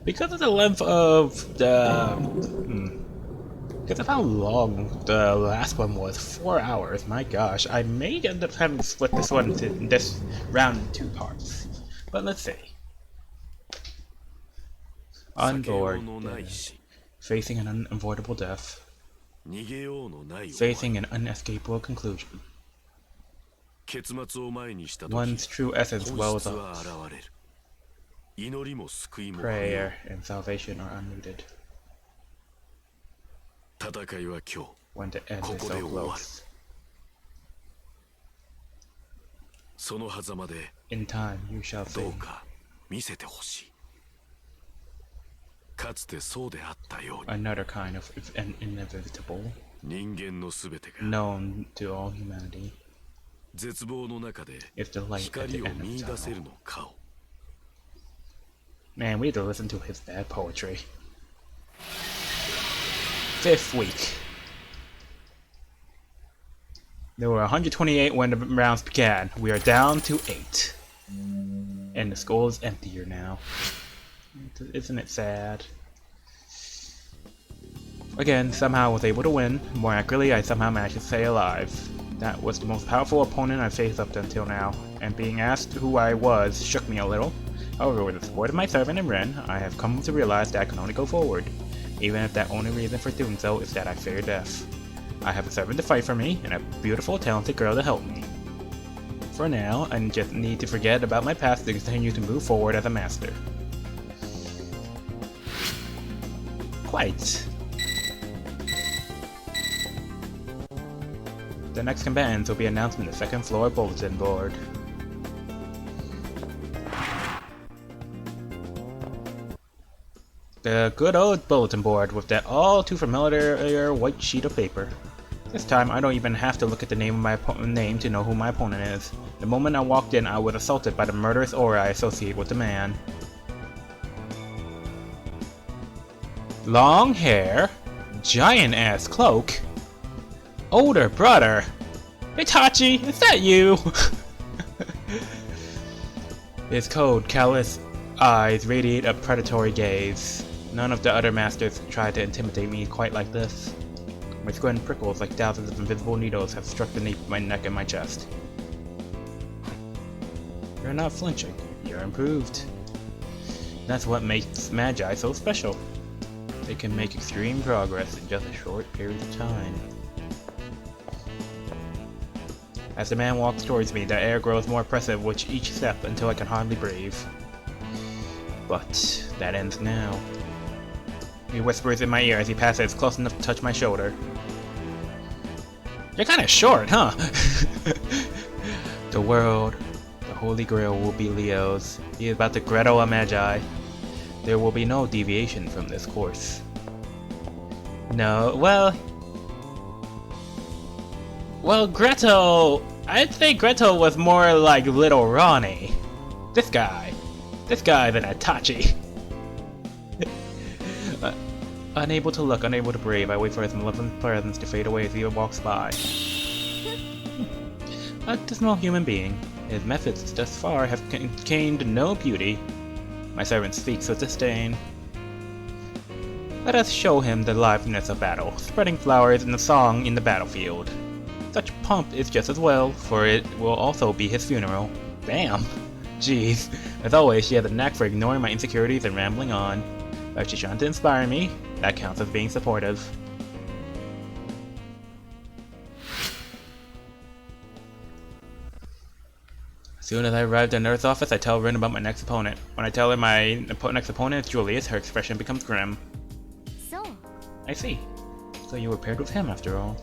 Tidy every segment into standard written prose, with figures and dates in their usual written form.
Because of the length of the... because of how long the last one was, 4 hours, my gosh, I may end up having to split this one into this round in 2 parts. But let's see. On board, facing an unavoidable death, facing an unescapable conclusion. One's true essence wells up. Prayer and salvation are unneeded. When the end is so close. In time you shall see. Another kind of inevitable, known to all humanity, is the light at the end of the tunnel. Man, we had to listen to his bad poetry. 5th week. There were 128 when the rounds began. We are down to 8. And the skull is emptier now. Isn't it sad? Again, somehow I was able to win. More accurately, I somehow managed to stay alive. That was the most powerful opponent I've faced up until now, and being asked who I was shook me a little. However, with the support of my servant and Ren, I have come to realize that I can only go forward, even if that only reason for doing so is that I fear death. I have a servant to fight for me, and a beautiful, talented girl to help me. For now, I just need to forget about my past to continue to move forward as a master. Quite. The next combatants will be announced in the 2nd floor bulletin board. The good old bulletin board with that all too familiar white sheet of paper. This time I don't even have to look at the name of my name to know who my opponent is. The moment I walked in, I was assaulted by the murderous aura I associate with the man. Long hair, giant ass cloak, older brother. Itachi, is that you? His cold, callous eyes radiate a predatory gaze. None of the other masters tried to intimidate me quite like this. My skin prickles like thousands of invisible needles have struck beneath my neck and my chest. You're not flinching. You're improved. That's what makes Magi so special. They can make extreme progress in just a short period of time. As the man walks towards me, the air grows more oppressive with each step until I can hardly breathe. But that ends now. He whispers in my ear as he passes close enough to touch my shoulder. You're kinda short, huh? The world, the Holy Grail will be Leo's. He is about to grotto a Magi. There will be no deviation from this course. No, well, Gretel, I'd say Gretel was more like little Ronnie. This guy's an Itachi. Unable to look, unable to breathe, I wait for his malevolent presence to fade away as he walks by. A dismal human being. His methods thus far have contained no beauty. My servant speaks with disdain. Let us show him the liveliness of battle, spreading flowers and the song in the battlefield. Such pomp is just as well, for it will also be his funeral. Bam! Jeez, as always, she has a knack for ignoring my insecurities and rambling on. But if she's trying to inspire me, that counts as being supportive. As soon as I arrived at the nurse's office, I tell Rin about my next opponent. When I tell her my next opponent is Julius, her expression becomes grim. So, I see. So you were paired with him after all.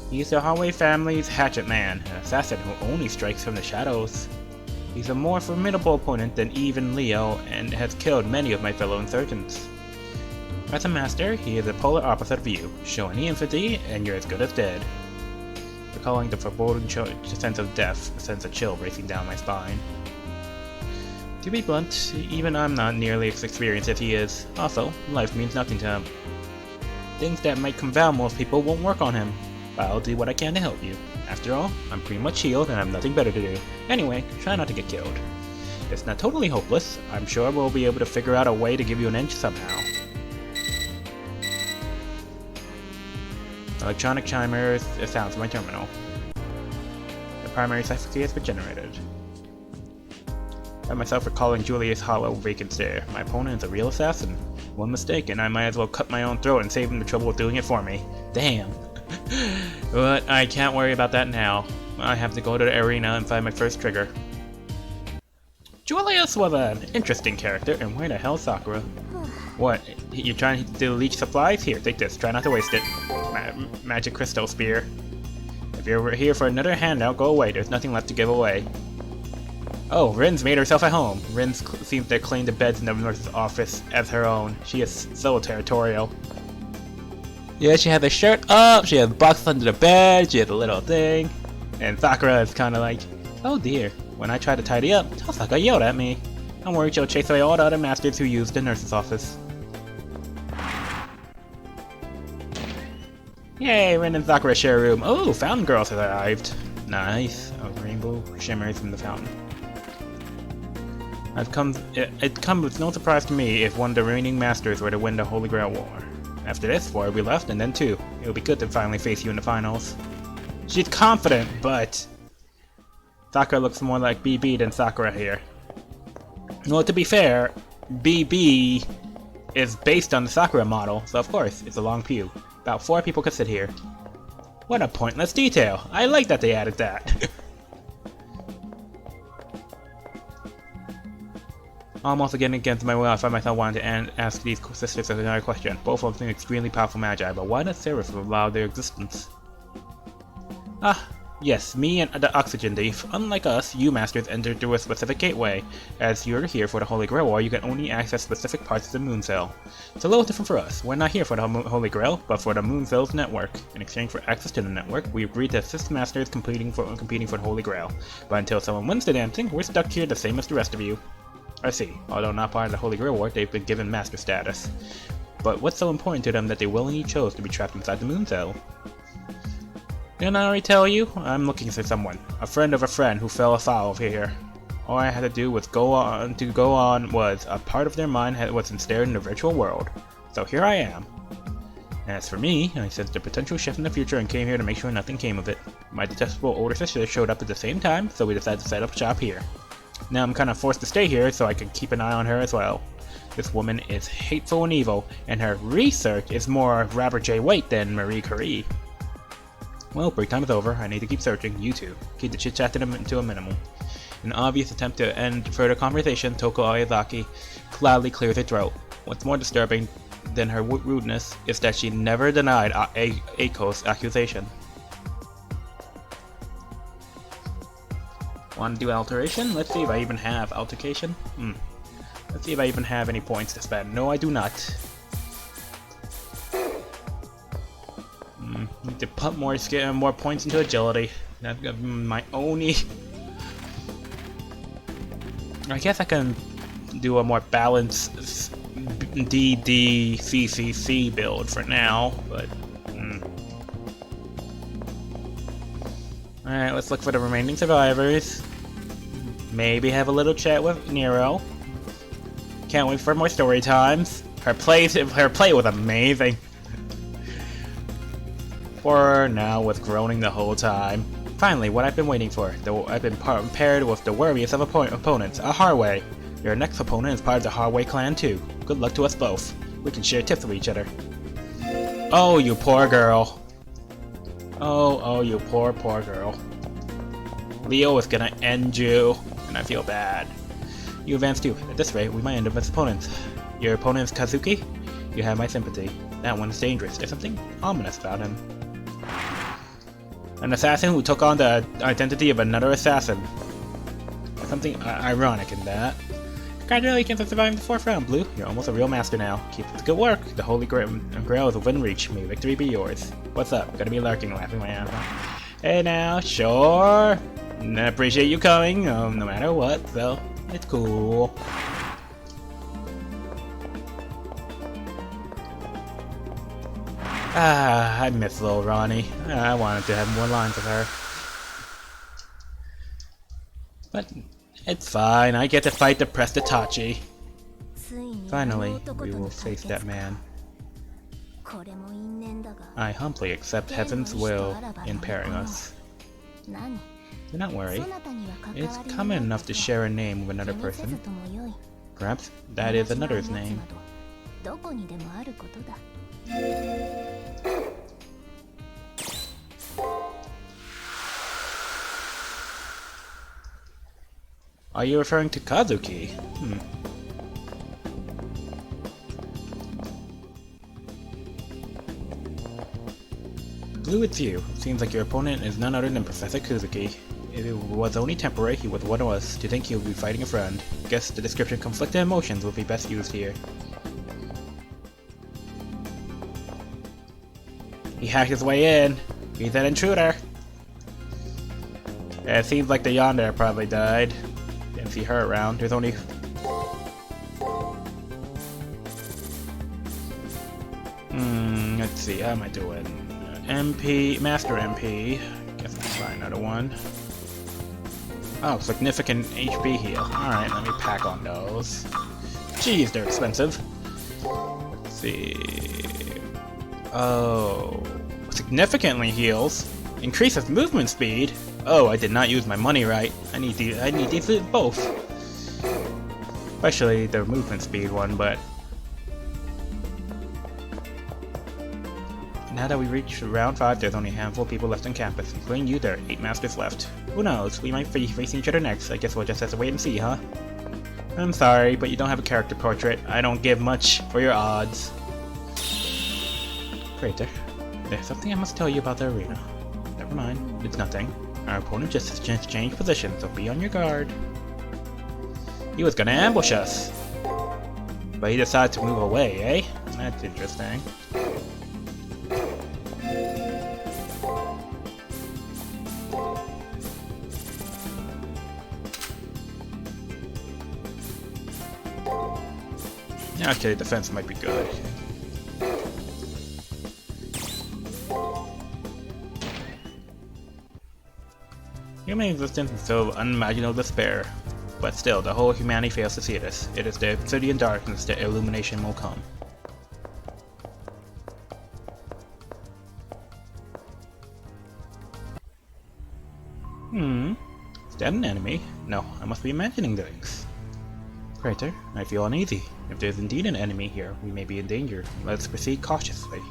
He's the Hallway family's hatchet man, an assassin who only strikes from the shadows. He's a more formidable opponent than even Leo, and has killed many of my fellow insurgents. As a master, he is the polar opposite of you. Show any infantry, and you're as good as dead. Recalling the foreboding sense of death sends a chill racing down my spine. To be blunt, even I'm not nearly as experienced as he is. Also, life means nothing to him. Things that might confound most people won't work on him. But I'll do what I can to help you. After all, I'm pretty much healed and I have nothing better to do. Anyway, try not to get killed. It's not totally hopeless. I'm sure we'll be able to figure out a way to give you an inch somehow. Electronic chimers sounds my terminal. The primary cipher key has been generated. I find myself recalling Julius Hollow vacant stare. My opponent is a real assassin. One mistake and I might as well cut my own throat and save him the trouble of doing it for me. Damn. But I can't worry about that now. I have to go to the arena and find my first trigger. Julius was an interesting character, and where the hell is Sakura? What? You're trying to leech supplies? Here, take this. Try not to waste it. Magic crystal spear. If you're here for another handout, go away. There's nothing left to give away. Oh, Rin's made herself at home. Rin seems to claim the beds in the nurse's office as her own. She is so territorial. Yeah, she has a shirt up, she has boxes under the bed, she has a little thing. And Sakura is kind of like, oh dear. When I try to tidy up, Tosaka yelled at me. I'm worried she'll chase away all the other masters who use the nurse's office. Yay, Rin and Sakura share a room. Oh, Fountain Girls has arrived. Nice. A rainbow shimmers from the fountain. It comes with no surprise to me if one of the reigning masters were to win the Holy Grail War. After this, 4 will be left, and then 2. It will be good to finally face you in the finals. She's confident, but Sakura looks more like BB than Sakura here. Well, to be fair, BB is based on the Sakura model, so of course, it's a long pew. About 4 people could sit here. What a pointless detail! I like that they added that. Almost again against my will, I find myself wanting to ask these sisters another question. Both of them seem extremely powerful magi, but why does Seraph allow their existence? Ah, yes, me and the Oxygen Thief. Unlike us, you masters enter through a specific gateway. As you're here for the Holy Grail War, you can only access specific parts of the Moon Cell. It's a little different for us. We're not here for the Holy Grail, but for the Moon Cell's network. In exchange for access to the network, we agreed to assist masters competing for the Holy Grail. But until someone wins the damn thing, we're stuck here the same as the rest of you. I see. Although not part of the Holy Grail War, they've been given master status. But what's so important to them that they willingly chose to be trapped inside the Moon Cell? Didn't I already tell you? I'm looking for someone. A friend of a friend who fell afoul of here. All I had to do was go on was a part of their mind was ensnared in the virtual world. So here I am. As for me, I sensed a potential shift in the future and came here to make sure nothing came of it. My detestable older sister showed up at the same time, so we decided to set up shop here. Now I'm kind of forced to stay here so I can keep an eye on her as well. This woman is hateful and evil, and her research is more Robert J. Waite than Marie Curie. Well, break time is over. I need to keep searching. You two. Keep the chit-chat to a minimum. In an obvious attempt to end further conversation, Toko Ayazaki loudly clears her throat. What's more disturbing than her rudeness is that she never denied Aiko's accusation. Want to do alteration? Let's see if I even have altercation. Let's see if I even have any points to spend. No, I do not. Need to put more points into agility. That's my only. I guess I can do a more balanced DDCCC build for now, but. Alright, let's look for the remaining survivors. Maybe have a little chat with Nero. Can't wait for more story times. Her play was amazing. For now, with groaning the whole time. Finally, what I've been waiting for. I've been paired with the wormiest of opponents, a Harway. Your next opponent is part of the Harway clan too. Good luck to us both. We can share tips with each other. Oh, you poor girl. Oh, you poor girl. Leo is gonna end you, and I feel bad. You advance too. At this rate, we might end up as opponents. Your opponent is Kazuki? You have my sympathy. That one is dangerous. There's something ominous about him. An assassin who took on the identity of another assassin. There's something ironic in that. Congratulations on surviving the 4th round, Blue. You're almost a real master now. Keep up the good work. The Holy Grail is within reach. May victory be yours. What's up? Gonna be lurking, laughing my ass off. Hey now, sure. I appreciate you coming, no matter what, so it's cool. I miss little Ronnie. I wanted to have more lines with her. But It's fine, I get to fight the Prestatachi. Finally, we will face that man. I humbly accept heaven's will in pairing us. Do not worry. It's common enough to share a name with another person. Perhaps that is another's name. Are you referring to Kazuki? Blew its view. Seems like your opponent is none other than Professor Kazuki. If it was only temporary, he was one of us. To think he would be fighting a friend. Guess the description conflicted emotions will be best used here. He hacked his way in. He's an intruder. Yeah, it seems like the yonder probably died. Didn't see her around. There's only... let's see, how am I doing? MP, Master MP. Guess I'll try another one. Oh, significant HP heal. Alright, let me pack on those. Jeez, they're expensive. Let's see... Oh... Significantly heals. Increases movement speed. Oh, I did not use my money right. I need these both. Especially the movement speed one, but... Now that we reach round 5, there's only a handful of people left on campus. Including you, there are 8 masters left. Who knows, we might be facing each other next. I guess we'll just have to wait and see, huh? I'm sorry, but you don't have a character portrait. I don't give much for your odds. Crater, there's something I must tell you about the arena. Never mind, it's nothing. Our opponent just changed position, so be on your guard. He was gonna ambush us! But he decided to move away, eh? That's interesting. Okay, defense might be good. Human existence is so unimaginable despair, but still, the whole humanity fails to see this. It is the obsidian darkness that illumination will come. Is that an enemy? No, I must be imagining things. Crater, I feel uneasy. If there's indeed an enemy here, we may be in danger. Let's proceed cautiously.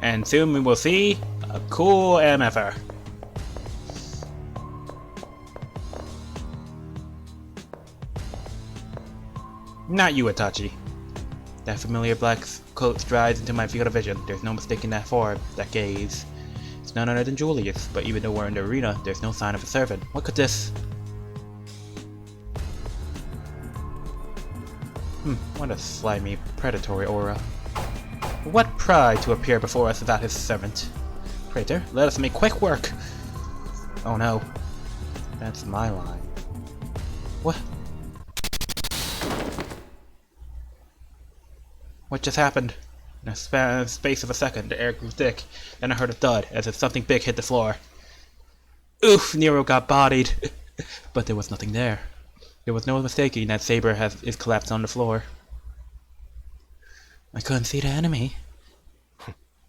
And soon we will see a cool MFR. Not you, Itachi. That familiar black coat strides into my field of vision. There's no mistaking that form, that gaze. It's none other than Julius, but even though we're in the arena, there's no sign of a servant. What could this... what a slimy, predatory aura. What pride to appear before us without his servant. Crater, let us make quick work! Oh no. That's my line. What? What just happened? In a space of a second, the air grew thick. Then I heard a thud, as if something big hit the floor. Oof! Nero got bodied! But there was nothing there. There was no mistaking that Saber is collapsed on the floor. I couldn't see the enemy.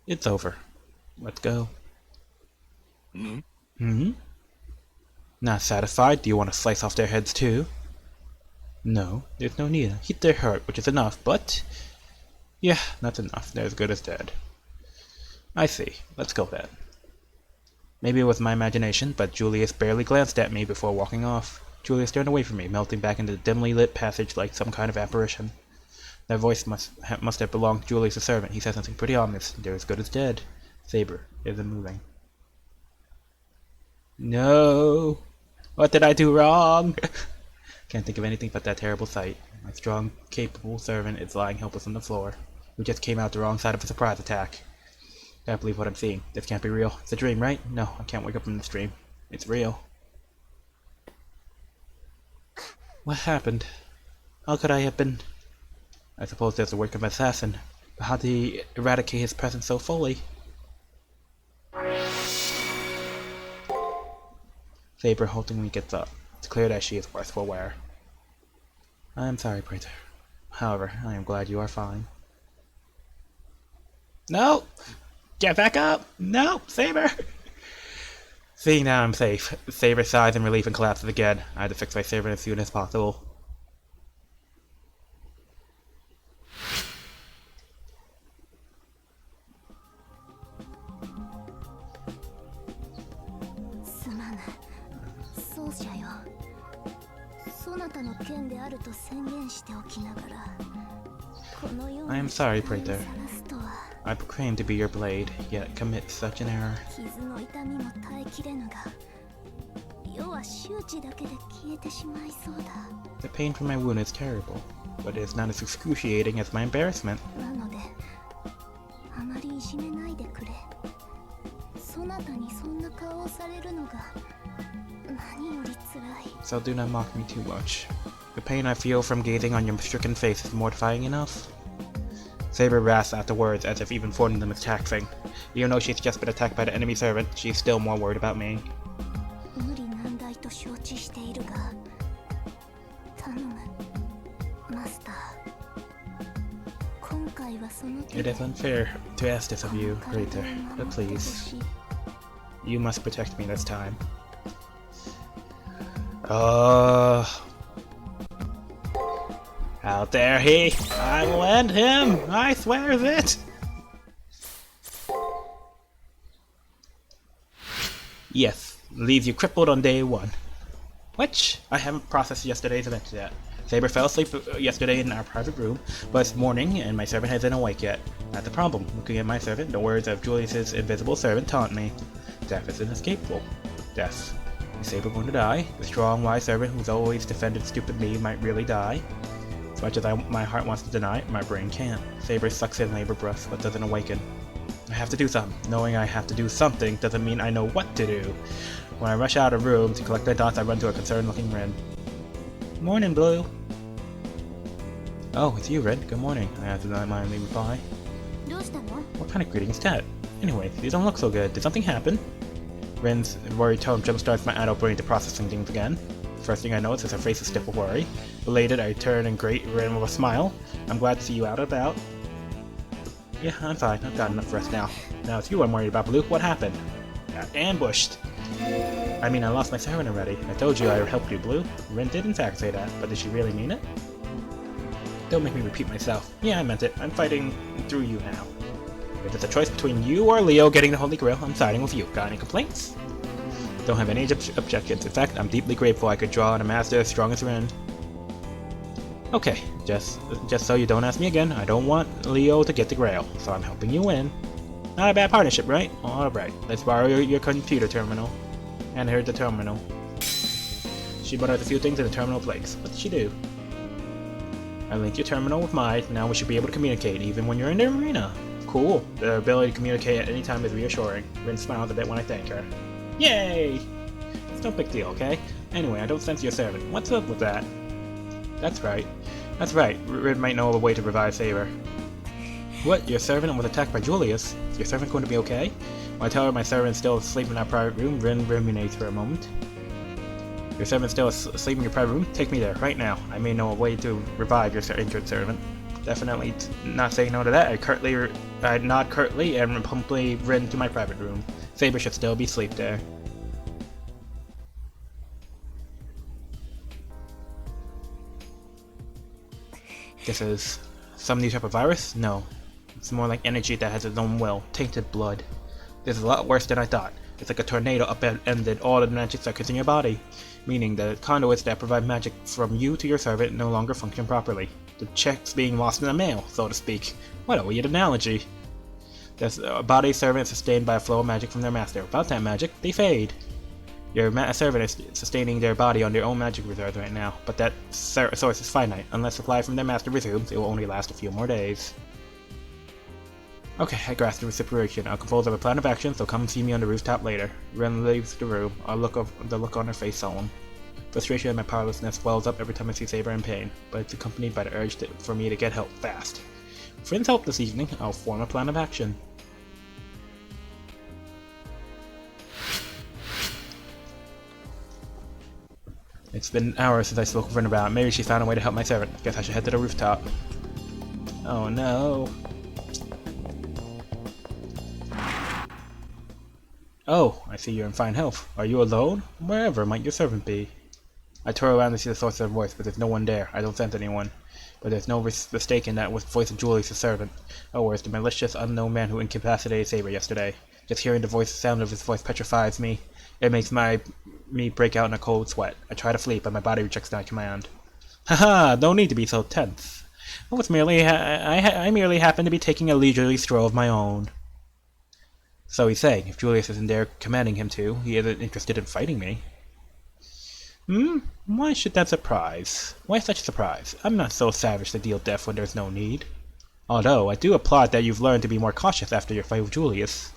It's over. Let's go. Not satisfied? Do you want to slice off their heads too? No, there's no need. Hit their heart, which is enough, but... Yeah, that's enough. They're as good as dead. I see. Let's go then. Maybe it was my imagination, but Julius barely glanced at me before walking off. Julius turned away from me, melting back into the dimly lit passage like some kind of apparition. That voice must have belonged to Julius' servant. He said something pretty ominous. They're as good as dead. Saber isn't moving. No! What did I do wrong? Can't think of anything but that terrible sight. My strong, capable servant is lying helpless on the floor. We just came out the wrong side of a surprise attack. Can't believe what I'm seeing. This can't be real. It's a dream, right? No, I can't wake up from this dream. It's real. What happened? How could I have been... I suppose there's the work of an assassin, but how did he eradicate his presence so fully? Saber haltingly gets up. It's clear that she is worse for wear. I am sorry, Praetor. However, I am glad you are fine. No! Get back up! No! Saber! Seeing now I'm safe, Saber sighs in relief and collapses again. I had to fix my Saber as soon as possible. I am sorry, Praetor. I proclaim to be your blade, yet commit such an error. The pain from my wound is terrible, but it is not as excruciating as my embarrassment. So do not mock me too much. The pain I feel from gazing on your stricken face is mortifying enough. Saber rasps out the words as if even forming them is taxing. Even though she's just been attacked by the enemy servant, she's still more worried about me. It is unfair to ask this of you, Praetor, but please, you must protect me this time. How dare he! I will end him! I swear it! Yes, leaves you crippled on day 1. Which, I haven't processed yesterday's event yet. Saber fell asleep yesterday in our private room, but it's morning and my servant hasn't awake yet. That's the problem. Looking at my servant, the words of Julius's invisible servant taunt me. Death is inescapable. Death. Is Saber going to die? The strong, wise servant who's always defended stupid me might really die? As much as my heart wants to deny it, my brain can't. Saber sucks in labor breath, but doesn't awaken. I have to do something. Knowing I have to do something doesn't mean I know what to do. When I rush out of the room to collect my thoughts, I run to a concerned-looking Rin. Morning, Blue. Oh, it's you, Rin. Good morning. I have to not mind me reply. What kind of greeting is that? Anyway, you don't look so good. Did something happen? Rin's worried tone jumpstarts my adult brain to processing things again. First thing I notice is her face is stiff with worry. Elated, I turn and greet Rin with a smile. I'm glad to see you out and about. Yeah, I'm fine. I've got enough rest now. Now it's you I'm worried about, Blue. What happened? Got ambushed. I mean, I lost my servant already. I told you I would help you, Blue. Rin did in fact say that, but did she really mean it? Don't make me repeat myself. Yeah, I meant it. I'm fighting through you now. If it's a choice between you or Leo getting the Holy Grail, I'm siding with you. Got any complaints? Don't have any objections. In fact, I'm deeply grateful I could draw on a master as strong as Rin. Okay, just so you don't ask me again, I don't want Leo to get the Grail, so I'm helping you win. Not a bad partnership, right? Alright, let's borrow your computer terminal. And here's the terminal. She brought out a few things in the terminal place. What did she do? I linked your terminal with mine, now we should be able to communicate even when you're in the arena. Cool. The ability to communicate at any time is reassuring. Rin smiles a bit when I thank her. Yay! It's no big deal, okay? Anyway, I don't sense your servant. What's up with that? That's right. That's right. Rin might know of a way to revive Saber. What? Your servant was attacked by Julius? Is your servant going to be okay? When I tell her my servant is still asleep in our private room, Rin ruminates for a moment. Your servant's still asleep in your private room? Take me there, right now. I may know a way to revive your injured servant. Definitely not saying no to that. I nod curtly and promptly Rin to my private room. Saber should still be asleep there. This is some new type of virus? No. It's more like energy that has its own will. Tainted blood. This is a lot worse than I thought. It's like a tornado upended all the magic circuits in your body. Meaning the conduits that provide magic from you to your servant no longer function properly. The check's being lost in the mail, so to speak. What a weird analogy. This body servant sustained by a flow of magic from their master. Without that magic, they fade. Your servant is sustaining their body on their own magic reserves right now, but that source is finite. Unless supply from their master resumes, it will only last a few more days. Okay, I grasped the reciprocation. I'll compose a plan of action, so come see me on the rooftop later. Ren leaves the room. The look on her face solemn. Frustration and my powerlessness wells up every time I see Saber in pain, but it's accompanied by the urge for me to get help fast. With Rin's help this evening, I'll form a plan of action. It's been hours since I spoke with Rin. Maybe she found a way to help my servant. Guess I should head to the rooftop. Oh no. Oh, I see you're in fine health. Are you alone? Wherever might your servant be? I twirl around to see the source of her voice, but there's no one there. I don't sense anyone. But there's no mistake in that with the voice of Julius, the servant. Oh, where's the malicious, unknown man who incapacitated Saber yesterday? Just hearing the sound of his voice petrifies me. It makes me break out in a cold sweat. I try to flee, but my body rejects my command. Haha! No need to be so tense. I was merely I merely happened to be taking a leisurely stroll of my own. So he's saying, if Julius isn't there commanding him to, he isn't interested in fighting me. Why should that surprise? Why such a surprise? I'm not so savage to deal death when there's no need. Although, I do applaud that you've learned to be more cautious after your fight with Julius.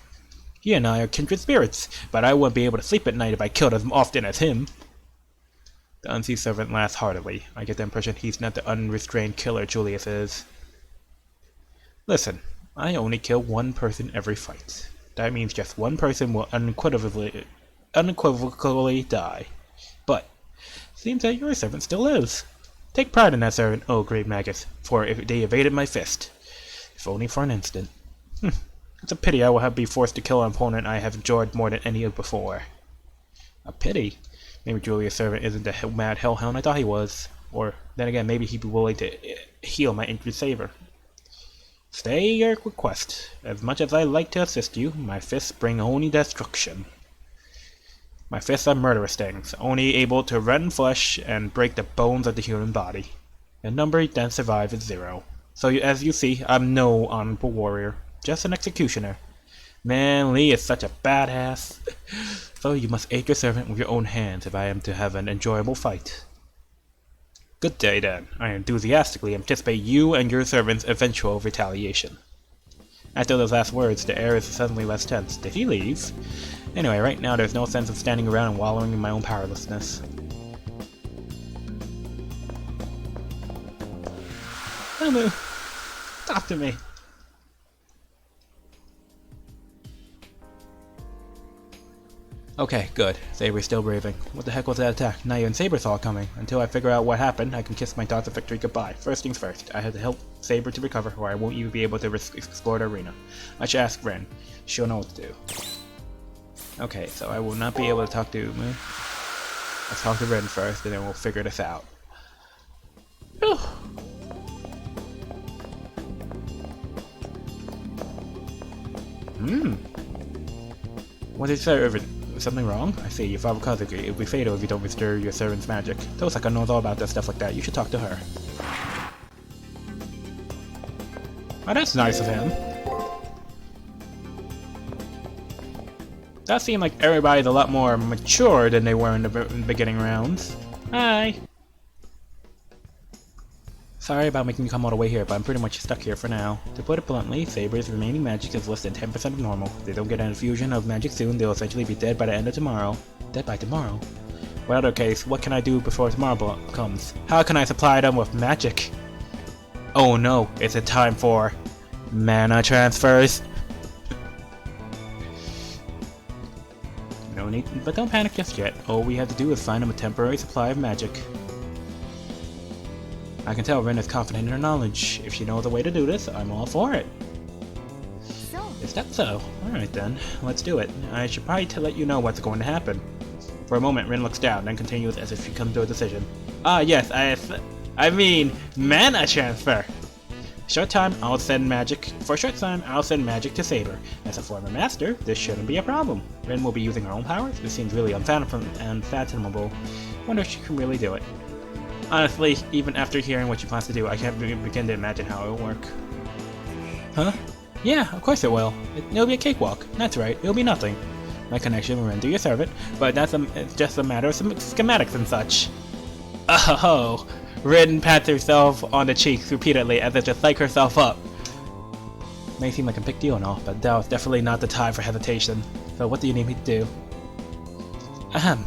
He and I are kindred spirits, but I wouldn't be able to sleep at night if I killed as often as him. The unseen servant laughs heartily. I get the impression he's not the unrestrained killer Julius is. Listen, I only kill one person every fight. That means just one person will unequivocally die. But seems that your servant still lives. Take pride in that servant, oh great Magus, for if they evaded my fist. If only for an instant. It's a pity I will be forced to kill an opponent I have enjoyed more than any of before. A pity? Maybe Julius' servant isn't the mad hellhound I thought he was. Or, then again, maybe he'd be willing to heal my injured Saber. Stay your request. As much as I like to assist you, my fists bring only destruction. My fists are murderous things, only able to rend flesh and break the bones of the human body. The number that survive is 0. So as you see, I'm no honorable warrior, just an executioner. Man, Lee is such a badass. So you must aid your servant with your own hands if I am to have an enjoyable fight. Good day then. I enthusiastically anticipate you and your servant's eventual retaliation. After those last words, the air is suddenly less tense. Did he leave? Anyway, right now there's no sense of standing around and wallowing in my own powerlessness. Hello. Talk to me. Okay, good. Saber's still breathing. What the heck was that attack? Not even Saber saw it coming. Until I figure out what happened, I can kiss my thoughts of victory goodbye. First things first, I have to help Saber to recover, or I won't even be able to explore the arena. I should ask Ren. She'll know what to do. Okay, so I will not be able to talk to Umu. Let's talk to Ren first, and then we'll figure this out. Whew. What did you say, something wrong? I see, your father Kazuki. It will be fatal if you don't restore your servant's magic. Tosaka knows all about that stuff like that. You should talk to her. Oh, that's nice of him. That seemed like everybody's a lot more mature than they were in the beginning rounds. Hi! Sorry about making you come all the way here, but I'm pretty much stuck here for now. To put it bluntly, Saber's remaining magic is less than 10% of normal. If they don't get an infusion of magic soon, they'll essentially be dead by the end of tomorrow. Dead by tomorrow? Well, in other case, what can I do before tomorrow comes? How can I supply them with magic? Oh no, it's a time for mana transfers. No need, but don't panic just yet. All we have to do is find them a temporary supply of magic. I can tell Ren is confident in her knowledge. If she knows a way to do this, I'm all for it. So? Is that so? Alright then, let's do it. I should probably let you know what's going to happen. For a moment, Ren looks down, then continues as if she comes to a decision. Ah yes, I mean, mana transfer! For a short time, I'll send magic to Saber. As a former master, this shouldn't be a problem. Ren will be using her own powers. This seems really unfathomable. Wonder if she can really do it. Honestly, even after hearing what she plans to do, I can't begin to imagine how it will work. Huh? Yeah, of course it will. It'll be a cakewalk. That's right, it'll be nothing. My connection will render your servant, but it's just a matter of some schematics and such. Oh, Rin pats herself on the cheeks repeatedly as if to psych herself up. May seem like a big deal and all, but now is definitely not the time for hesitation. So what do you need me to do? Ahem.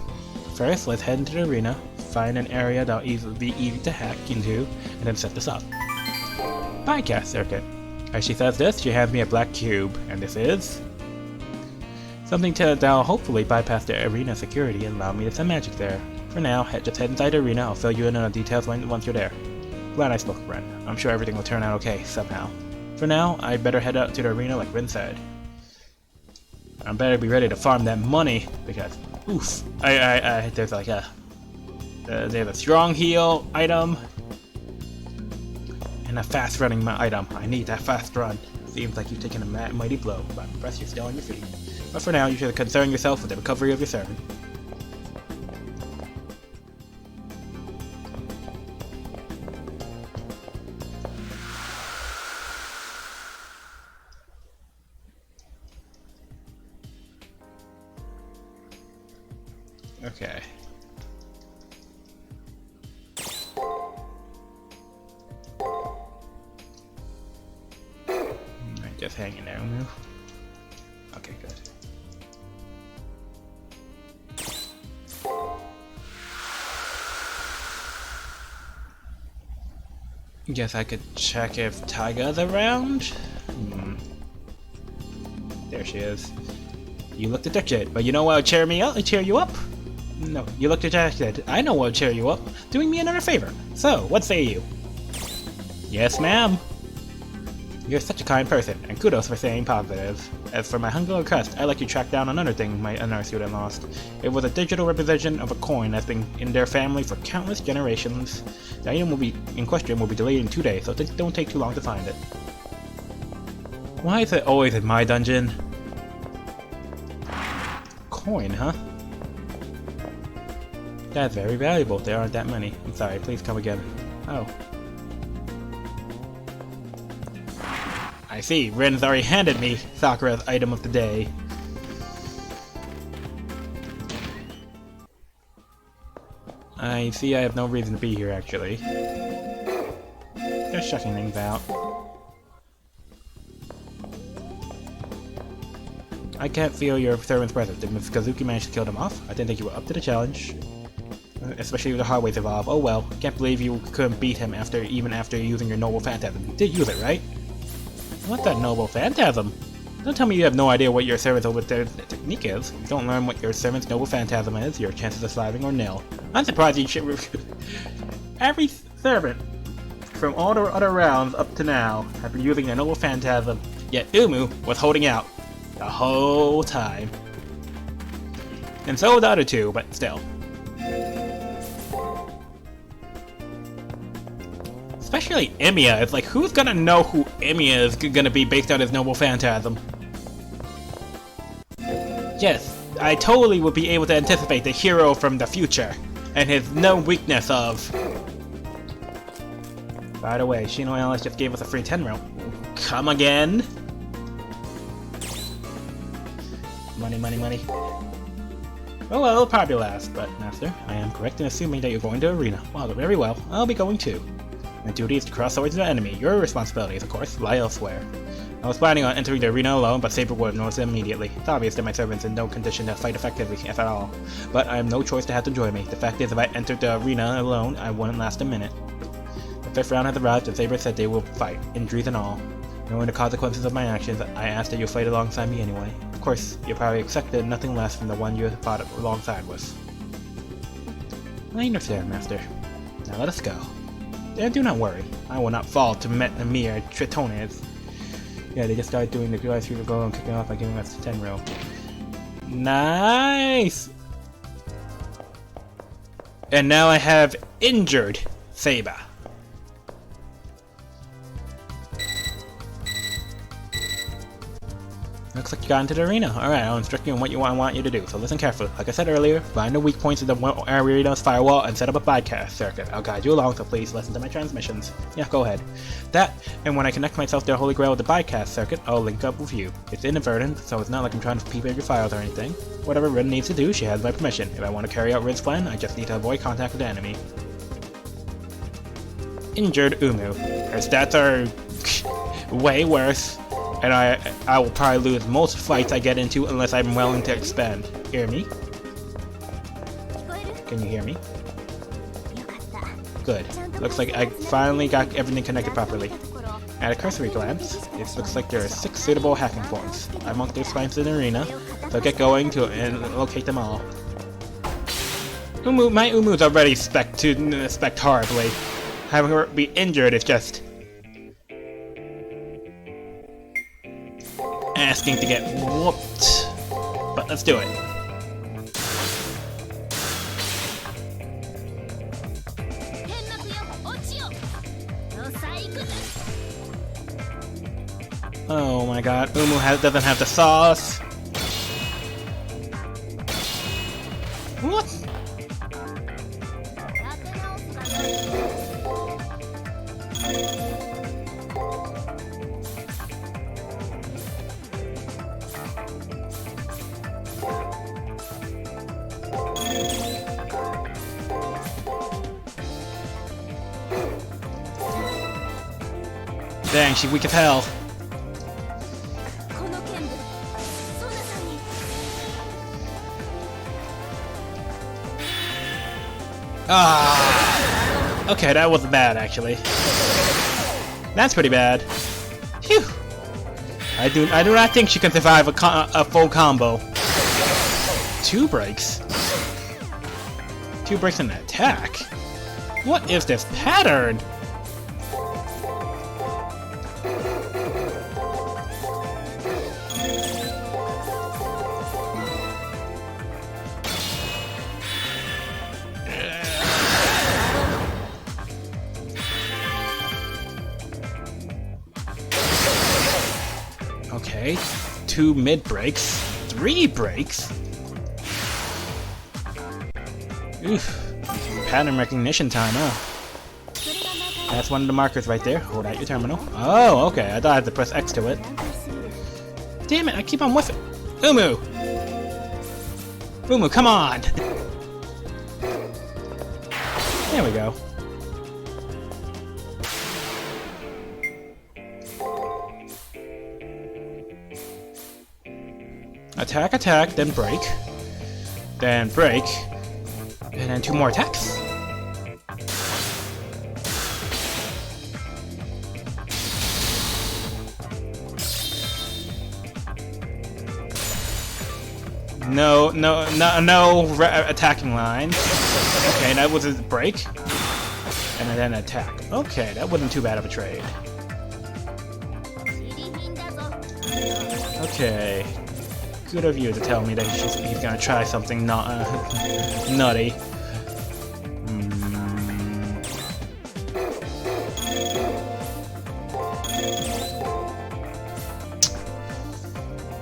First, let's head into the arena. Find an area that'll be easy to hack into, and then set this up. Bycast circuit. As she says this, she hands me a black cube, and this is something that'll hopefully bypass the arena security and allow me to send magic there. For now, just head inside the arena. I'll fill you in on the details once you're there. Glad I spoke, Ren. I'm sure everything will turn out okay, somehow. For now, I'd better head out to the arena like Ren said. I better be ready to farm that money, because, oof, there's like there's a strong heal item, and a fast running item. I need that fast run. Seems like you've taken a mighty blow, but I'm impressed you're still on your feet. But for now, you should concern yourself with the recovery of your servant. Okay. Just hanging there, Umu. Okay, good. Guess I could check if Taiga's around? There she is. You look dejected, but you know what'll cheer me up? Cheer you up? No, you look dejected. I know what'll cheer you up. Doing me another favor. So, what say you? Yes, ma'am. You're such a kind person, and kudos for saying positive. As for my hunger or crust, I'd like to track down another thing another student lost. It was a digital representation of a coin that's been in their family for countless generations. The item in question will be delayed in 2 days, so don't take too long to find it. Why is it always in my dungeon? Coin, huh? That's very valuable. There aren't that many. I'm sorry, please come again. Oh. I see, Ren's already handed me Sakura's item of the day. I see I have no reason to be here, actually. Just checking things out. I can't feel your servant's presence. Did Ms. Kazuki manage to kill them off? I didn't think you were up to the challenge. Especially with the hard ways evolve. Oh well, can't believe you couldn't beat him even after using your noble phantasm. You did use it, right? What's that noble phantasm? Don't tell me you have no idea what your servant's noble technique is. If you don't learn what your servant's noble phantasm is, your chances of surviving are nil. I'm surprised you should. Every servant from all the other rounds up to now have been using their noble phantasm, yet Umu was holding out the whole time. And so the other two, but still. Especially Emiya, it's like, who's gonna know who Emiya is gonna be based on his noble phantasm? Yes, I totally would be able to anticipate the hero from the future, and his known weakness of... By the way, Shino Alice just gave us a free 10 round. Come again? Money, money, money. Oh well, it'll probably last, but Master, I am correct in assuming that you're going to Arena. Well, very well, I'll be going too. My duty is to cross over to the enemy. Your responsibilities, of course, lie elsewhere. I was planning on entering the arena alone, but Saberwood noticed it immediately. It's obvious that my servant's in no condition to fight effectively, if at all. But I have no choice to have them join me. The fact is, if I entered the arena alone, I wouldn't last a minute. The 5th round has arrived, and Saber said they will fight, injuries and all. Knowing the consequences of my actions, I asked that you fight alongside me anyway. Of course, you probably expected nothing less from the one you fought alongside with. I understand, Master. Now let us go. And do not worry, I will not fall to mere tritones. Yeah, they just started doing the guys through the goal and kicking off by giving us the 10 row. Nice! And now I have injured Saber. Looks like you got into the arena. Alright, I'll instruct you on what I want you to do, so listen carefully. Like I said earlier, find the weak points of the arena's firewall and set up a broadcast circuit. I'll guide you along, so please listen to my transmissions. Yeah, go ahead. That, and when I connect myself to the Holy Grail with the broadcast circuit, I'll link up with you. It's inadvertent, so it's not like I'm trying to peep at your files or anything. Whatever Rin needs to do, she has my permission. If I want to carry out Rin's plan, I just need to avoid contact with the enemy. Injured Umu. Her stats are way worse. And I will probably lose most fights I get into unless I'm willing to expand. Hear me? Can you hear me? Good. Looks like I finally got everything connected properly. At a cursory glance, it looks like there are 6 suitable hacking points. I marked their spines in the arena, so get going to and locate them all. My Umu's already spec horribly. Having her be injured is just asking to get whooped. But let's do it. Oh my god, Umu doesn't have the sauce. What? Dang, she's weak as hell. Ah. Okay, that wasn't bad actually. That's pretty bad. Phew. I do not think she can survive a full combo. 2 breaks. 2 breaks in an attack. What is this pattern? Okay, 2 mid breaks, 3 breaks. Oof, pattern recognition time, huh? That's one of the markers right there. Hold out your terminal. Oh, okay. I thought I had to press X to it. Damn it! I keep on whiffing. Umu, Umu, come on! There we go. Attack, attack, then break. Then break. And then 2 more attacks. No attacking lines. Okay, that was a break. And then attack. Okay, that wasn't too bad of a trade. Okay. Good of you to tell me that he's gonna try something not nutty.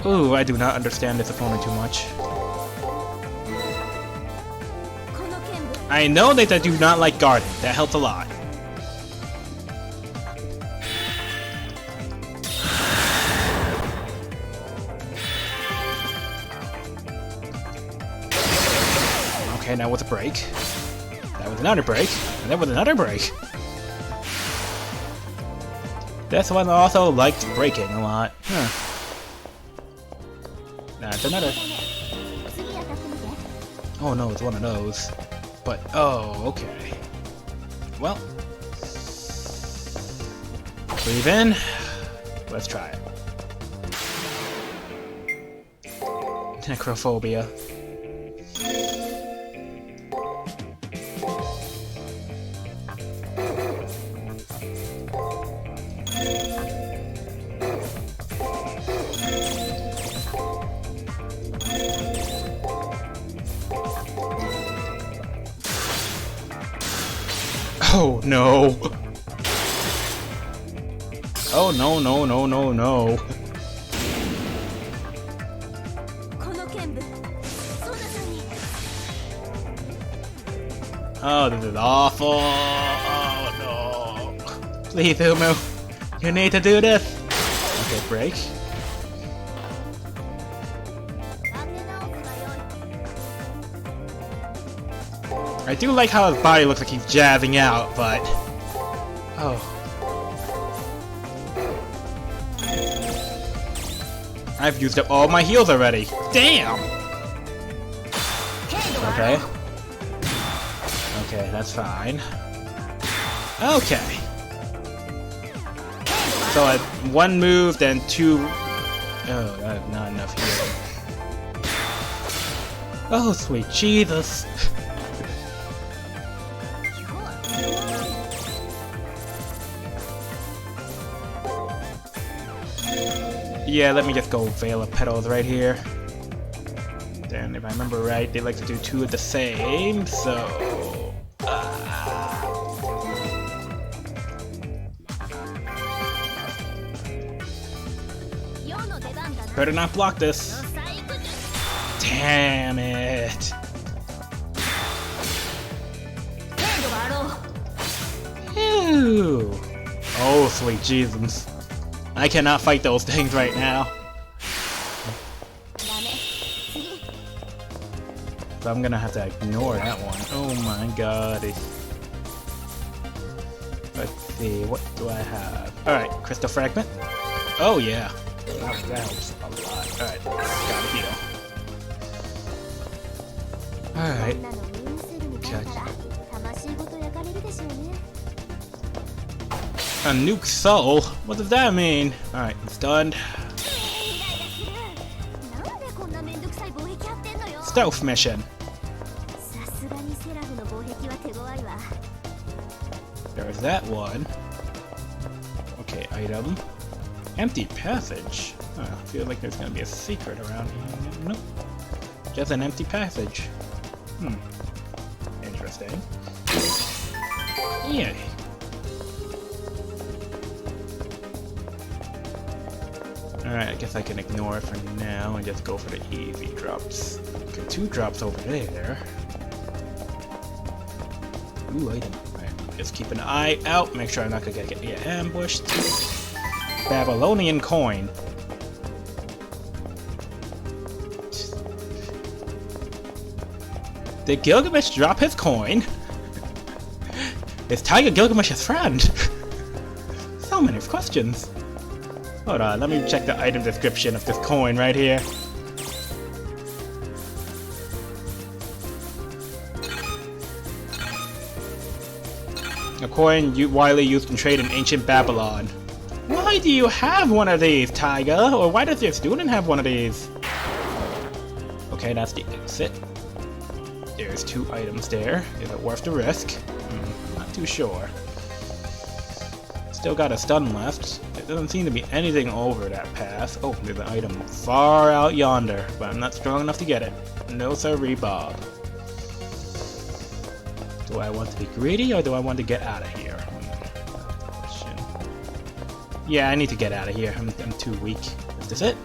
Ooh, I do not understand this opponent too much. I know that I do not like guarding. That helps a lot. Okay, that was a break. That was another break. And that was another break. This one also liked breaking a lot. Huh. That's another. Oh no, it's one of those. But, oh, okay. Well. Breathe in. Let's try it. Necrophobia. Oh no! Oh no no no no no! Oh, this is awful! Oh no! Please, Umu, you need to do this. Okay, break. I do like how his body looks like he's jazzing out, but... Oh. I've used up all my heals already. Damn! Okay. Okay, that's fine. Okay. So I 1 move, then 2... Oh, I have not enough healing. Oh, sweet Jesus. Yeah, let me just go Veil of Petals right here. Then, if I remember right, they like to do 2 of the same, so... Better not block this. Damn it. Ew. Oh, sweet Jesus. I cannot fight those things right now. So I'm gonna have to ignore that one. Oh my god. Let's see, what do I have? Alright, Crystal Fragment. Oh yeah. That helps a lot. Alright, gotta heal. Alright. A nuke soul? What does that mean? Alright, it's done. Stealth mission. There's that one. Okay, item. Empty passage. I feel like there's gonna be a secret around here. Nope. Just an empty passage. Interesting. Yeah. Alright, I guess I can ignore it for now and just go for the easy drops. Okay, 2 drops over there. Ooh, item. Alright, just keep an eye out. Make sure I'm not gonna get ambushed. Babylonian coin. Did Gilgamesh drop his coin? Is Tiger Gilgamesh's friend? So many questions. Hold on, let me check the item description of this coin right here. A coin widely used in trade in ancient Babylon. Why do you have one of these, Tiger? Or why does your student have one of these? Okay, that's the exit. There's 2 items there. Is it worth the risk? Not too sure. Still got a stun left. There doesn't seem to be anything over that path. Oh, there's an item far out yonder, but I'm not strong enough to get it. No sirree, Bob. Do I want to be greedy or do I want to get out of here? Question. Yeah, I need to get out of here. I'm too weak. Is this it?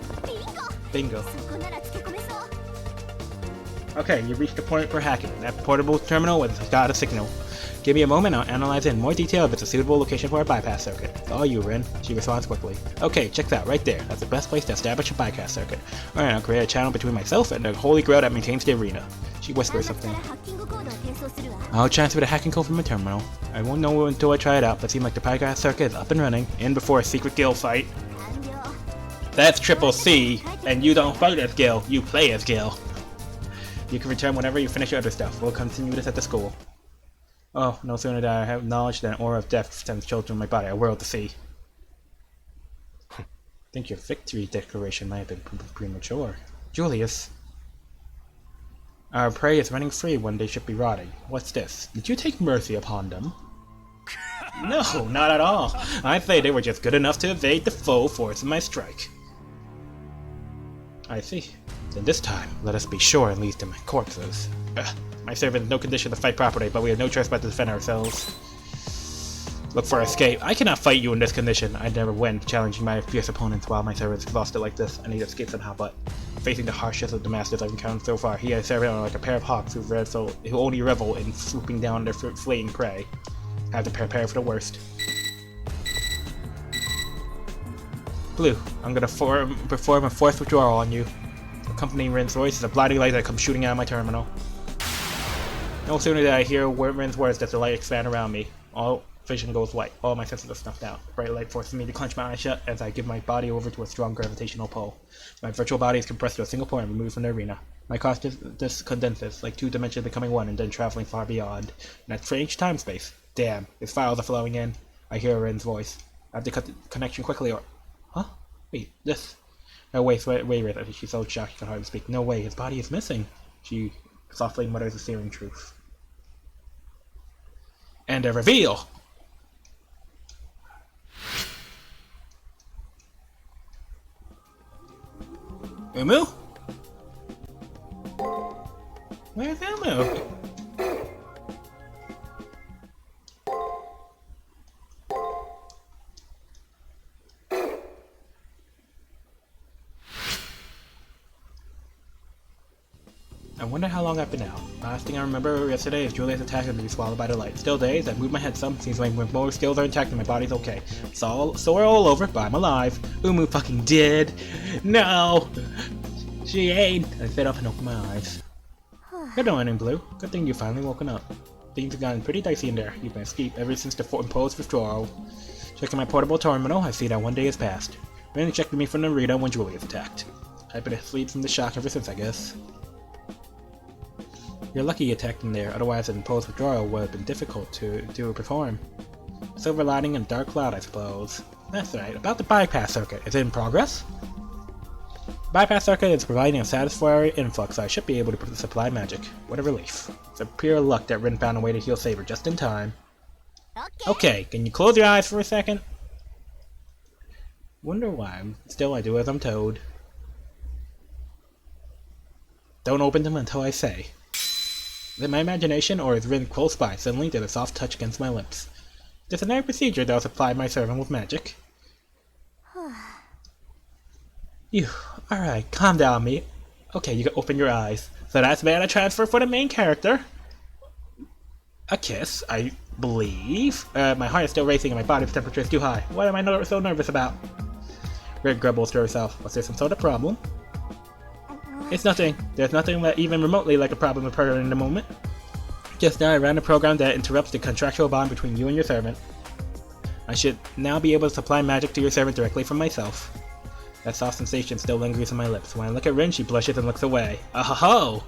Bingo. Okay, you reached the point for hacking. That portable terminal has got a signal. Give me a moment, I'll analyze it in more detail if it's a suitable location for a bypass circuit. It's all you, Rin. She responds quickly. Okay, check that right there. That's the best place to establish a bypass circuit. Alright, I'll create a channel between myself and the holy grail that maintains the arena. She whispers something. I'll transfer the hacking code from the terminal. I won't know until I try it out, but it seems like the bypass circuit is up and running, in before a secret guild fight. That's Triple C, and you don't fight as Gil, you play as Gil. You can return whenever you finish your other stuff. We'll continue this at the school. Oh, no sooner did I have knowledge than an aura of death sends children in my body. I whirled to see. I think your victory declaration might have been premature. Julius. Our prey is running free when they should be rotting. What's this? Did you take mercy upon them? No, not at all. I'd say they were just good enough to evade the full force of my strike. I see. Then this time, let us be sure and leave them corpses. My servant is in no condition to fight properly, but we have no choice but to defend ourselves. Look for escape. I cannot fight you in this condition. I'd never win, challenging my fierce opponents while my servant is exhausted like this. I need to escape somehow, but facing the harshest of the masters I've encountered so far, he has servant like a pair of hawks who only revel in swooping down their fleeing prey. I have to prepare for the worst. Blue, I'm gonna perform a forced withdrawal on you. Accompanying Rin's voice is a blinding light that comes shooting out of my terminal. No sooner did I hear Rin's words does the light expand around me. All vision goes white. All my senses are snuffed out. The bright light forces me to clench my eyes shut as I give my body over to a strong gravitational pull. My virtual body is compressed to a single point and removed from the arena. My consciousness condenses, like 2 dimensions becoming one and then traveling far beyond. In that strange time-space. Damn, his files are flowing in. I hear Rin's voice. I have to cut the connection quickly or... Huh? Wait, this... No, wait, she's so shocked she can hardly speak. No way, his body is missing. She softly mutters a searing truth. And a reveal! Umu? Where's Umu? I wonder how long I've been out. Last thing I remember yesterday is Julia's attack and be swallowed by the light. Still dazed, I moved my head some, seems like my motor skills are intact and my body's okay. It's all sore all over, but I'm alive. Umu fucking dead. No! She ain't! I sit up and open my eyes. Good morning, Blue. Good thing you finally woken up. Things have gotten pretty dicey in there. You've been asleep ever since the imposed withdrawal. Checking my portable terminal, I see that one day has passed. Randy checked me from Narita when Julia's attacked. I've been asleep from the shock ever since, I guess. You're lucky you attacked him there, otherwise an imposed withdrawal would have been difficult to perform. Silver lining and dark cloud, I suppose. That's right. About the bypass circuit, is it in progress? Bypass circuit is providing a satisfactory influx, so I should be able to supply magic. What a relief. It's a pure luck that Rin found a way to heal Saber just in time. Okay, can you close your eyes for a second? Wonder why. Still, I do as I'm told. Don't open them until I say. Is it my imagination, or is Rin close by? Suddenly, there's a soft touch against my lips. Disciplinary procedure that'll supply my servant with magic. You, alright, calm down, me. Okay, you can open your eyes. So that's mana transfer for the main character. A kiss, I believe. My heart is still racing and my body temperature is too high. What am I so nervous about? Rin grumbles to herself. Was there some sort of problem? It's nothing. There's nothing that even remotely like a problem with her in the moment. Just now I ran a program that interrupts the contractual bond between you and your servant. I should now be able to supply magic to your servant directly from myself. That soft sensation still lingers on my lips. When I look at Rin, she blushes and looks away. Oh-ho-ho!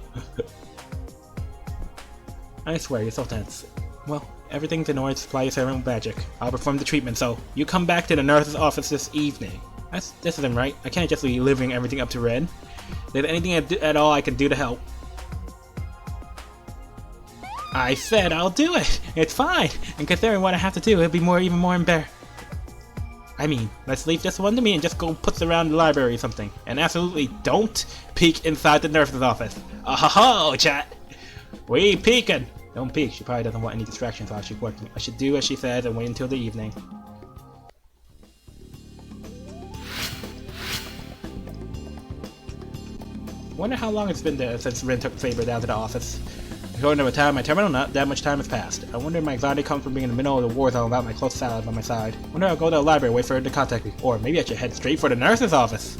I swear, you're so tense. Well, everything's in order to supply your servant with magic. I'll perform the treatment, so you come back to the nurse's office this evening. This isn't right. I can't just be leaving everything up to Rin. If there's anything at all I can do to help. I said I'll do it! It's fine! And considering what I have to do, it'll be even more embarrassing. I mean, let's leave this one to me and just go putz around the library or something. And absolutely don't peek inside the nurse's office. Oh-ho-ho, chat! We peeking! Don't peek, she probably doesn't want any distractions while she's working. I should do as she says and wait until the evening. Wonder how long it's been there since Rin took Saber down to the office. According to the time my terminal, not that much time has passed. I wonder if my anxiety comes from being in the middle of the war zone without my close ally by my side. Wonder I'll go to the library, wait for her to contact me. Or maybe I should head straight for the nurse's office.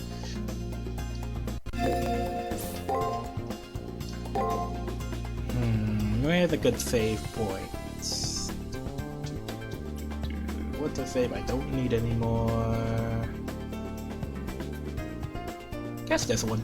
Where's a good save point? What's a save I don't need anymore? Guess this one.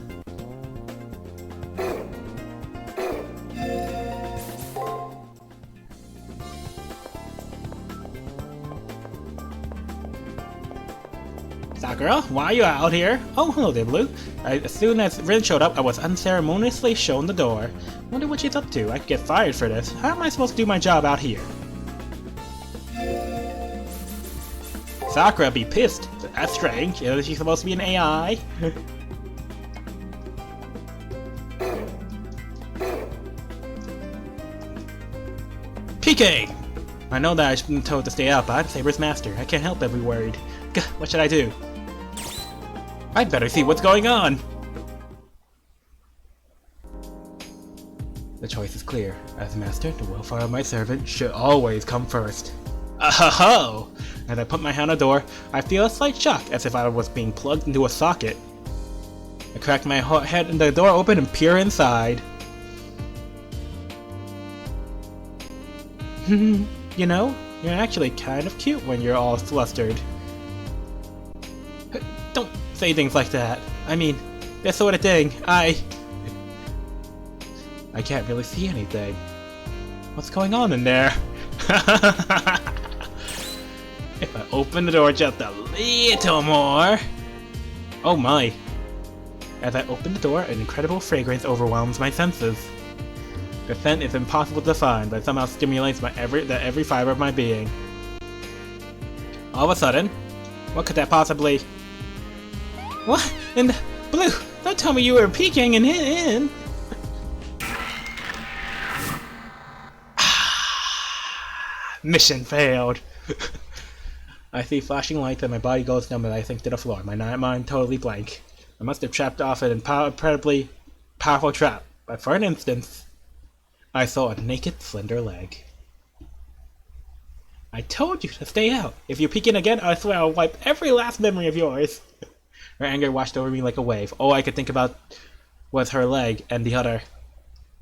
Sakura, why are you out here? Oh, hello there, Blue. As soon as Rin showed up, I was unceremoniously shown the door. Wonder what she's up to. I could get fired for this. How am I supposed to do my job out here? Sakura be pissed. That's strange. Is she supposed to be an AI? PK! I know that I've been told to stay out, but I'm Saber's master. I can't help but be worried. Gah, what should I do? I'd better see what's going on! The choice is clear. As master, the welfare of my servant should always come first. Oh-ho-ho! As I put my hand on the door, I feel a slight shock, as if I was being plugged into a socket. I crack my head and the door open and peer inside. You know, you're actually kind of cute when you're all flustered. Don't say things like that. I mean, that sort of thing, I can't really see anything. What's going on in there? If I open the door just a little more... Oh my. As I open the door, an incredible fragrance overwhelms my senses. The scent is impossible to find, but somehow stimulates every fiber of my being. All of a sudden, what could that possibly... What in the... Blue! Don't tell me you were peeking and in. Mission failed. I see flashing lights and my body goes numb as I sink to the floor. My mind totally blank. I must have trapped off an incredibly powerful trap, but for an instant, I saw a naked, slender leg. I told you to stay out. If you peek in again, I swear I'll wipe every last memory of yours. Her anger washed over me like a wave. All I could think about was her leg and the other.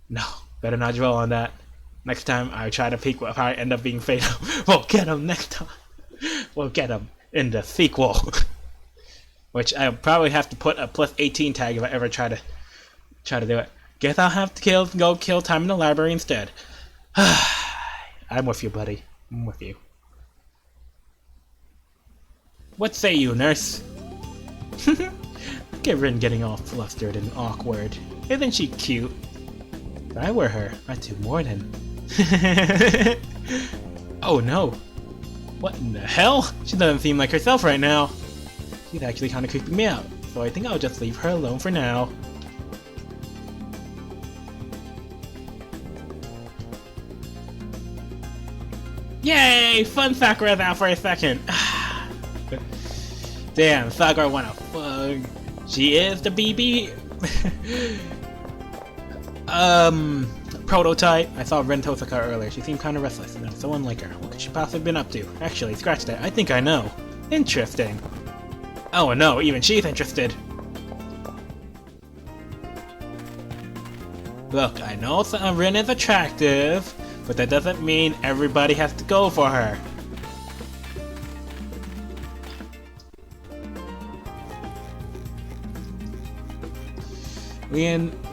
No, better not dwell on that. Next time I try to peek, will probably end up being fatal. We'll get him next time. We'll get him in the sequel. Which I'll probably have to put a +18 tag if I ever try to do it. Guess I'll have to go kill time in the library instead. I'm with you, buddy. I'm with you. What say you, nurse? Look at Rin getting all flustered and awkward. Isn't she cute? If I were her, I'd do more than... Oh no! What in the hell? She doesn't seem like herself right now. She's actually kind of creeping me out, so I think I'll just leave her alone for now. Yay! Fun Sakura's out for a second. Damn, Sakura wanna fuck. She is the BB. Prototype. I saw Rin Tosaka earlier. She seemed kind of restless and so unlike her. What could she possibly have been up to? Actually, scratch that. I think I know. Interesting. Oh no, even she's interested. Look, I know Rin is attractive, but that doesn't mean everybody has to go for her.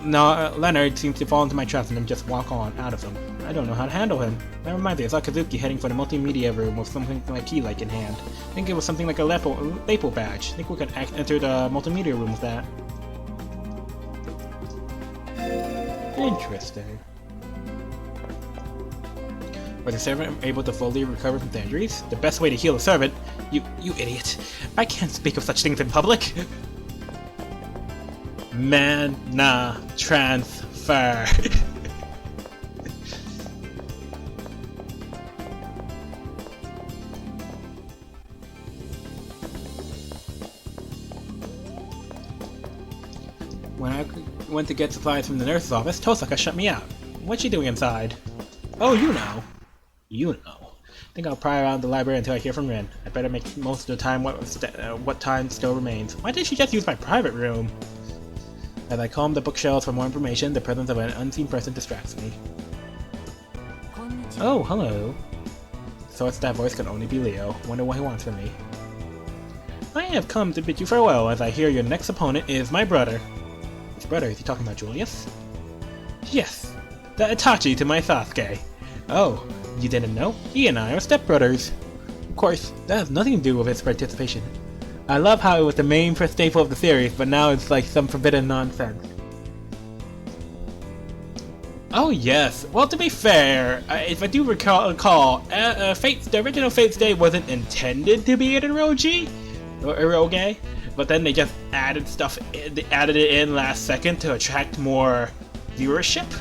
Leonard seems to fall into my trap and then just walk on out of them. I don't know how to handle him. That reminds me, I saw Kazuki heading for the multimedia room with something like key-like in hand. I think it was something like a Lapel badge. I think we could enter the multimedia room with that. Interesting. Was the servant able to fully recover from the injuries? The best way to heal a servant? You idiot. I can't speak of such things in public. Mana transfer. When I went to get supplies from the nurse's office, Tosaka shut me out. What's she doing inside? Oh, you know. You know. I think I'll pry around the library until I hear from Rin. I better make most of the time what time still remains. Why did she just use my private room? As I comb the bookshelves for more information, the presence of an unseen person distracts me. Oh, hello. Thought that voice could only be Leo. Wonder what he wants from me. I have come to bid you farewell, as I hear your next opponent is my brother. Which brother? Is he talking about Julius? Yes, the Itachi to my Sasuke. Oh, you didn't know? He and I are stepbrothers. Of course, that has nothing to do with his participation. I love how it was the main staple of the series, but now it's like some forbidden nonsense. Oh yes, well to be fair, if I do recall, the original Fate's Day wasn't intended to be an eroge, or eroge, but then they just added it in last second to attract more viewership.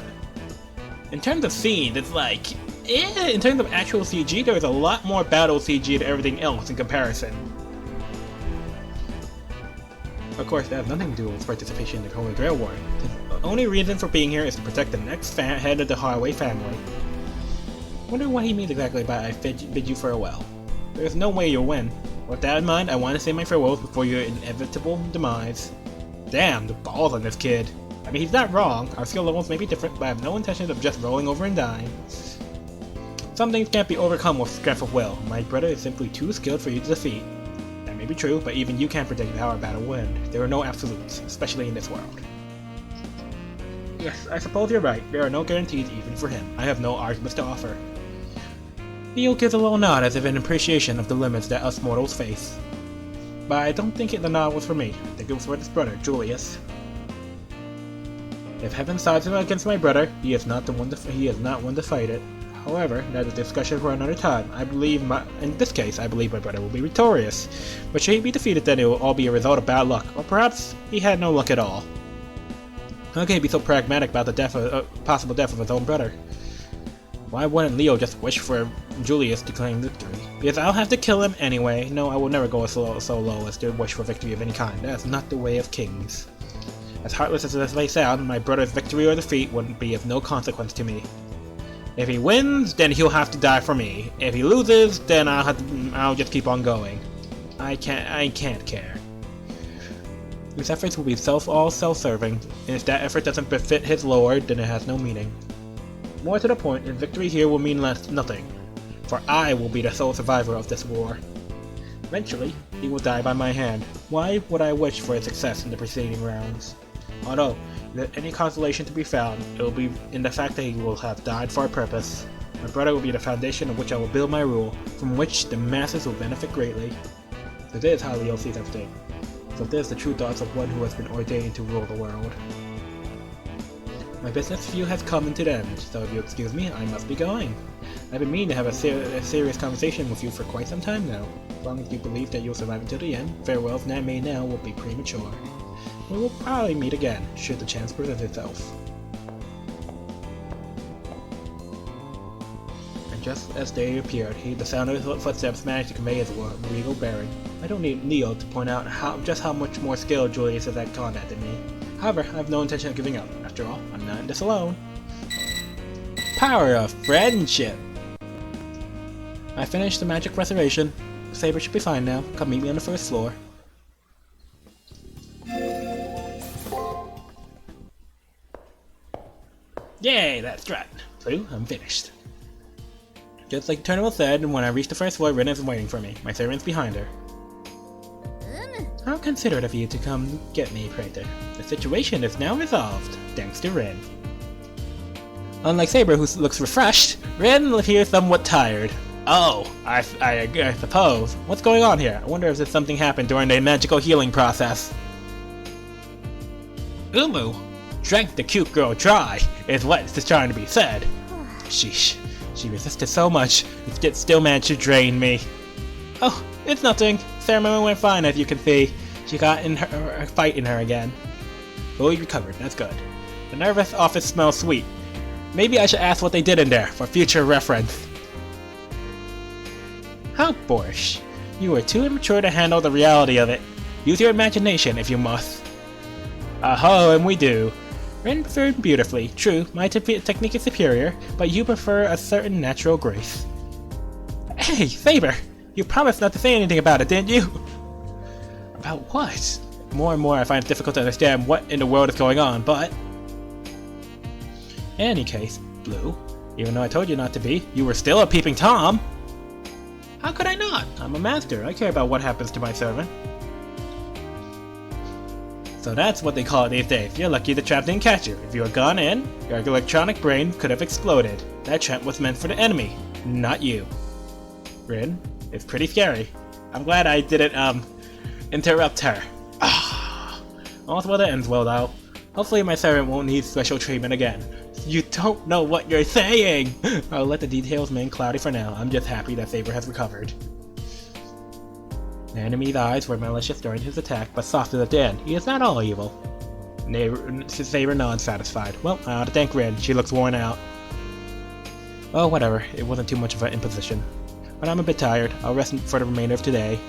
In terms of scenes, it's like, in terms of actual CG, there's a lot more battle CG than everything else in comparison. Of course, that has nothing to do with participation in the Holy Grail War. The only reason for being here is to protect the next head of the Highway family. Wonder what he means exactly by I bid you farewell. There's no way you'll win. With that in mind, I want to say my farewells before your inevitable demise. Damn, the balls on this kid. I mean, he's not wrong. Our skill levels may be different, but I have no intention of just rolling over and dying. Some things can't be overcome with strength of will. My brother is simply too skilled for you to defeat. That may be true, but even you can't predict how a battle will end. There are no absolutes, especially in this world. Yes, I suppose you're right. There are no guarantees even for him. I have no arguments to offer. Neil gives a little nod as if in appreciation of the limits that us mortals face. But I don't think the nod was for me. I think it was for his brother, Julius. If heaven sides against my brother, he is not one to fight it. However, that is a discussion for another time. In this case, I believe my brother will be victorious. But should he be defeated, then it will all be a result of bad luck, or perhaps he had no luck at all. How can he be so pragmatic about the possible death of his own brother? Why wouldn't Leo just wish for Julius to claim victory? Because I'll have to kill him anyway. No, I will never go so low as to wish for victory of any kind. That's not the way of kings. As heartless as this may sound, my brother's victory or defeat wouldn't be of no consequence to me. If he wins, then he'll have to die for me. If he loses, then I'll just keep on going. I can't care. His efforts will be all self-serving, and if that effort doesn't befit his lord, then it has no meaning. More to the point, his victory here will mean nothing, for I will be the sole survivor of this war. Eventually, he will die by my hand. Why would I wish for his success in the preceding rounds? Although, if there's any consolation to be found, it will be in the fact that he will have died for a purpose. My brother will be the foundation on which I will build my rule, from which the masses will benefit greatly. So this is how Leo sees everything. So this is the true thoughts of one who has been ordained to rule the world. My business with you has come to an end, so if you excuse me, I must be going. I've been meaning to have a serious conversation with you for quite some time now. As long as you believe that you'll survive until the end, farewells that I made now will be premature. We will probably meet again, should the chance present itself. And just as they appeared, the sound of his footsteps managed to convey his regal bearing. I don't need Leo to point out just how much more skilled Julius is at combat than me. However, I have no intention of giving up. After all, I'm not in this alone. Power of friendship! I finished the magic restoration. Saber should be fine now. Come meet me on the first floor. Yay, that's right. So, I'm finished. Just like Eternal said, when I reach the first floor, Rin is waiting for me. My servant's behind her. How considerate of you to come get me, Praetor. The situation is now resolved, thanks to Rin. Unlike Saber, who looks refreshed, Rin appears somewhat tired. Oh, I suppose. What's going on here? I wonder if something happened during the magical healing process. Umu drank the cute girl dry, is what is trying to be said. Sheesh, she resisted so much, yet still managed to drain me. Oh, it's nothing. Ceremony went fine, as you can see. She got in her fight in her again. Fully recovered, that's good. The nervous office smells sweet. Maybe I should ask what they did in there, for future reference. How boorish. You are too immature to handle the reality of it. Use your imagination if you must. Aho, and we do. Rin preferred beautifully. True, my technique is superior, but you prefer a certain natural grace. Hey, Saber! You promised not to say anything about it, didn't you? About what? More and more I find it difficult to understand what in the world is going on, but... In any case, Blue, even though I told you not to be, you were still a peeping Tom! How could I not? I'm a master. I care about what happens to my servant. So that's what they call it these days. You're lucky the trap didn't catch you. If you had gone in, your electronic brain could have exploded. That trap was meant for the enemy, not you. Rin, it's pretty scary. I'm glad I didn't, interrupt her. All well that ends well, though. Hopefully my servant won't need special treatment again. You don't know what you're saying! I'll let the details remain cloudy for now. I'm just happy that Saber has recovered. The enemy's eyes were malicious during his attack, but softened at the end. He is not all evil. Saber nods satisfied. Well, I ought to thank Rin. She looks worn out. Oh, whatever. It wasn't too much of an imposition. But I'm a bit tired. I'll rest for the remainder of today.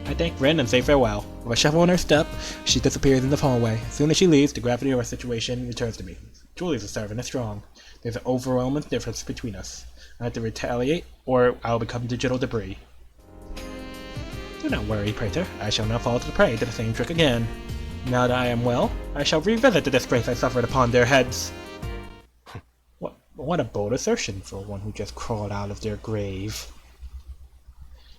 I thank Rin and say farewell. With a shovel on her step, she disappears in the hallway. As soon as she leaves, the gravity of our situation returns to me. Julius' servant is strong. There's an overwhelming difference between us. I have to retaliate, or I'll become digital debris. Do not worry, Praetor. I shall not fall to the prey to the same trick again. Now that I am well, I shall revisit the disgrace I suffered upon their heads. What a bold assertion for one who just crawled out of their grave.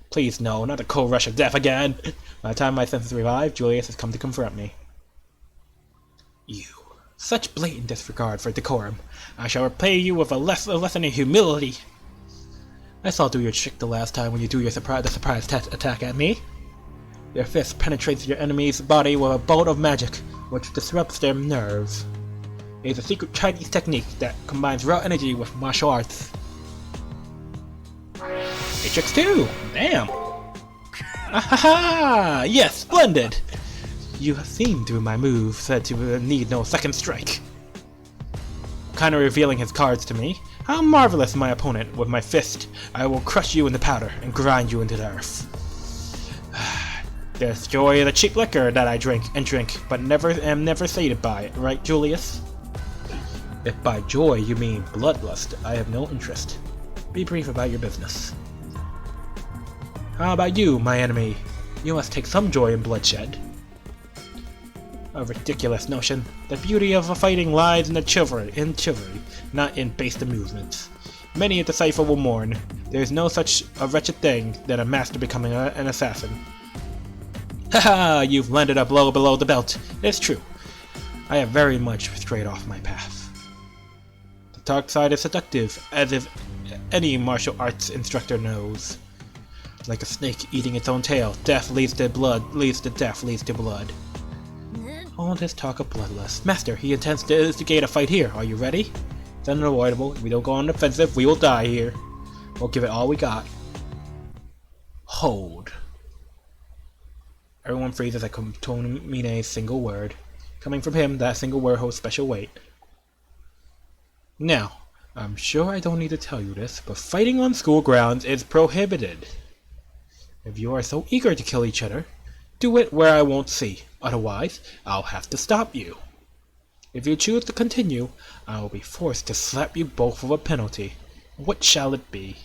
Please no, not a cold rush of death again! By the time my senses revive, Julius has come to confront me. You. Such blatant disregard for decorum. I shall repay you with a lesson in humility. I saw through your trick the last time when you threw the surprise attack at me. Your fist penetrates your enemy's body with a bolt of magic, which disrupts their nerves. It is a secret Chinese technique that combines raw energy with martial arts. Matrix 2! Damn! Ahaha! Yes, splendid! you have seen through my move said to need no second strike. Kinda revealing his cards to me. How marvelous my opponent! With my fist, I will crush you into powder and grind you into the earth. There's joy in the cheap liquor that I drink, but am never sated by it, right, Julius? If by joy you mean bloodlust, I have no interest. Be brief about your business. How about you, my enemy? You must take some joy in bloodshed. A ridiculous notion. The beauty of a fighting lies in chivalry, not in base amusements. Many a decipher will mourn. There is no such a wretched thing than a master becoming an assassin. Haha, you've landed a blow below the belt. It's true. I have very much strayed off my path. The dark side is seductive, as if any martial arts instructor knows. Like a snake eating its own tail, death leads to blood, leads to death, leads to blood. All this talk of bloodlust. Master, he intends to instigate a fight here. Are you ready? It's unavoidable. If we don't go on the offensive, we will die here. We'll give it all we got. Hold. Everyone freezes at Kotomine's single word. Coming from him, that single word holds special weight. Now, I'm sure I don't need to tell you this, but fighting on school grounds is prohibited. If you are so eager to kill each other, do it where I won't see. Otherwise, I'll have to stop you. If you choose to continue, I will be forced to slap you both with a penalty. What shall it be?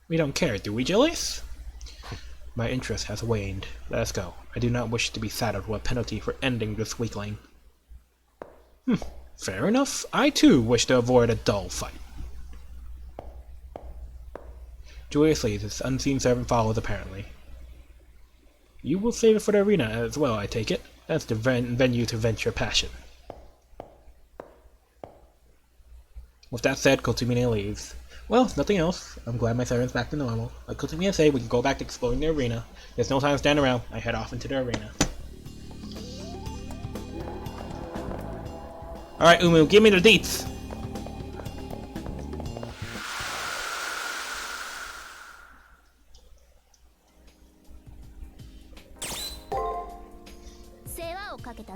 We don't care, do we, Julius? My interest has waned. Let us go. I do not wish to be saddled with a penalty for ending this weakling. Fair enough. I too wish to avoid a dull fight. Julius leaves. His unseen servant follows apparently. You will save it for the arena as well, I take it. That's the venue to vent your passion. With that said, Kotomine leaves. Well, nothing else. I'm glad my servant's back to normal. Like Kotomine said, we can go back to exploring the arena. There's no time to stand around. I head off into the arena. Alright, Umu, give me the deets!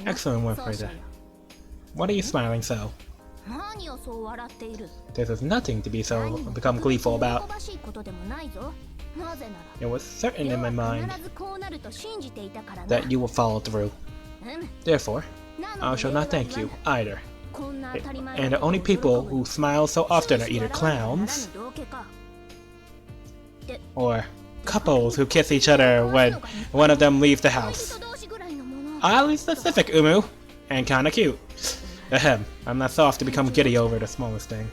Excellent work right there. What are you smiling so? This is nothing to become gleeful about. It was certain in my mind that you will follow through. Therefore, I shall not thank you either. And the only people who smile so often are either clowns or couples who kiss each other when one of them leaves the house. Oddly specific, Umu, and kinda cute. Ahem, I'm not soft to become giddy over the smallest thing.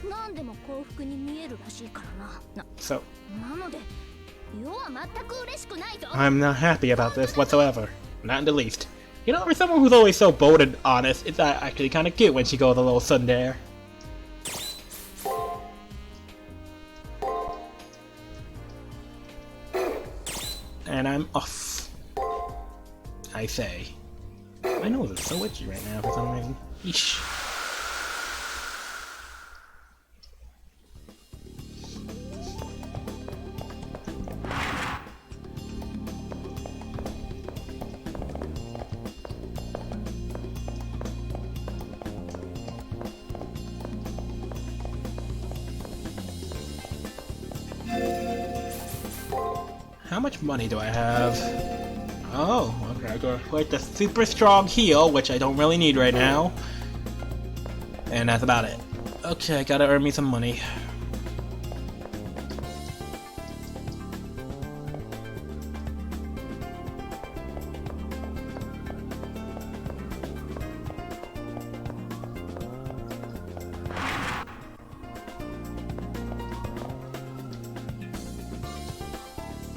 So, I'm not happy about this whatsoever. Not in the least. You know, for someone who's always so bold and honest, it's actually kinda cute when she goes a little tsundere. And I'm off. I say. My nose is so itchy right now for some reason. Eesh. How much money do I have? Oh, okay, I got quite the super strong heal, which I don't really need right now. And that's about it. Okay, I gotta earn me some money.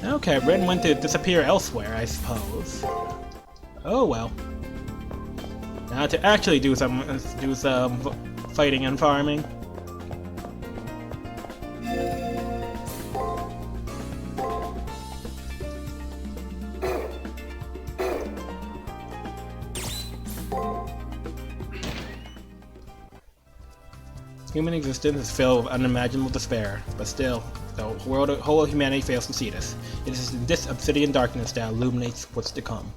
Okay, Ren went to disappear elsewhere, I suppose. Oh well. Now to actually do some fighting and farming. Human existence is filled with unimaginable despair, but still, the whole of humanity fails to see this. It is in this obsidian darkness that illuminates what's to come.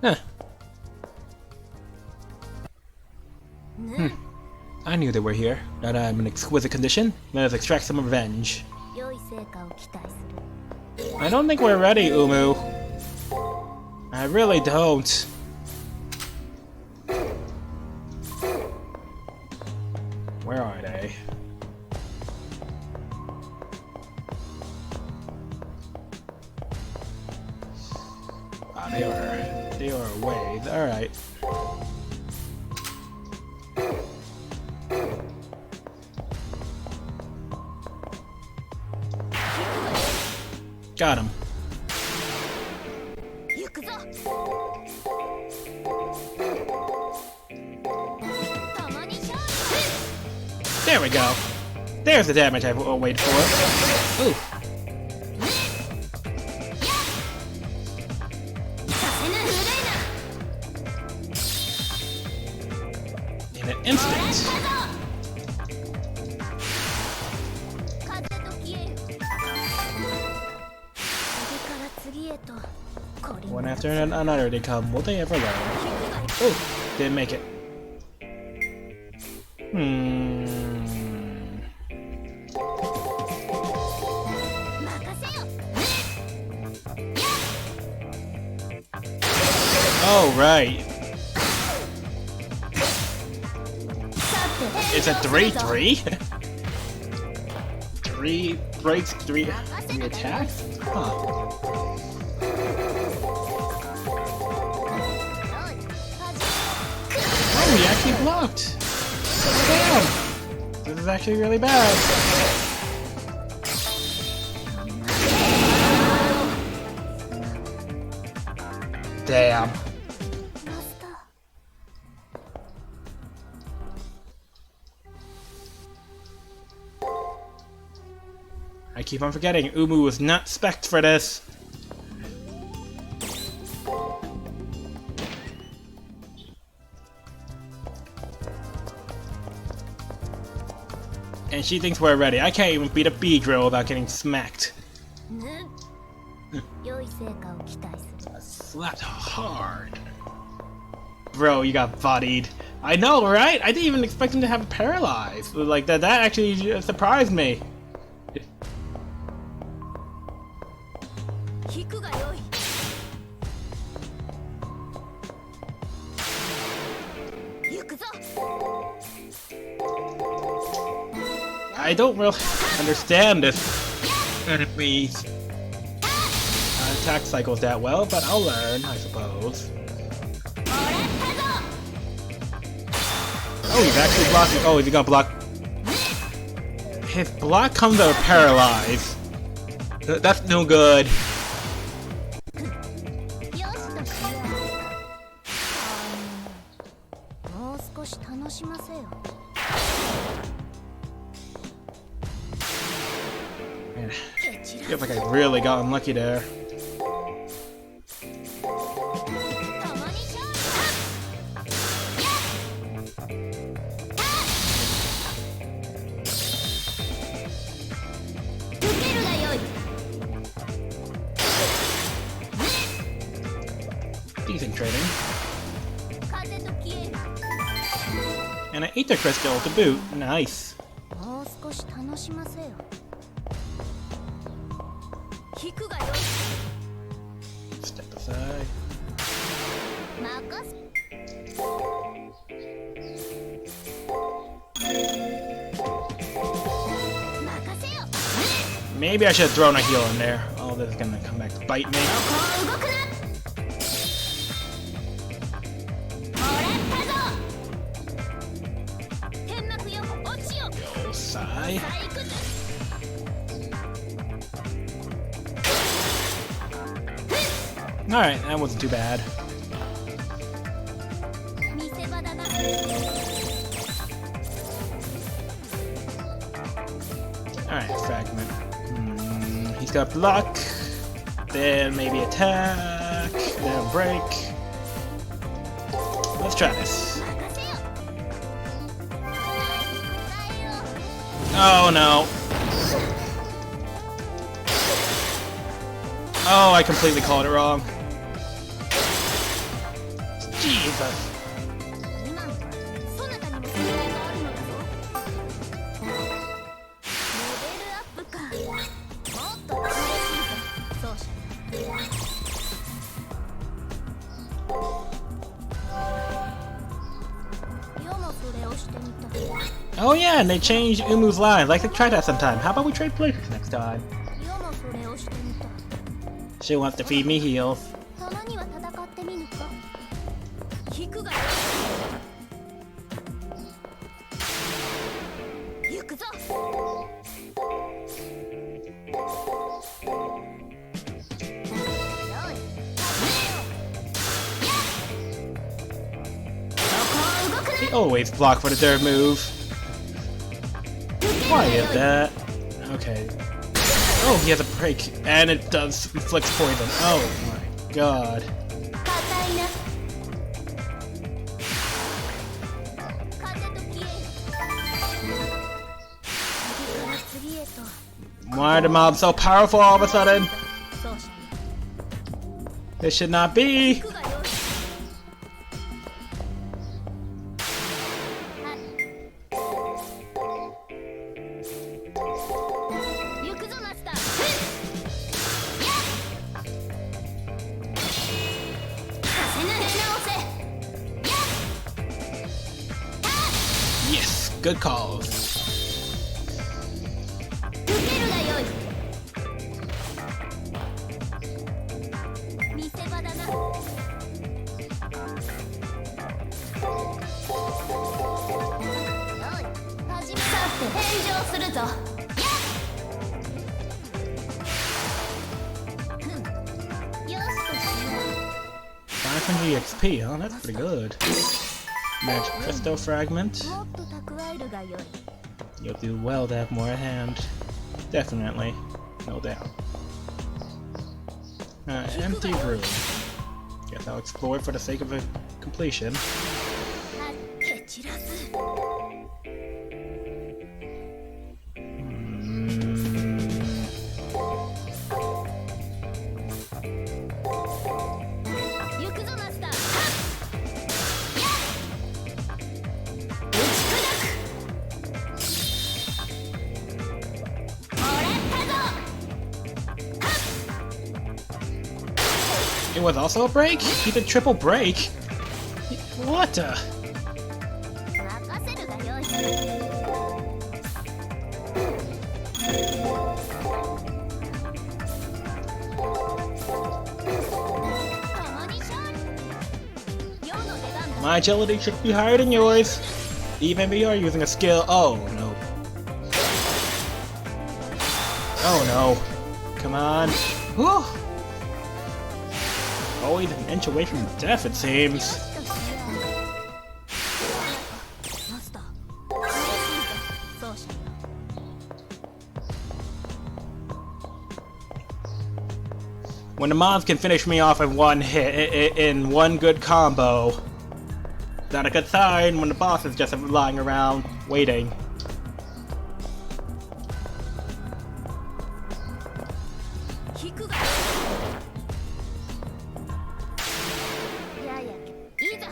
Huh. I knew they were here. Now that I'm in exquisite condition, let us extract some revenge. 良い成果を期待する。 I don't think we're ready, Umu. I really don't. Where are they? Ah, they are away. Alright. Got him. 行くぞ。共に勝負。 There we go. There's the damage I waited for. Ooh. させぬ古いな。 In an instant. 風と消える。次から次へと。こりん One な after another they come. Will they ever learn? Oh, didn't make it. Hmm. 任せよ。 Oh, right. さて。 It's a 3-3? 3 breaks, 3 attacks? Huh. Oh, he actually blocked. Damn. This is actually really bad. Damn. マスター。 I keep on forgetting, Umu was not spec'd for this. And she thinks we're ready. I can't even beat a Beedrill without getting smacked. 良い成果を期待する。 Slapped hard. Bro, you got bodied. I know, right? I didn't even expect him to have paralyzed. Like that actually surprised me. 引くが良い。 行くぞ。 I don't really understand this enemy's attack cycles that well, but I'll learn, I suppose. もらったぞ。 Oh, he's actually blocking. Oh, is he gonna block? His block comes out paralyzed. That's no good. よしとしよう。もう少し楽しませよ。 Man, 蹴散ら feels like I really got unlucky there. 共に勝負。受けるが良い。 Decent trading. 風と消える。 And an Ether Crystal to boot. Nice. もう少し楽しませよ。引くが良い。 Step aside. 任せ。 任せよ。 Maybe I should have thrown a heal in there. Oh, this is gonna come back to bite me. こう動くな。もらったぞ。天幕よ、落ちよ。 Sigh. さあ行くぞ。 Alright, that wasn't too bad. 見せ場だな。 Alright, fragment. He's got block, then maybe attack, then break. Let's try this. 任せよ。Oh no. Oh, I completely called it wrong. Jesus. 今のそなたにも責任があるのだぞ。レベルアップか。もっと楽しいぞ、奏者。世もそれをしてみた。 Oh yeah, and they changed Umu's line. I'd like to try that sometime. How about we trade places next time? 世もそれをしてみた。 She wants to feed me heals. たまには戦ってみぬか。引くが行くぞ。He always block for the third move. Why is that? Okay. Oh, he has a break, and it does inflicts poison. Oh my god. 硬いな。風と消えよ。次から次へと。 Why are the mobs so powerful all of a sudden? 奏者よ。 This should not be. 行くがよい。行くぞマスター。風の出直せ。 Yes, good calls. 受けるがよい。見せ場だな。よい、始めさって返上するぞ。ふん、よしとしよう。 500 XP, huh? That's pretty good. Magic Crystal Fragment. もっと蓄えるがよい。 You'll do well to have more at hand. Definitely. No doubt. Empty room. Guess I'll explore it for the sake of a completion. は蹴散らす。 行くぞマスター。打ち砕く。もらったぞ。 It was also a break? He did triple break? What the? 任せるがよい。共に勝利。世の出番だ。 My agility should be higher than yours. Even if you are using a skill. Oh no. Oh no. Come on. Whew. Always an inch away from death, it よ seems. しとしよう。マスター。嬉しいぞ、奏者よ。 When the mobs can finish me off in one hit, in one good combo, not a good sign when the boss is just lying around waiting. 引くがよい。やや、いざ。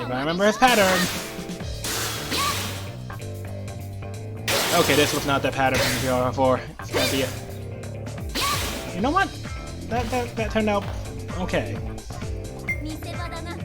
If I remember his pattern. Okay, this was not the pattern from before. It's gotta be it. You know what? That turned out okay. 見せ場だな。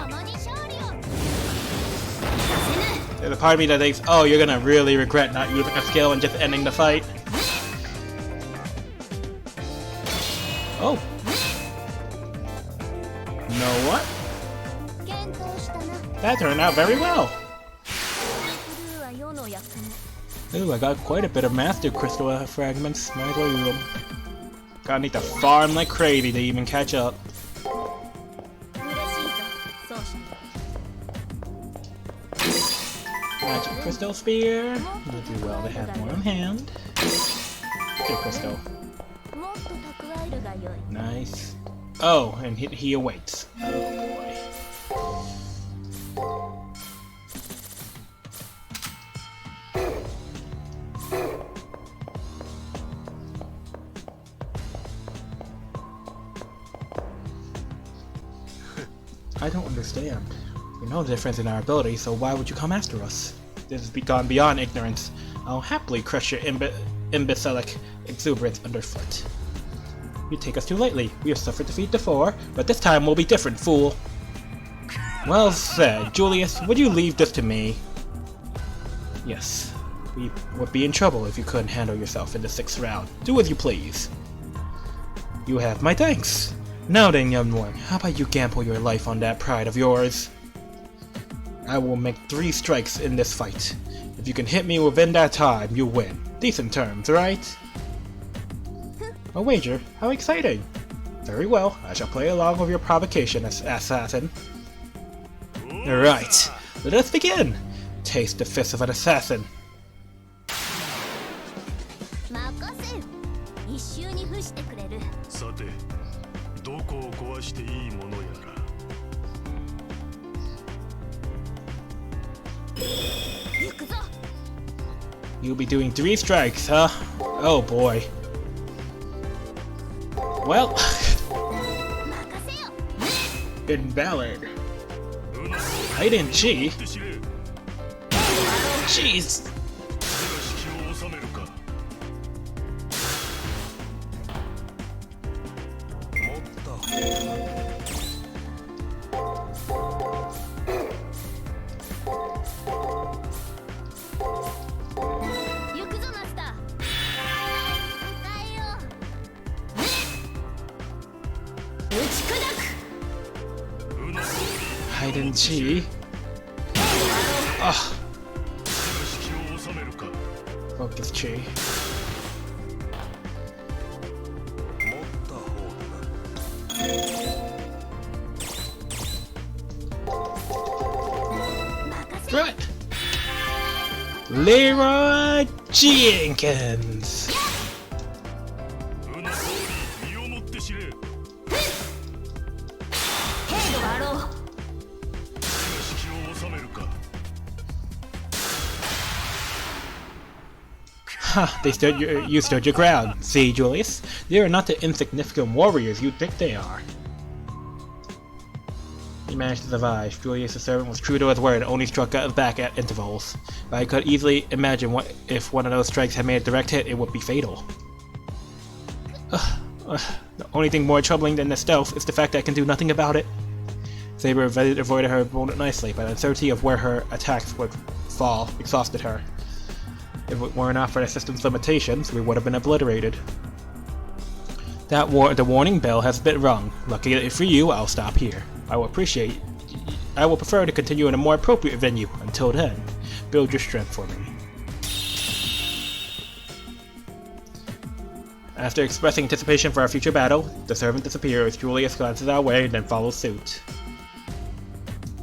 共に勝利を。させぬ。 There's a part of me that thinks, oh, you're gonna really regret not using a skill and just ending the fight. Oh. You know what? 健闘したな。 That turned out very well. クルーは世の役目。 Ooh, I got quite a bit of Master Crystal fragments. Might as well use them. Gotta need to farm like crazy to even catch up. 嬉しいぞ、奏者。Magic Crystal Spear. You'll do well to have one on hand. Okay, Crystal. もっと蓄えるがよい Nice. Oh, and he awaits. Oh boy. I don't understand. We know the difference in our abilities, so why would you come after us? This has gone beyond ignorance. I'll happily crush your imbecilic exuberance underfoot. You take us too lightly. We have suffered defeat before, but this time will be different, fool. Well said. Julius, would you leave this to me? Yes. We would be in trouble if you couldn't handle yourself in the 6th round. Do as you please. You have my thanks. Now then, young one, how about you gamble your life on that pride of yours? I will make 3 strikes in this fight. If you can hit me within that time, you win. Decent terms, right? A wager? How exciting! Very well, I shall play along with your provocation, assassin. Alright, let us begin! Taste the fist of an assassin. 任せる一周に付してくれるさてどこを壊していいものやら 行くぞ You'll be doing 3 strikes, huh? Oh boy. Well, 任せよ invalid. Hidden Chi? Jeez. 指揮を収めるかもっと 行くぞマスター答えよう打ち砕く Hidden Chi? Ah, 指揮を収めるかも Focus Chi. っと方だ Right. Leroy Jenkins. うな通り身をもって知れ程度があろう指揮を収めるか Ha, you stood your ground. See, Julius? They are not the insignificant warriors you think they are. He managed to survive. Julius' servant was true to his word and only struck back at intervals. But I could easily imagine if one of those strikes had made a direct hit, it would be fatal. The only thing more troubling than the stealth is the fact that I can do nothing about it. Saber avoided her opponent nicely, but the uncertainty of where her attacks would fall exhausted her. If it were not for the system's limitations, we would have been obliterated. The warning bell has been rung. Luckily for you, I'll stop here. I will prefer to continue in a more appropriate venue. Until then, build your strength for me. After expressing anticipation for our future battle, the servant disappears. Julius glances our way and then follows suit.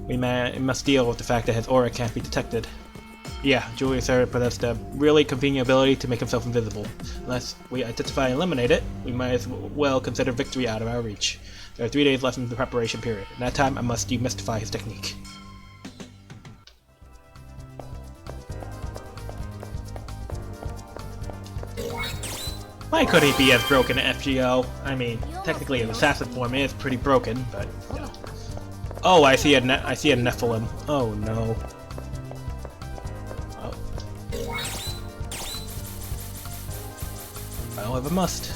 We must deal with the fact that his aura can't be detected. Yeah, Julius' servant possessed a really convenient ability to make himself invisible. Unless we identify and eliminate it, we might as well consider victory out of our reach. There are 3 days left in the preparation period. In that time, I must demystify his technique. Why could he be as broken in FGO? I mean, technically his assassin form is pretty broken, but you know. Oh, I see a Nephilim. Oh no. Oh. Well, if I must.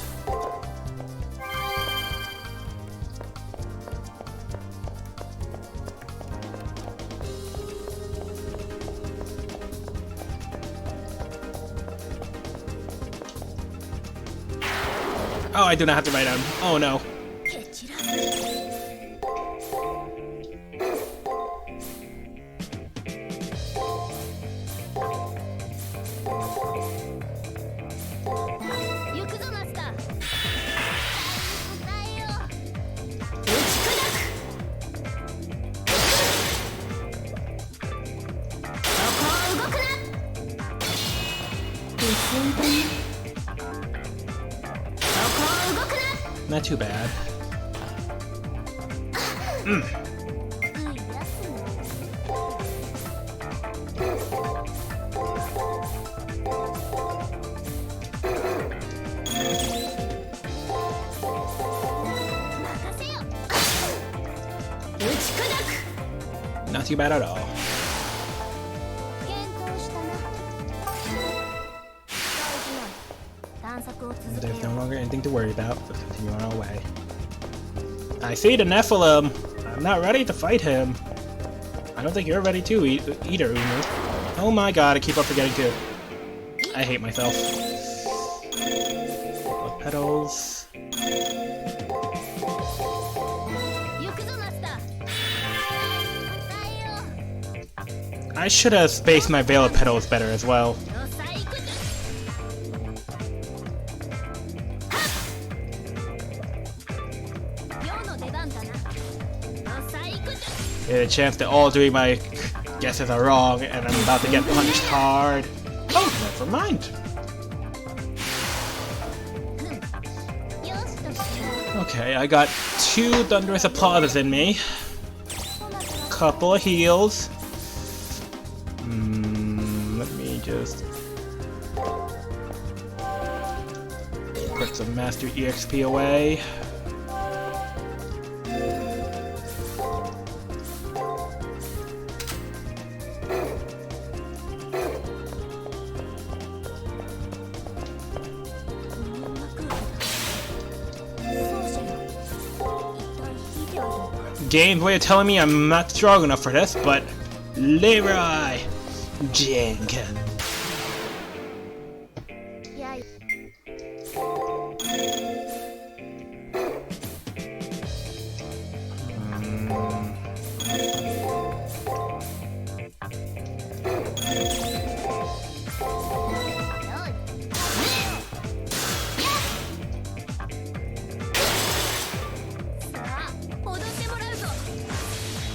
Oh, I do not have to write down. Oh no. 蹴散ら行くぞマスター答えよう打ち砕くそこを動く Not too bad. うん休任せよ打ち砕く Not too bad at all. 健闘したな大事な探索を続けよ There's no う longer anything to worry about. Let's continue on our way. I see the Nephilim. I'm not ready to fight him. I don't think you're ready to either, Umu. Oh my god, I keep on forgetting to. I hate myself. Petals. 行くぞマスター与えよ I should have spaced my Veil of Petals better as well. うよさ行くぞ世の出番だなよさ行くぞ There's a chance that all three of my guesses are wrong and I'm about to get punched hard. Oh, never mind. よしとしよ Okay, I got 2 Thunderous Applauses in me. うなたら Couple of heals. Let me just put some Master EXP away. Game's way of telling me I'm not strong enough for this, but Leroy Jenkins. いやい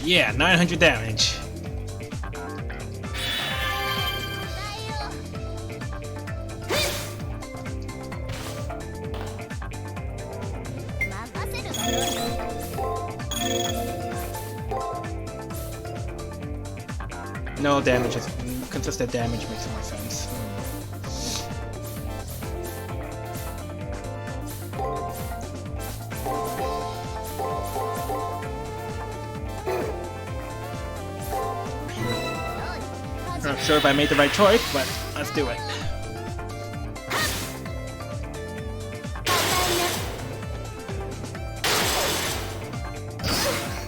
Yeah, 900 damage. No damage, is consistent damage makes more sense. Not sure if I made the right choice, but let's do it.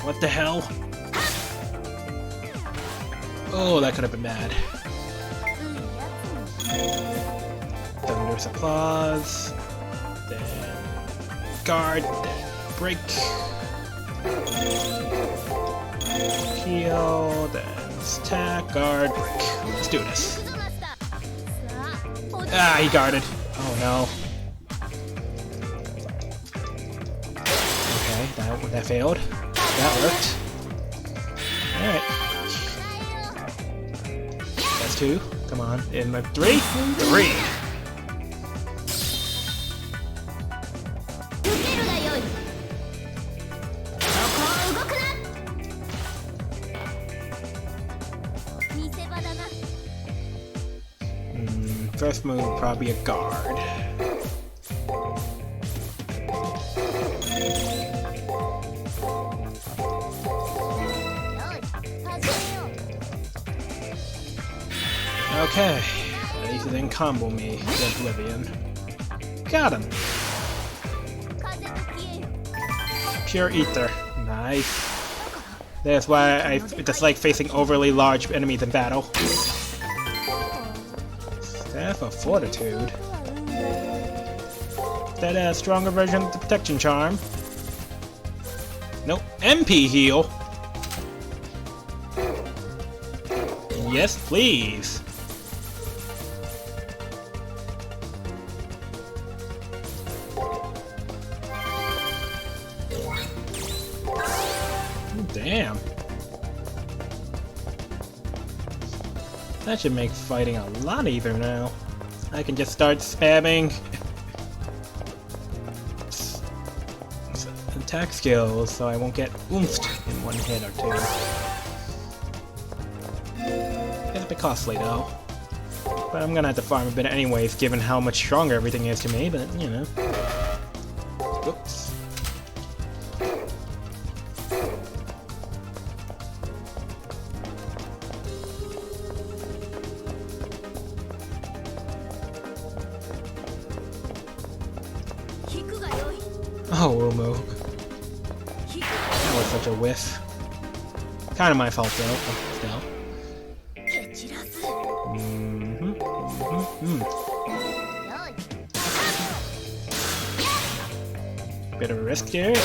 What the hell? Oh, that could have been bad. Thunderous Applause. Then guard. Then break. Heal. Then attack. Guard. Break. Let's do this. Ah, he guarded. Oh no. Okay, that failed. That worked. Alright. That's 2. Come on. In my 3. 3. First move, probably a guard. Okay, ready to then combo me with Oblivion. Got him. Pure Ether. Nice. That's why I dislike facing overly large enemies in battle. Staff of Fortitude. That a stronger version of the Protection Charm. Nope. MP heal. Yes, please. Damn. That should make fighting a lot easier now. I can just start spamming attack skills, so I won't get oomphed in one hit or two. It's a bit costly though. But I'm gonna have to farm a bit anyways, given how much stronger everything is to me, but you know. Oops. Oh, Umu. That was such a whiff. Kind of my fault though, but still. Bit of a risk there. Yep.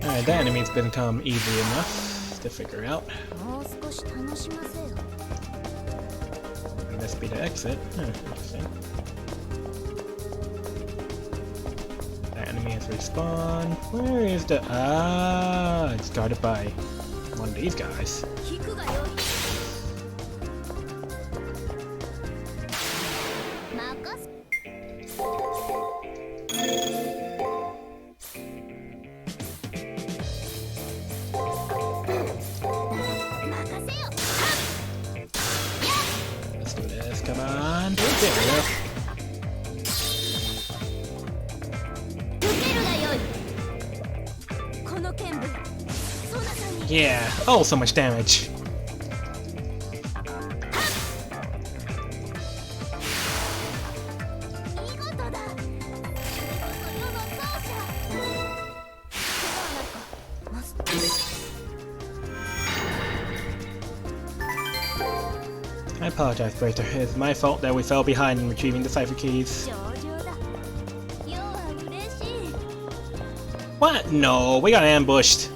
Alright, that enemy's become easy enough to figure out. And this be the exit. Interesting. That enemy has respawned. Where is the... Ah, it's guarded by one of these guys. Let's do this, come on. There we go. Yeah, oh, so much damage. I apologize, Bracer. It's my fault that we fell behind in retrieving the cipher keys. What? No, we got ambushed.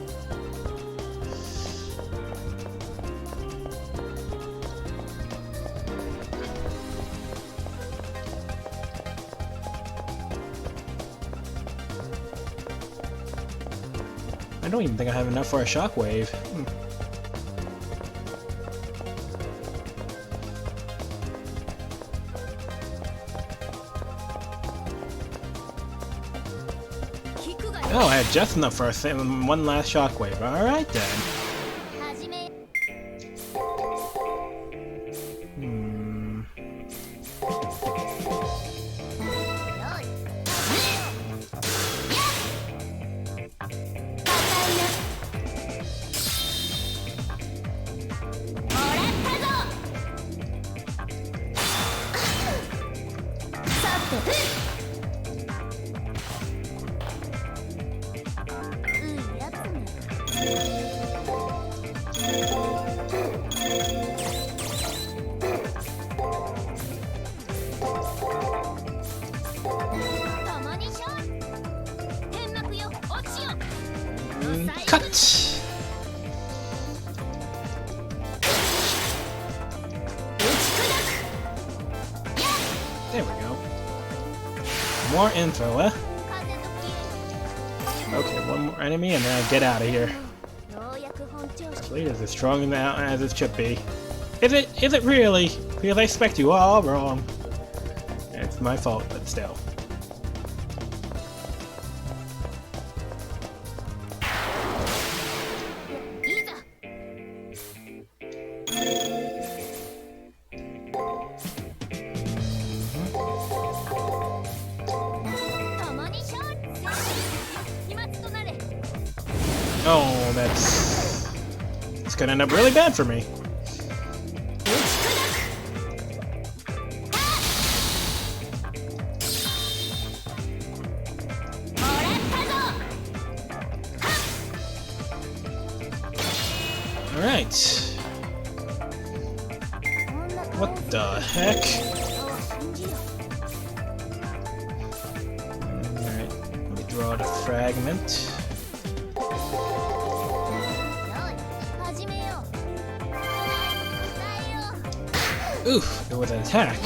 I don't even think I have enough for a shockwave. Oh, I had just enough for one last shockwave. Alright then. Cut! There we go. More info, huh? Okay, one more enemy and then I get out of here. Actually, is as strong now as it should be. Is it really? Because I expect you all wrong. It's my fault, but still. Oh, it's gonna end up really bad for me. Alright. What the heck? Alright, let me draw the fragment. Oof, it was an attack.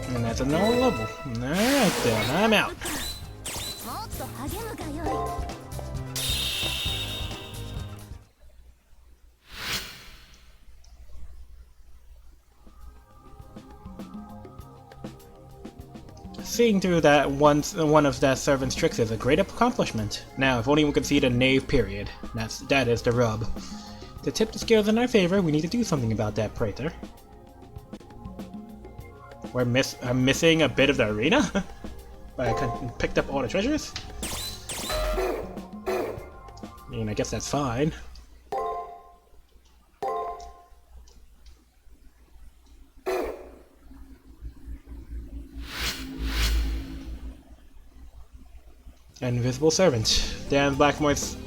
And That's a normal level. Alright then, I'm out. もっと励むがよい。 Seeing through that one of that servant's tricks is a great accomplishment. Now, if only we could see the knave period. That is the rub. To tip the scales in our favor, we need to do something about that, Praetor. I'm missing a bit of the arena? But I picked up all the treasures? I mean, I guess that's fine. Invisible servant. Dan Blackmore's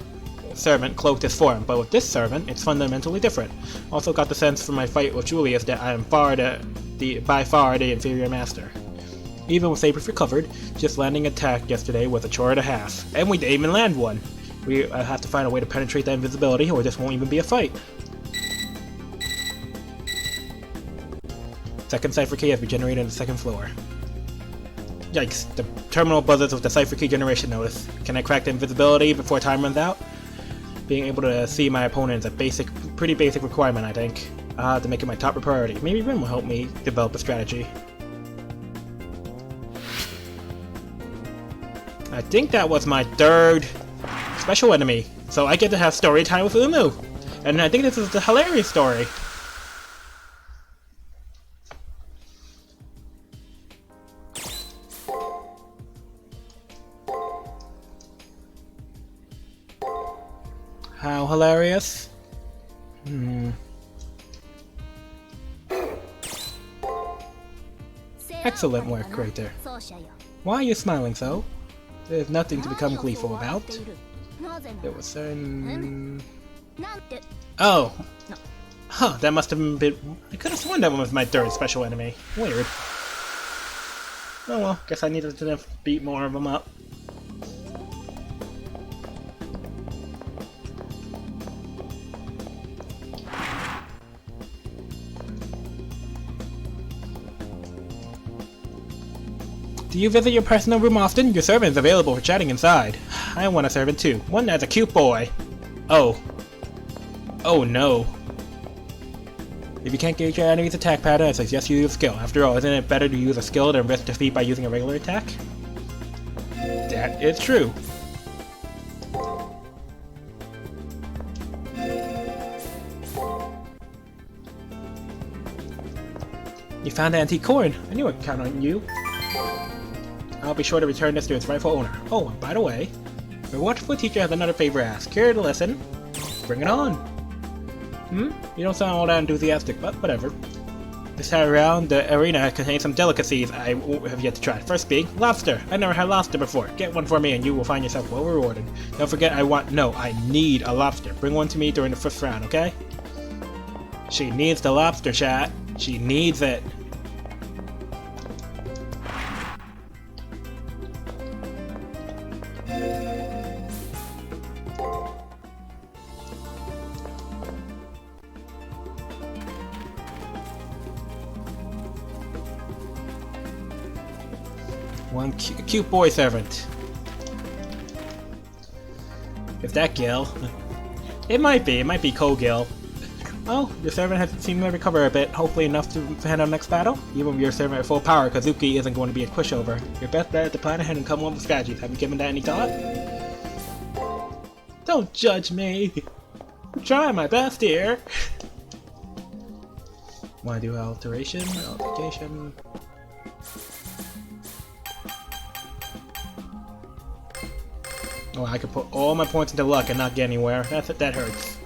servant cloaked his form, but with this servant, it's fundamentally different. Also got the sense from my fight with Julius that I am by far the inferior master. Even with Sabers recovered, just landing attack yesterday was a chore and a half. And we didn't even land one! We have to find a way to penetrate that invisibility, or this won't even be a fight. Second cipher key has been generated on the second floor. Yikes, the terminal buzzes with the cipher key generation notice. Can I crack the invisibility before time runs out? Being able to see my opponent is a pretty basic requirement, I think. To make it my top priority. Maybe Rin will help me develop a strategy. I think that was my third special enemy, so I get to have story time with Umu. And I think this is a hilarious story. How hilarious? Excellent work, right there. Why are you smiling so? There's nothing to become gleeful about. There was certain... Oh! Huh, that must have been... I could have sworn that one was my third special enemy. Weird. Oh well, guess I needed to beat more of them up. Do you visit your personal room often? Your servant is available for chatting inside. I want a servant too. One that's a cute boy. Oh. Oh no. If you can't gauge your enemy's attack pattern, I suggest you use skill. After all, isn't it better to use a skill than risk defeat by using a regular attack? That is true. You found the antique coin. I knew I could count on you. I'll be sure to return this to its rightful owner. Oh, and by the way, your wonderful teacher has another favor to ask. Care to listen? Bring it on. You don't sound all that enthusiastic, but whatever. This time around, the arena contains some delicacies I have yet to try. First being, lobster. I never had lobster before. Get one for me and you will find yourself well rewarded. Don't forget I need a lobster. Bring one to me during the first round, okay? She needs the lobster, chat. She needs it. One cute boy servant. If that Gil. It might be Kogil. Oh, your servant has seemed to recover a bit, hopefully enough to handle the next battle. Even with your servant at full power, Kazuki isn't going to be a pushover. Your best bet is to plan ahead and come up with strategies. Have you given that any thought? Don't judge me. I'm trying my best here. Wanna do alteration? Altercation. Oh, I could put all my points into luck and not get anywhere. That hurts.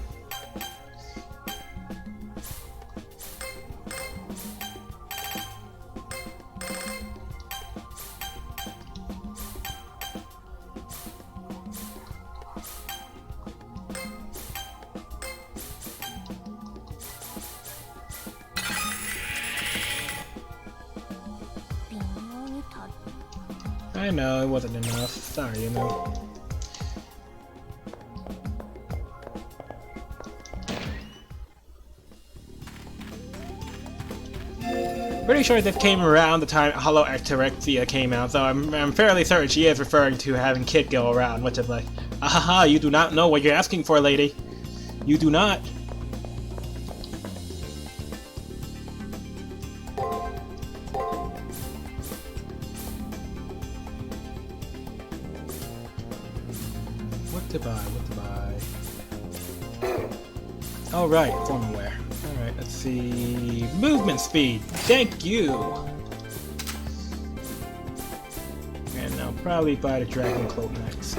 I know, it wasn't enough. Sorry, you know. Pretty sure this came around the time Hollow Ectorexia came out, so I'm fairly certain she is referring to having Kit go around, which is like, ahaha, you do not know what you're asking for, lady. You do not. What to buy? Oh right, formal wear. Alright, let's see. Movement speed! Thank you! And I'll probably buy the Dragon Cloak next.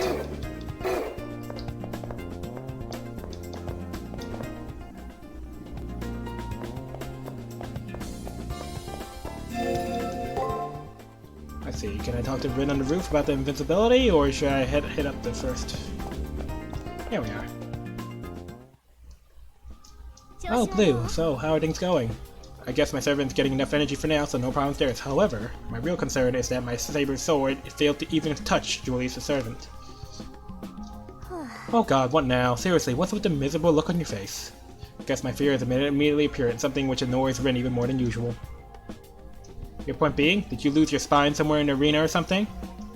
Let's see, can I talk to Rin on the roof about the invincibility, or should I hit up the first? Here we are. Oh, Blue, so how are things going? I guess my servant's getting enough energy for now, so no problems there. However, my real concern is that my saber sword failed to even touch Julius' servant. Oh god, what now? Seriously, what's with the miserable look on your face? I guess my fear is immediately apparent, something which annoys Rin even more than usual. Your point being, did you lose your spine somewhere in the arena or something?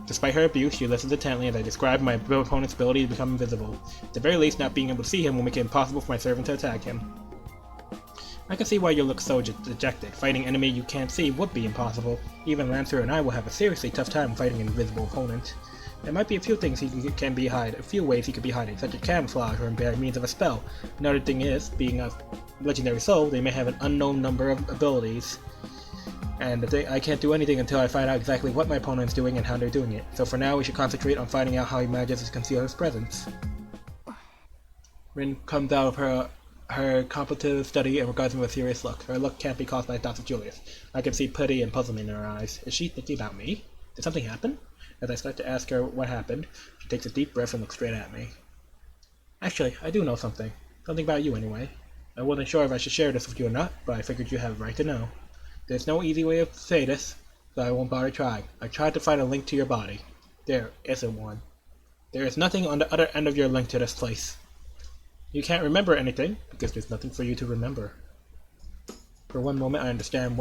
Despite her abuse, she listens intently as I describe my opponent's ability to become invisible. At the very least, not being able to see him will make it impossible for my servant to attack him. I can see why you look so dejected. Fighting an enemy you can't see would be impossible. Even Lancer and I will have a seriously tough time fighting an invisible opponent. There might be a few things he can be hiding, a few ways he could be hiding, such as camouflage or by means of a spell. Another thing is, being a legendary soul, they may have an unknown number of abilities. And I can't do anything until I find out exactly what my opponent's doing and how they're doing it. So for now, we should concentrate on finding out how he manages to conceal his presence. Rin comes out of her contemplative study and regards me with a serious look. Her look can't be caused by thoughts of Julius. I can see pity and puzzlement in her eyes. Is she thinking about me? Did something happen? As I start to ask her what happened, she takes a deep breath and looks straight at me. Actually, I do know something. Something about you, anyway. I wasn't sure if I should share this with you or not, but I figured you have a right to know. There's no easy way to say this, so I won't bother trying. I tried to find a link to your body. There isn't one. There is nothing on the other end of your link to this place. You can't remember anything, because there's nothing for you to remember. For one moment I understand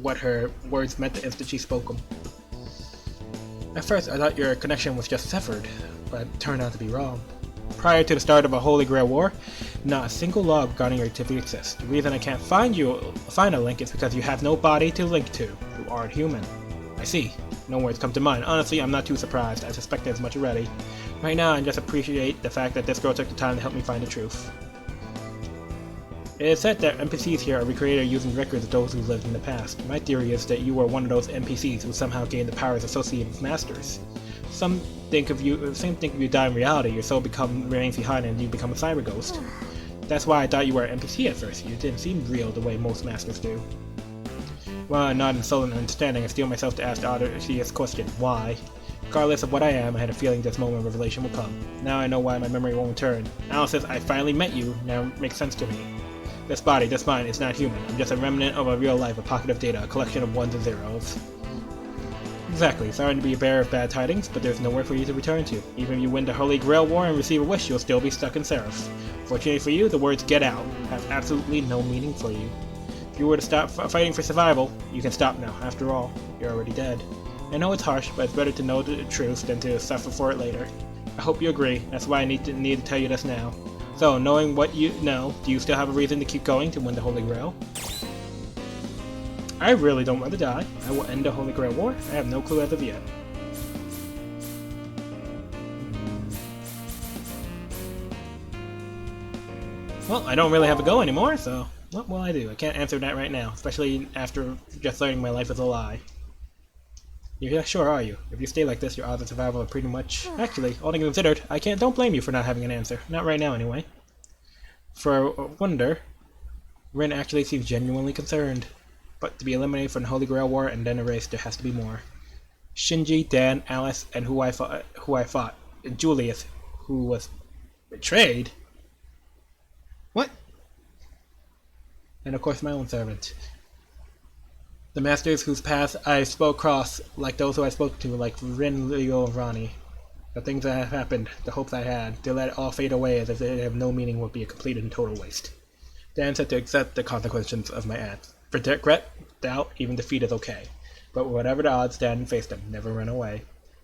what her words meant the instant she spoke them. At first I thought your connection was just severed, but it turned out to be wrong. Prior to the start of a Holy Grail War, not a single log regarding your activity exists. The reason I can't find a link is because you have no body to link to. You aren't human. I see. No words come to mind. Honestly, I'm not too surprised. I suspected as much already. Right now, I just appreciate the fact that this girl took the time to help me find the truth. It is said that NPCs here are recreated using records of those who lived in the past. My theory is that you are one of those NPCs who somehow gained the powers associated with masters. Some think if you die in reality, your soul remains behind and you become a cyber ghost. That's why I thought you were an NPC at first. You didn't seem real the way most masters do. While I nod in sullen understanding, I steel myself to ask the obvious question, why? Regardless of what I am, I had a feeling this moment of revelation will come. Now I know why my memory won't return. Alice, I finally met you, now it makes sense to me. This body, this mind, is not human. I'm just a remnant of a real life, a pocket of data, a collection of ones and zeros. Exactly, sorry to be a bearer of bad tidings, but there's nowhere for you to return to. Even if you win the Holy Grail War and receive a wish, you'll still be stuck in Seraph. Fortunately for you, the words "get out" have absolutely no meaning for you. If you were to stop fighting for survival, you can stop now. After all, you're already dead. I know it's harsh, but it's better to know the truth than to suffer for it later. I hope you agree, that's why I need to tell you this now. So, knowing what you know, do you still have a reason to keep going to win the Holy Grail? I really don't want to die. I will end the Holy Grail War. I have no clue as of yet. Well, I don't really have a go anymore, so what will I do? I can't answer that right now, especially after just learning my life is a lie. You're not sure, are you? If you stay like this, your odds of survival are pretty much... Actually, all things considered, don't blame you for not having an answer. Not right now, anyway. For a wonder, Rin actually seems genuinely concerned. But to be eliminated from the Holy Grail War and then erased, there has to be more. Shinji, Dan, Alice, and who I fought. And Julius, who was betrayed? What? And of course my own servant. The masters whose paths I spoke cross, like those who I spoke to, like Rin, Leo, and Rani. The things that have happened, the hopes I had, to let it all fade away as if they have no meaning would be a complete and total waste. Dan said to accept the consequences of my acts. For regret, doubt, even defeat is okay. But whatever the odds, stand and face them. Never run away.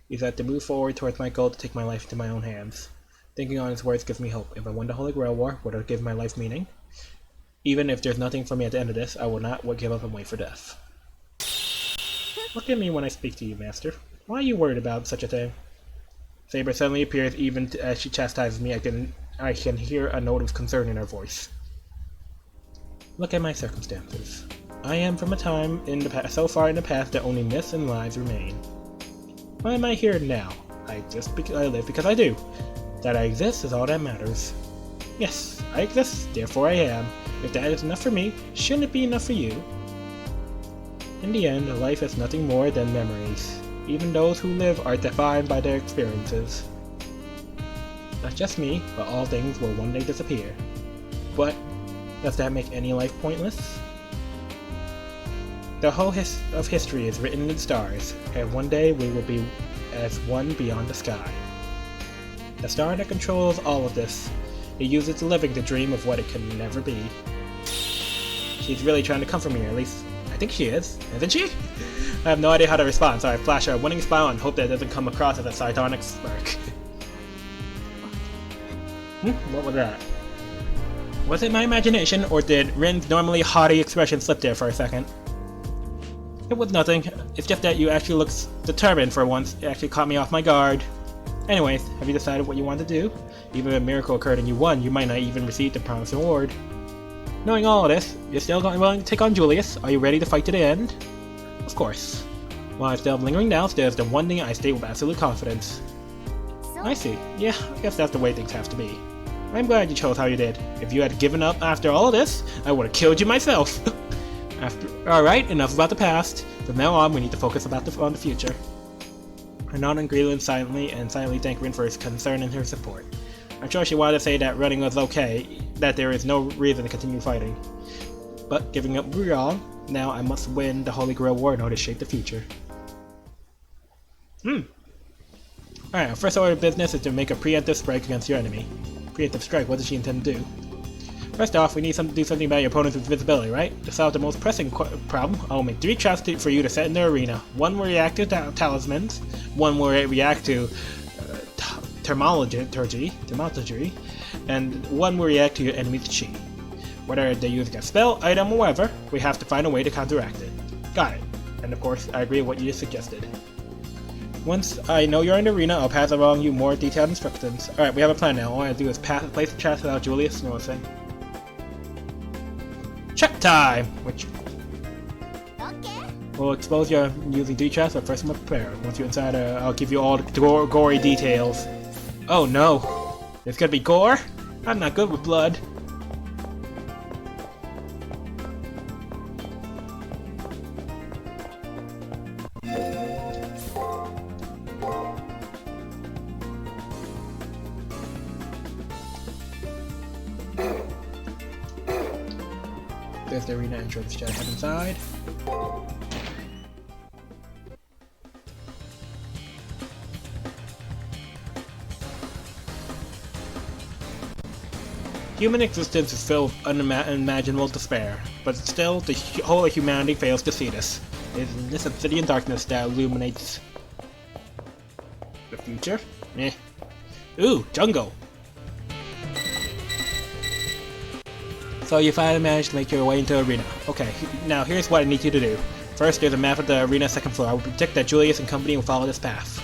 He said to move forward towards my goal to take my life into my own hands. Thinking on his words gives me hope. If I won the Holy Grail War, would it give my life meaning? Even if there's nothing for me at the end of this, I will not give up and wait for death. Look at me when I speak to you, Master. Why are you worried about such a thing? Saber suddenly appears. Even as she chastises me, I can hear a note of concern in her voice. Look at my circumstances. I am from a time in the past, so far in the past that only myths and lies remain. Why am I here now? I live because I do. That I exist is all that matters. Yes, I exist, therefore I am. If that is enough for me, shouldn't it be enough for you? In the end, life is nothing more than memories. Even those who live are defined by their experiences. Not just me, but all things will one day disappear. But does that make any life pointless? The whole of history is written in the stars, and one day we will be as one beyond the sky. The star that controls all of this, it uses the living to dream of what it can never be. She's really trying to comfort me, or at least I think she is, isn't she? I have no idea how to respond, so I flash a winning smile and hope that it doesn't come across as a sardonic smirk. What was that? Was it my imagination, or did Rin's normally haughty expression slip there for a second? It was nothing. It's just that you actually look determined for once. It actually caught me off my guard. Anyways, have you decided what you want to do? Even if a miracle occurred and you won, you might not even receive the promised reward. Knowing all of this, you're still willing to take on Julius? Are you ready to fight to the end? Of course. While I'm still lingering doubts, there's the one thing I state with absolute confidence. I see. Yeah, I guess that's the way things have to be. I'm glad you chose how you did. If you had given up after all of this, I would have killed you myself. Alright, enough about the past. From now on, we need to focus on the future. I nod and Greenland silently thank Rin for his concern and her support. I'm sure she wanted to say that running was okay, that there is no reason to continue fighting. But giving up would be wrong. Now I must win the Holy Grail War in order to shape the future. Alright, our first order of business is to make a preemptive strike against your enemy. Preemptive strike, what does she intend to do? First off, we need to do something about your opponent's invisibility, right? To solve the most pressing problem, I'll make 3 traps for you to set in the arena. One will react to talismans, one will react to thermology, and one will react to your enemy's chi. Whether they use a spell, item, or whatever, we have to find a way to counteract it. Got it. And of course, I agree with what you just suggested. Once I know you're in the arena, I'll pass along you more detailed instructions. Alright, we have a plan now. All I have to do is place the traps without Julius noticing. Check time! Which will expose you using 3 traps, but first I'm prepared. Once you're inside, I'll give you all the gory details. Oh no! There's gonna be gore? I'm not good with blood. There's the arena entrance. Should I head inside? Human existence is filled with unimaginable despair, but still the whole of humanity fails to see this. It is this obsidian darkness that illuminates the future? Eh. Ooh, jungle! So you finally managed to make your way into the arena. Okay, now here's what I need you to do. First, there's a map of the arena second floor. I will predict that Julius and company will follow this path.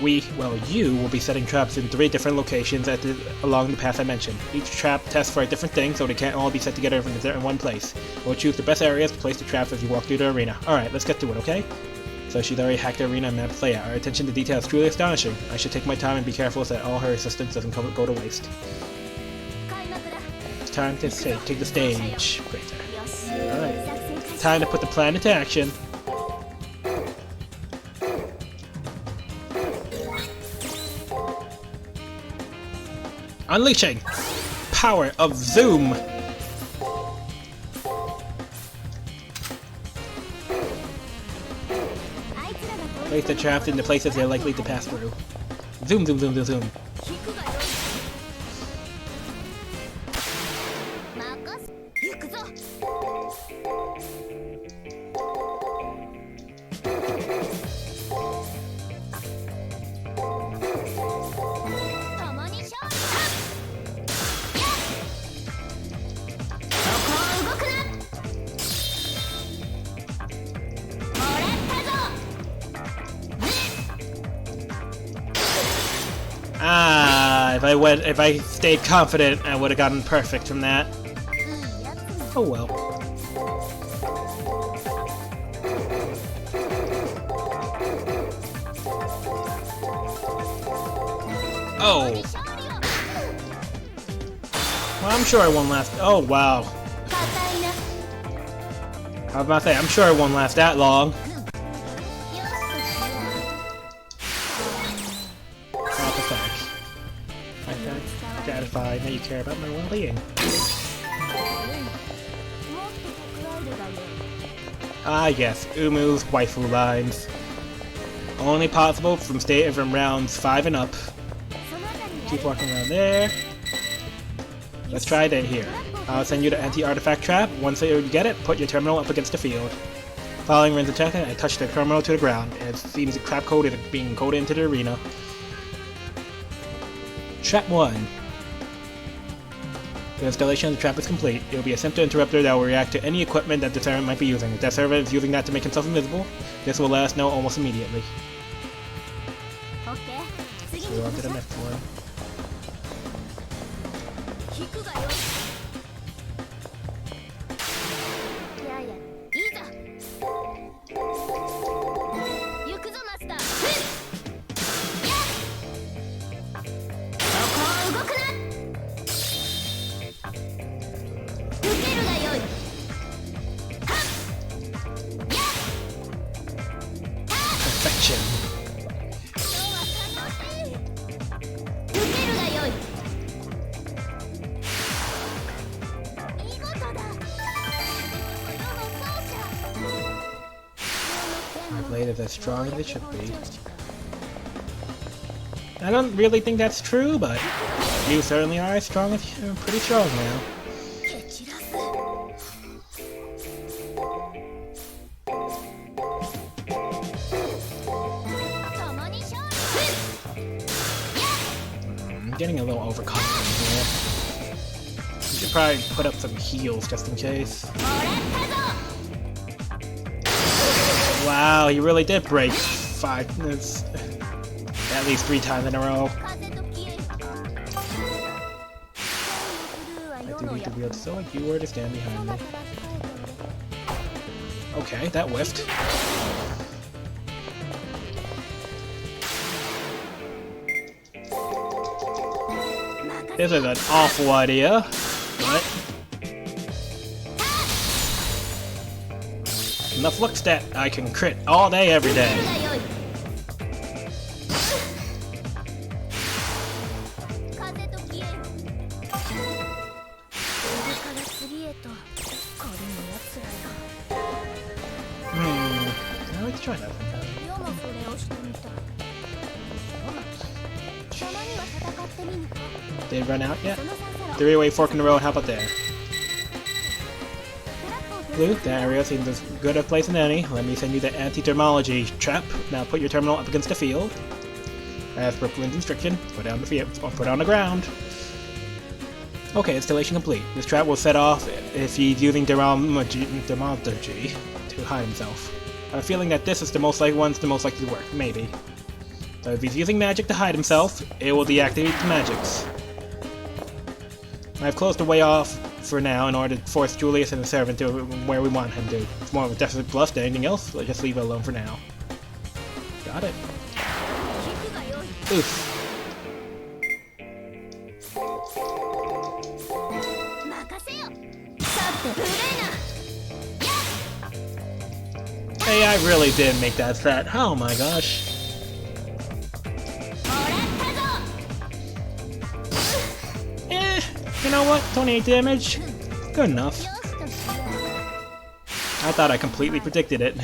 You will be setting traps in 3 different locations along the path I mentioned. Each trap tests for a different thing, so they can't all be set together in one place. We'll choose the best areas to place the traps as you walk through the arena. Alright, let's get to it, okay? So she's already hacked the arena map's layout. Her attention to detail is truly astonishing. I should take my time and be careful so that all her assistance doesn't go to waste. It's time to take the stage. Great there. Alright. Time to put the plan into action. Unleashing! Power of Zoom! Place the traps in the places they're likely to pass through. Zoom, zoom, zoom, zoom, zoom. Ah, if I stayed confident, I would have gotten perfect from that. いいやつね Oh well. Oh, 勝利を well, I'm sure it won't last. Oh wow. 硬いな How about that? I'm sure it won't last that long. よしとしよ How pathetic. I'm gratified that you care about my well-being. うもっと蓄えるがよい Ah yes, Umu's waifu lines. Only possible from rounds 5 and up. そのあたりにあ Keep る walking around there. Let's try it here. I'll send you the anti-artifact trap. Once you get it, put your terminal up against the field. Following Rin's attack, I touch the terminal to the ground. It seems the crap code is being coded into the arena. Trap 1. The installation of the trap is complete. It will be a simple interrupter that will react to any equipment that the servant might be using. If that servant is using that to make himself invisible, this will let us know almost immediately. オッケー次 So に on 行 to く the ぞ next one. 引くがよいややいざ行くぞマスターそこを動くな受けるがよい Perfection. 受けるがよい見事だ世の奏者 My blade is as strong as it should be. I don't really think that's true, but you certainly are as strong as pretty strong now. 蹴散らす 共に勝利 I'm getting a little overconfident here. You should probably put up some heals just in case. もらったぞ Wow, he really did break 5. It's at least 3 times in a row. 風と消えるブルーは I 世 do の need や to wield so you were to stand behind が me. 正しかれたので Okay, that whiffed. This is an awful idea, but enough looks that I can crit all day, every day. がよい風と消える上から次へとこれのやつらが I like to try that sometime. 世もそれをしてみたたまには戦ってみぬか Did it run out yet? その三叉路 Three-way fork in the road, how about that? トラップを踏 Blue, む that area seems as good a place as any. Let me send you the anti-thermology trap. Now put your terminal up against the field. As per Flynn's instruction, put down the field, put on the ground. Okay, installation complete. This trap will set off if he's using thermology to hide himself. I have a feeling that this is the most likely to work. Maybe. So if he's using magic to hide himself, it will deactivate the magics. I've closed the way off for now in order to force Julius and the servant to where we want him to. It's more of a definite bluff than anything else. Let's just leave it alone for now. Got it. 引くがよい Oof. 任せよさて無礼な Hey, I really did make that set. Oh my gosh. もらったぞ Eh, you know what? 28 damage. Good enough. よしとしよ I thought I completely predicted it. う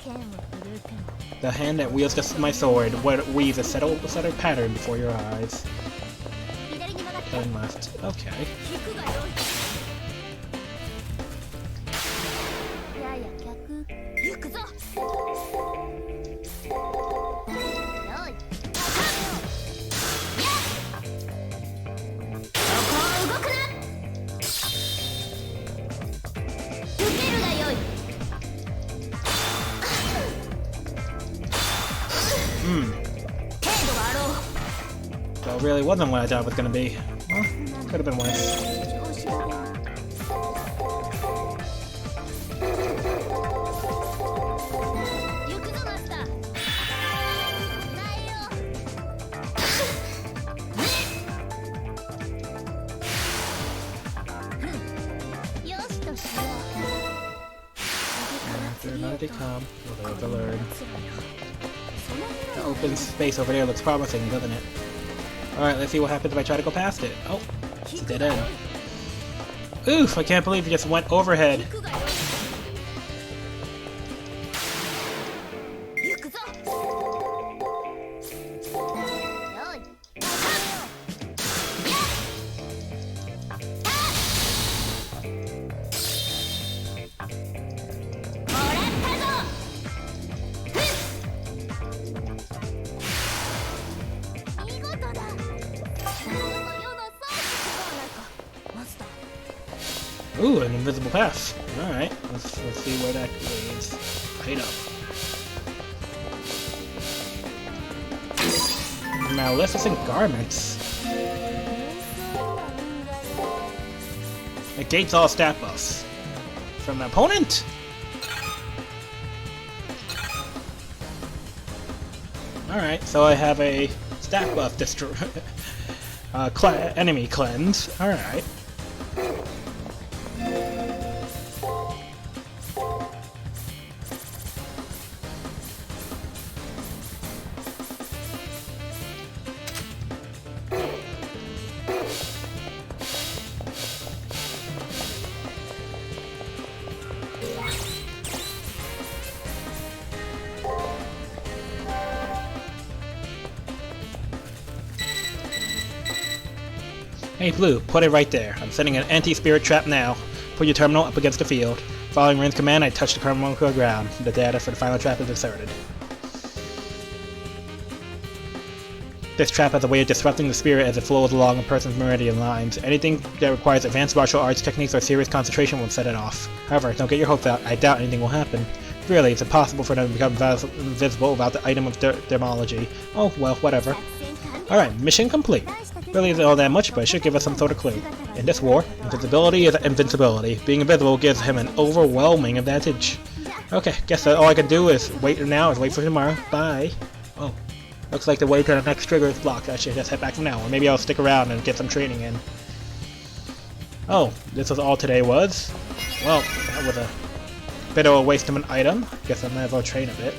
剣を振るうても The hand that wields just my sword weaves a settled pattern before your eyes. 左に曲がって Turn left. Okay. 引くがよいやや逆行くぞよいそこを動くな受けるがよい Hmm. 程度があろう So it really wasn't what I thought it was gonna be. Well, could have been worse. 調子が出る行くぞマスターないよよしとしよう After another day come, we'll live to learn. その The open space over there looks promising, doesn't it? Alright, let's see what happens if I try to go past it. Oh, it's a dead end. Oof, I can't believe it just went overhead. 行くがよい行くぞよいもらったぞ見事だこの世の装置どうなるかマスター Ooh, an invisible path. Alright, let's see where that leads. Right up. Maleficent garments. Negates all stat buffs. From the opponent? Alright, so I have a stat buff destroy enemy cleanse. Alright. Hey Blue, put it right there. I'm setting an anti-spirit trap now. Put your terminal up against the field. Following Rin's command, I touch the terminal to the ground. The data for the final trap is inserted. This trap has a way of disrupting the spirit as it flows along a person's meridian lines. Anything that requires advanced martial arts techniques or serious concentration will set it off. However, don't get your hopes out. I doubt anything will happen. Really, it's impossible for them to become invisible without the item of dermology. Oh, well, whatever. Alright, mission complete. Really isn't all that much, but it should give us some sort of clue. In this war, invisibility is invincibility. Being invisible gives him an overwhelming advantage. Okay, guess that all I can do is wait now, is wait for tomorrow. Bye. Oh, looks like the way to the next trigger is blocked. I should just head back from now, or maybe I'll stick around and get some training in. Oh, this was all today was? Well, that was a bit of a waste of an item. Guess I might as well train a bit.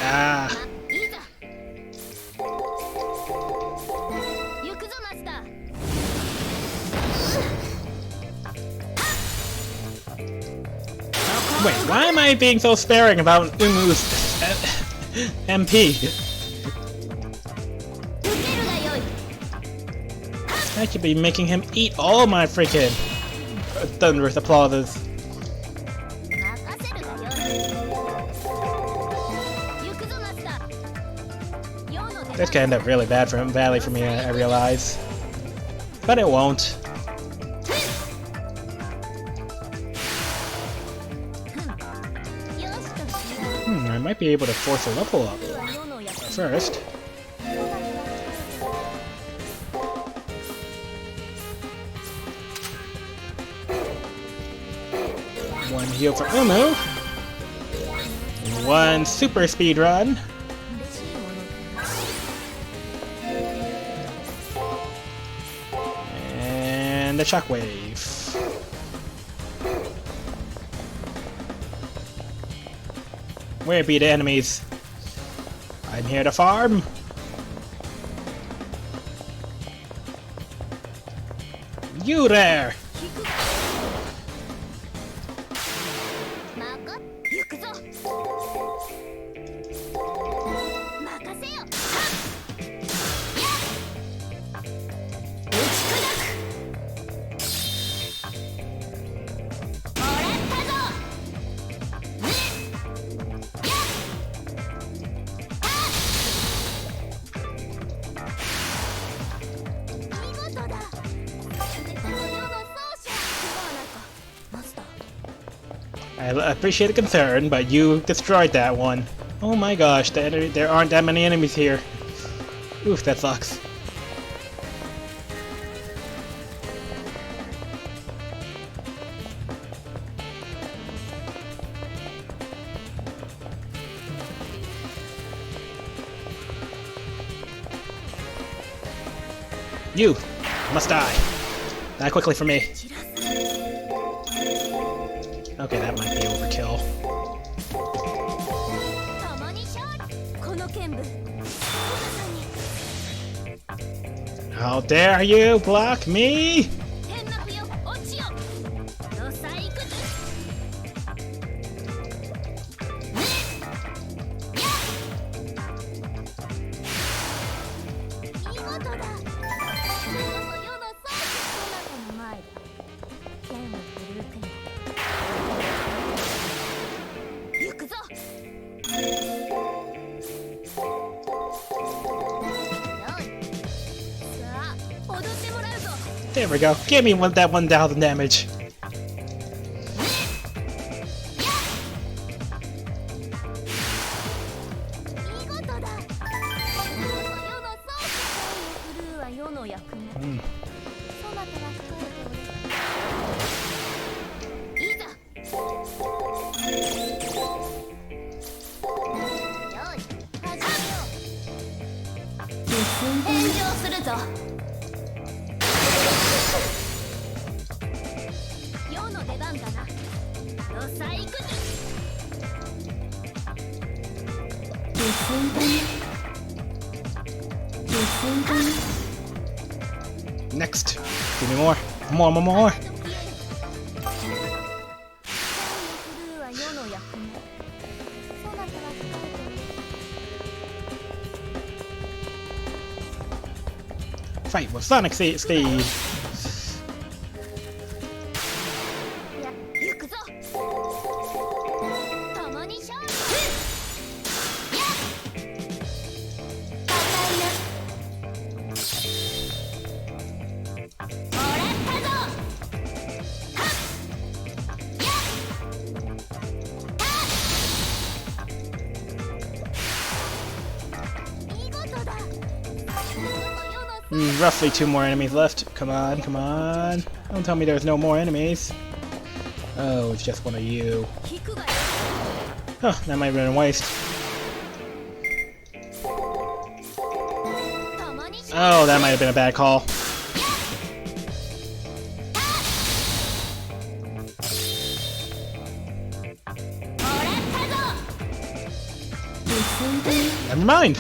Ah, いいぞ行くぞマスター wait, why am I being so sparing about Umu's MP? 受けるがよい I should be making him eat all my freaking thunderous applauses. 任せるがよい行くぞマスター世の出 This could end up really badly for me, I realize. But it won't. よしとしよ I might be able to force a level up. うは世の役 First, one heal for Umu. One super speed run. 嬉しいもの And the shockwave. Where be the enemies? I'm here to farm. You there! 任行くぞ任せよ打ち砕くもらったぞ I appreciate the concern, but you destroyed that one. Oh my gosh, there aren't that many enemies here. Oof, that sucks. You must die. Die quickly for me. 散らす Okay, that might be overkill. 共に勝利この剣舞そなたに How dare you block me? 天幕よ落ちよロサイクズ見事だこの世の装置そなたの前だ剣を振るう剣行くぞよいさあ踊ってもらうぞ There we go. Give me that 1,000 damage. 見事だこの世の装置剣を振るうは世の役目 Hmm. そなたは控えておれいざよい始めよう返上するぞ世の出番だなロサイクズ Next. Give me more. More. 剣を振るうは世の役目そなたは控えておれ Fight with Sonic Steed. 行くぞ共に勝利もらったぞはっやっ見事だ Roughly 2 more enemies left. Come on. Don't tell me there's no more enemies. Oh, it's just one of you. 引くがよ Huh, that might have been a waste. 共に勝利 Oh, that might have been a bad call. もらったぞ Never mind. よ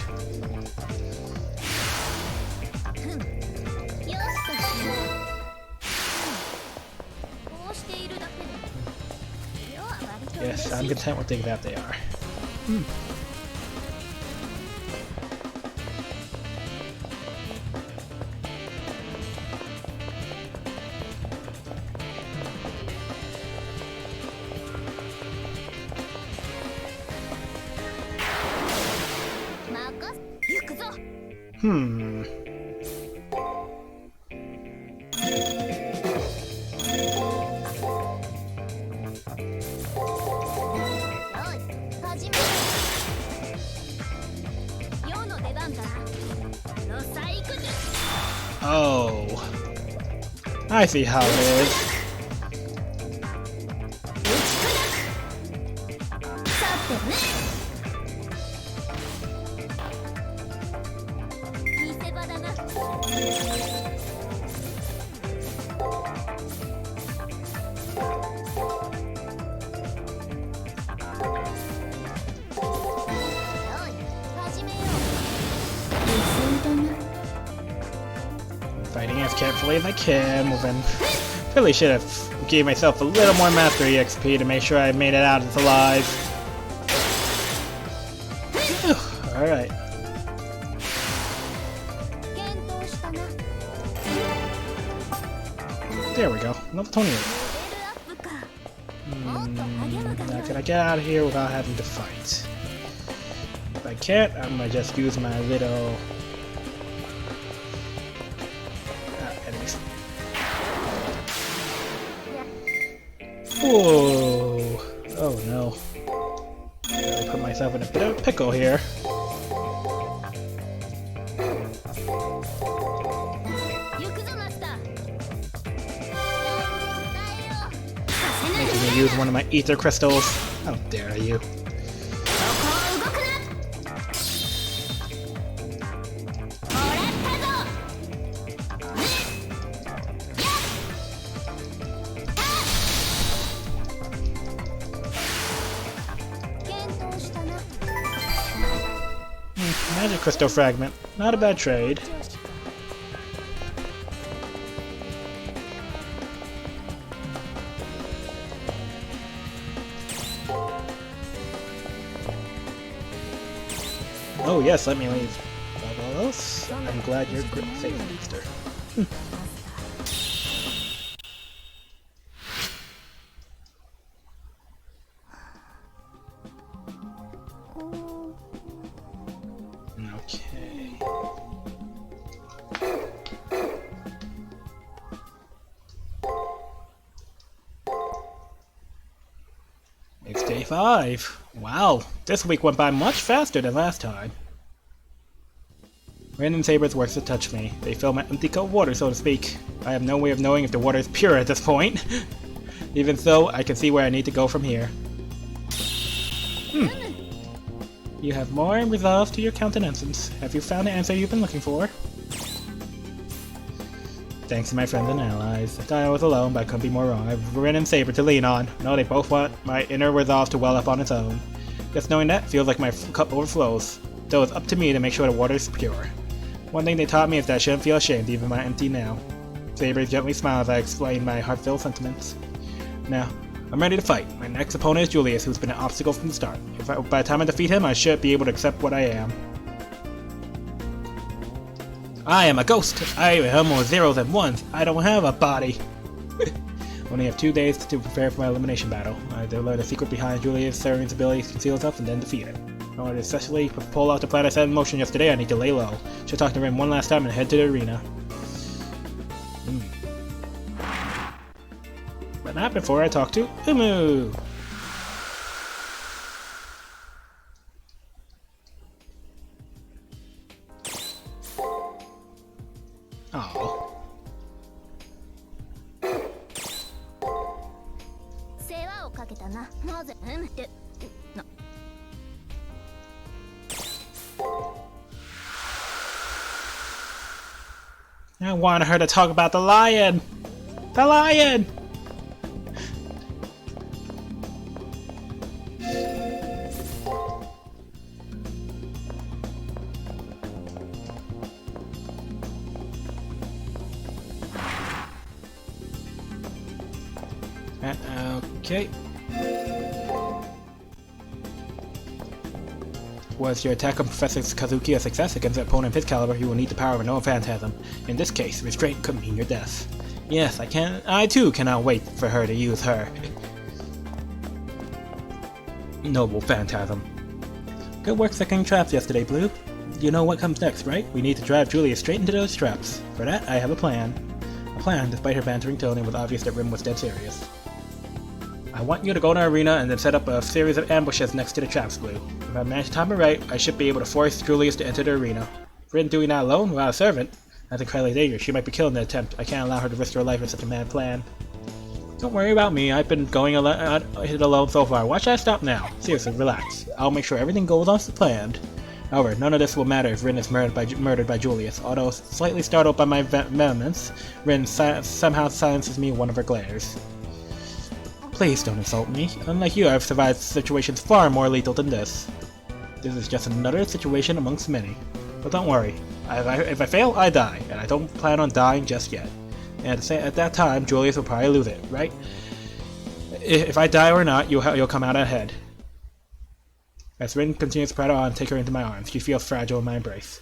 しとしようこうしているだけで世は割と Yes, I'm 嬉しい content with thinking that they are.行くぞ Hmm. よい始めよう世の出番だなロサイクズ Oh. I see how it is. さて見せ場だな Fighting as carefully as I can. Well then, really should have gave myself a little more mastery XP to make sure I made it out as alive. Alright. 検討したな There we go. Level 28. レベルアップかもっと励むが Now よ can I get out of here without having to fight? If I can't, I'm gonna just use my little... enemies. Whoa! Oh no. I put myself in a bit of a pickle here. Making me use one of my ether crystals. How dare you? Magic crystal fragment. Not a bad trade. Oh yes, let me leave. Above all else, I'm glad you're safe, Easter. Okay. It's day 5. Wow, this week went by much faster than last time. Random sabers works to touch me. They fill my empty cup of water, so to speak. I have no way of knowing if the water is pure at this point. Even so, I can see where I need to go from here. You have more resolve to your countenance. Have you found the answer you've been looking for? Thanks to my friends and allies. I thought I was alone, but I couldn't be more wrong. I have Rin and Saber to lean on. No, they both want my inner resolve to well up on its own. Just knowing that feels like my cup overflows. Though it's up to me to make sure the water is pure. One thing they taught me is that I shouldn't feel ashamed even when I'm empty now. Saber gently smiles as I explain my heartfelt sentiments. Now, I'm ready to fight. My next opponent is Julius, who's been an obstacle from the start. By the time I defeat him, I should be able to accept what I am. I am a ghost! I am more zeros than ones! I don't have a body! Only have 2 days to prepare for my elimination battle. I have to learn the secret behind Julius Caesar's ability to conceal himself and then defeat him. In order to successfully pull out the plan I set in motion yesterday, I need to lay low. Should talk to Rin one last time and head to the arena. But not before I talk to Umu! Oh. I wanted her to talk about the lion! The lion! Okay. Was your attack on Professor Kazuki a success against an opponent of his caliber, you will need the power of a Noah Phantasm. In this case, restraint could mean your death. Yes, I too cannot wait for her to use her noble phantasm. Good work setting traps yesterday, Blue. You know what comes next, right? We need to drive Julius straight into those traps. For that, I have a plan. A plan, despite her bantering tone, it was obvious that Rin was dead serious. I want you to go to our arena and then set up a series of ambushes next to the traps, Blue. If I manage to time it right, I should be able to force Julius to enter the arena. Rin doing that alone, without a servant? That's incredibly dangerous. She might be killed in the attempt. I can't allow her to risk her life in such a mad plan. Don't worry about me. I've been going it alone so far. Why should I stop now? Seriously, relax. I'll make sure everything goes as planned. However, none of this will matter if Rin is murdered by Julius. Although slightly startled by my vehemence, Rin somehow silences me with one of her glares. Please don't insult me. Unlike you, I've survived situations far more lethal than this. This is just another situation amongst many. But don't worry. If I fail, I die, and I don't plan on dying just yet. And at that time, Julius will probably lose it, right? If I die or not, you'll come out ahead. As Rin continues to prattle on, take her into my arms. She feels fragile in my embrace.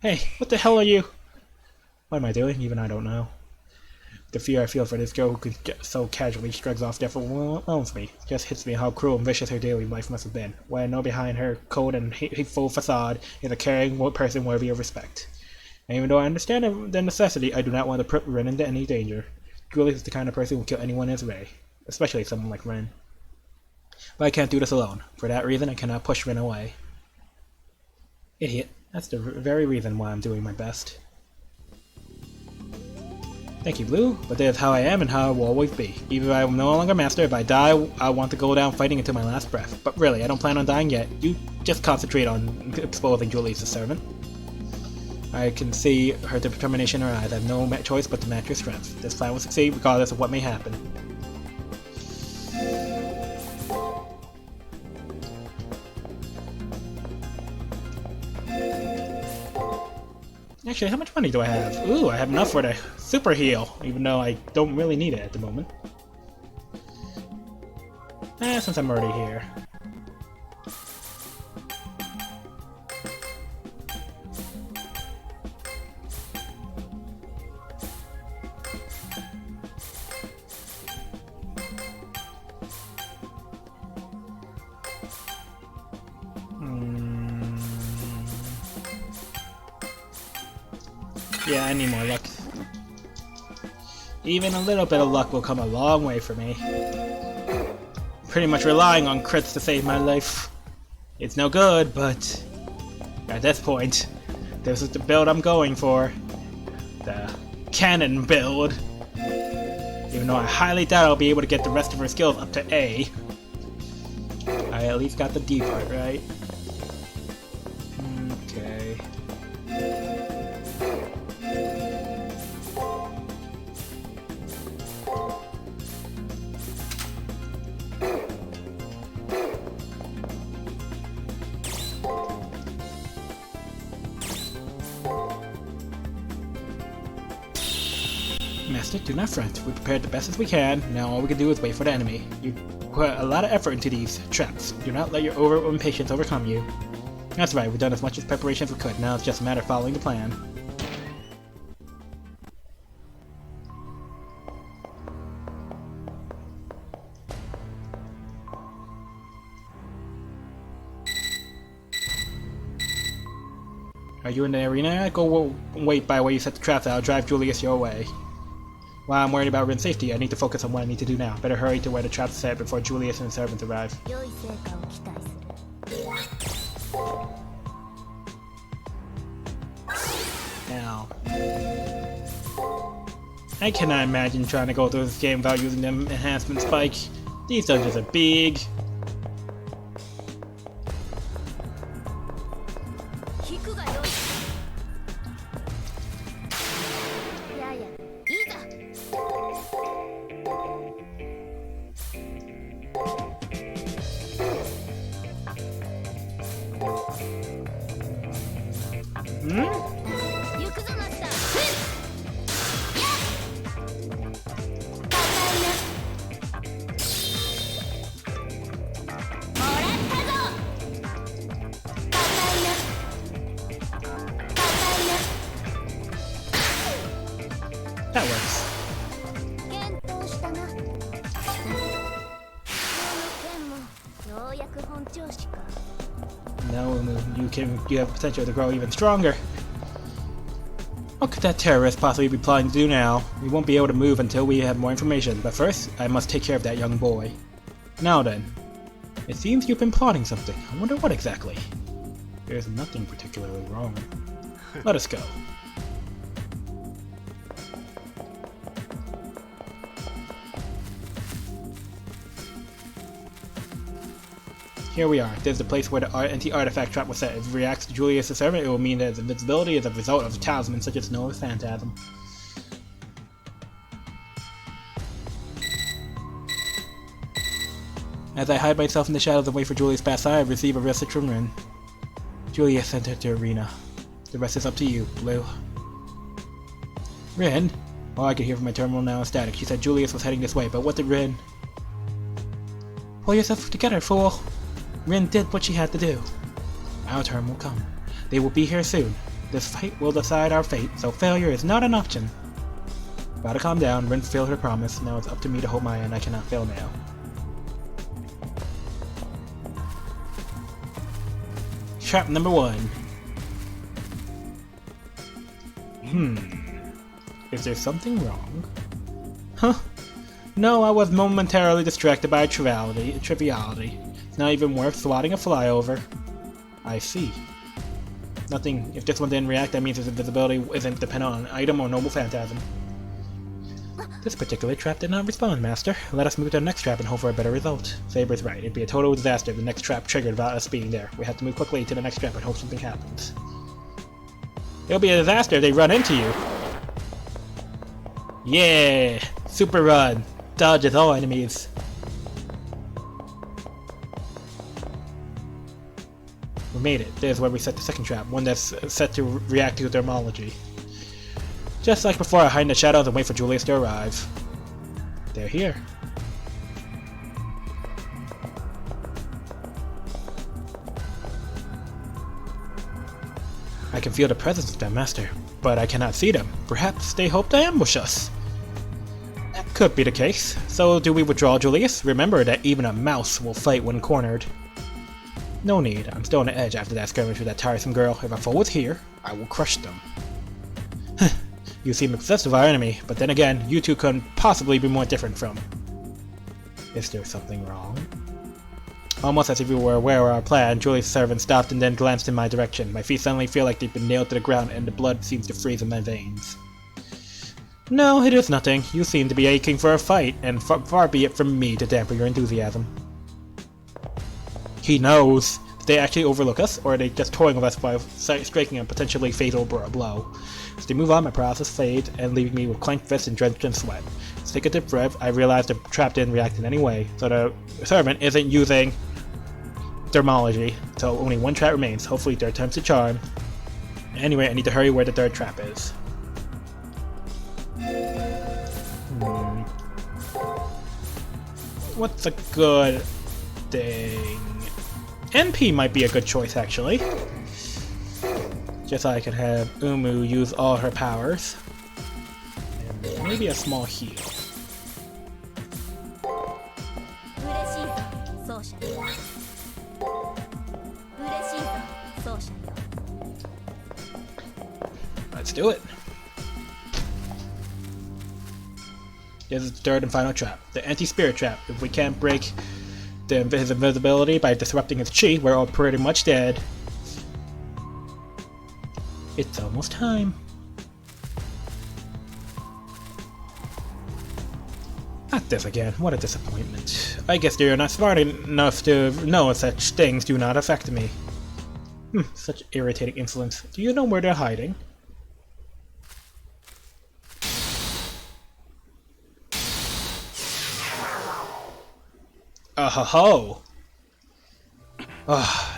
Hey, what the hell are you? What am I doing? Even I don't know. The fear I feel for this girl who could so casually shrugs off death overwhelms me. It just hits me how cruel and vicious her daily life must have been. What I know behind her cold and hateful facade is a caring person worthy of respect. And even though I understand the necessity, I do not want to put Rin into any danger. Julius is the kind of person who will kill anyone in his way, especially someone like Rin. But I can't do this alone. For that reason, I cannot push Rin away. Idiot. That's the very reason why I'm doing my best. Thank you, Blue, but that's how I am and how I will always be. Even if I am no longer master, if I die, I want to go down fighting until my last breath. But really, I don't plan on dying yet. You just concentrate on exposing Julius' servant. I can see her determination in her eyes. I have no choice but to match her strength. This plan will succeed regardless of what may happen. Actually, how much money do I have? Ooh, I have enough for the super heal, even though I don't really need it at the moment. Since I'm already here. Yeah, I need more luck. Even a little bit of luck will come a long way for me. Pretty much relying on crits to save my life. It's no good, but at this point, this is the build I'm going for. The cannon build. Even though I highly doubt I'll be able to get the rest of her skills up to A. I at least got the D part right. Okay. Master, do not fret. We prepared the best as we can. Now all we can do is wait for the enemy. You put a lot of effort into these traps. Do not let your impatience overcome you. That's right, we've done as much as preparation as we could. Now it's just a matter of following the plan. Are you in the arena? Go wait by where you set the traps. I'll drive Julius your way. While I'm worried about Rin's safety, I need to focus on what I need to do now. Better hurry to where the traps set before Julius and his servants arrive. 良い成果を期待する Now, I cannot imagine trying to go through this game without using the enhancement spike. These dungeons are big. 引くがよいややいざ 行くぞマスターやっもらったぞ That works. 検討したなこの剣もようやく本調子か Now you have potential to grow even stronger. What could that terrorist possibly be plotting to do now? We won't be able to move until we have more information, but first, I must take care of that young boy. Now then, it seems you've been plotting something. I wonder what exactly. There's nothing particularly wrong. Let us go. Here we are. There's the place where the anti-artifact trap was set. If it reacts to Julius' servant, it will mean that its invincibility is a result of a talisman such as Noah's Phantasm. As I hide myself in the shadows and wait for Julius to pass by, I receive a message from Rin. Julius entered the arena. The rest is up to you, Blue. Rin? All I could hear from my terminal now is static. She said Julius was heading this way, but what did Rin? Pull yourself together, fool! Rin did what she had to do. Our turn will come. They will be here soon. This fight will decide our fate, so failure is not an option. Gotta calm down. Rin fulfilled her promise. Now it's up to me to hold my end. I cannot fail now. Trap number 1. Is there something wrong? Huh? No, I was momentarily distracted by triviality. It's not even worth swatting a flyover. I see. Nothing. If this one didn't react, that means its invisibility isn't dependent on an item or noble phantasm. This particular trap did not respond, Master. Let us move to the next trap and hope for a better result. Saber's right. It'd be a total disaster if the next trap triggered without us being there. We have to move quickly to the next trap and hope something happens. It'll be a disaster if they run into you. Yeah! Super run! Dodges all enemies. We made it. There's where we set the second trap, one that's set to react to thermology. Just like before, I hide in the shadows and wait for Julius to arrive. They're here. I can feel the presence of them, Master, but I cannot see them. Perhaps they hope to ambush us. That could be the case. So do we withdraw, Julius? Remember that even a mouse will fight when cornered. No need. I'm still on the edge after that skirmish with that tiresome girl. If our foe was here, I will crush them. You seem obsessed with our enemy, but then again, you two couldn't possibly be more different from. Is there something wrong? Almost as if we were aware of our plan, Julius' servant stopped and then glanced in my direction. My feet suddenly feel like they've been nailed to the ground and the blood seems to freeze in my veins. No, it is nothing. You seem to be aching for a fight, and far be it from me to dampen your enthusiasm. He knows. Did they actually overlook us, or are they just toying with us by striking a potentially fatal blow? As they move on, my paralysis fades, and leaving me with clenched fists and drenched in sweat. To take a deep breath, I realize the trap didn't react in any way, so the servant isn't using thermology, so only one trap remains. Hopefully third time's the charm. Anyway, I need to hurry where the third trap is. What's a good thing? NP might be a good choice, actually. Just so I can have Umu use all her powers. And maybe a small heal. Let's do it. This is the third and final trap, the anti-spirit trap. If we can't break his invisibility by disrupting his chi, we're all pretty much dead. It's almost time. Not this again. What a disappointment. I guess you're not smart enough to know such things do not affect me. Such irritating insolence. Do you know where they're hiding? Ho!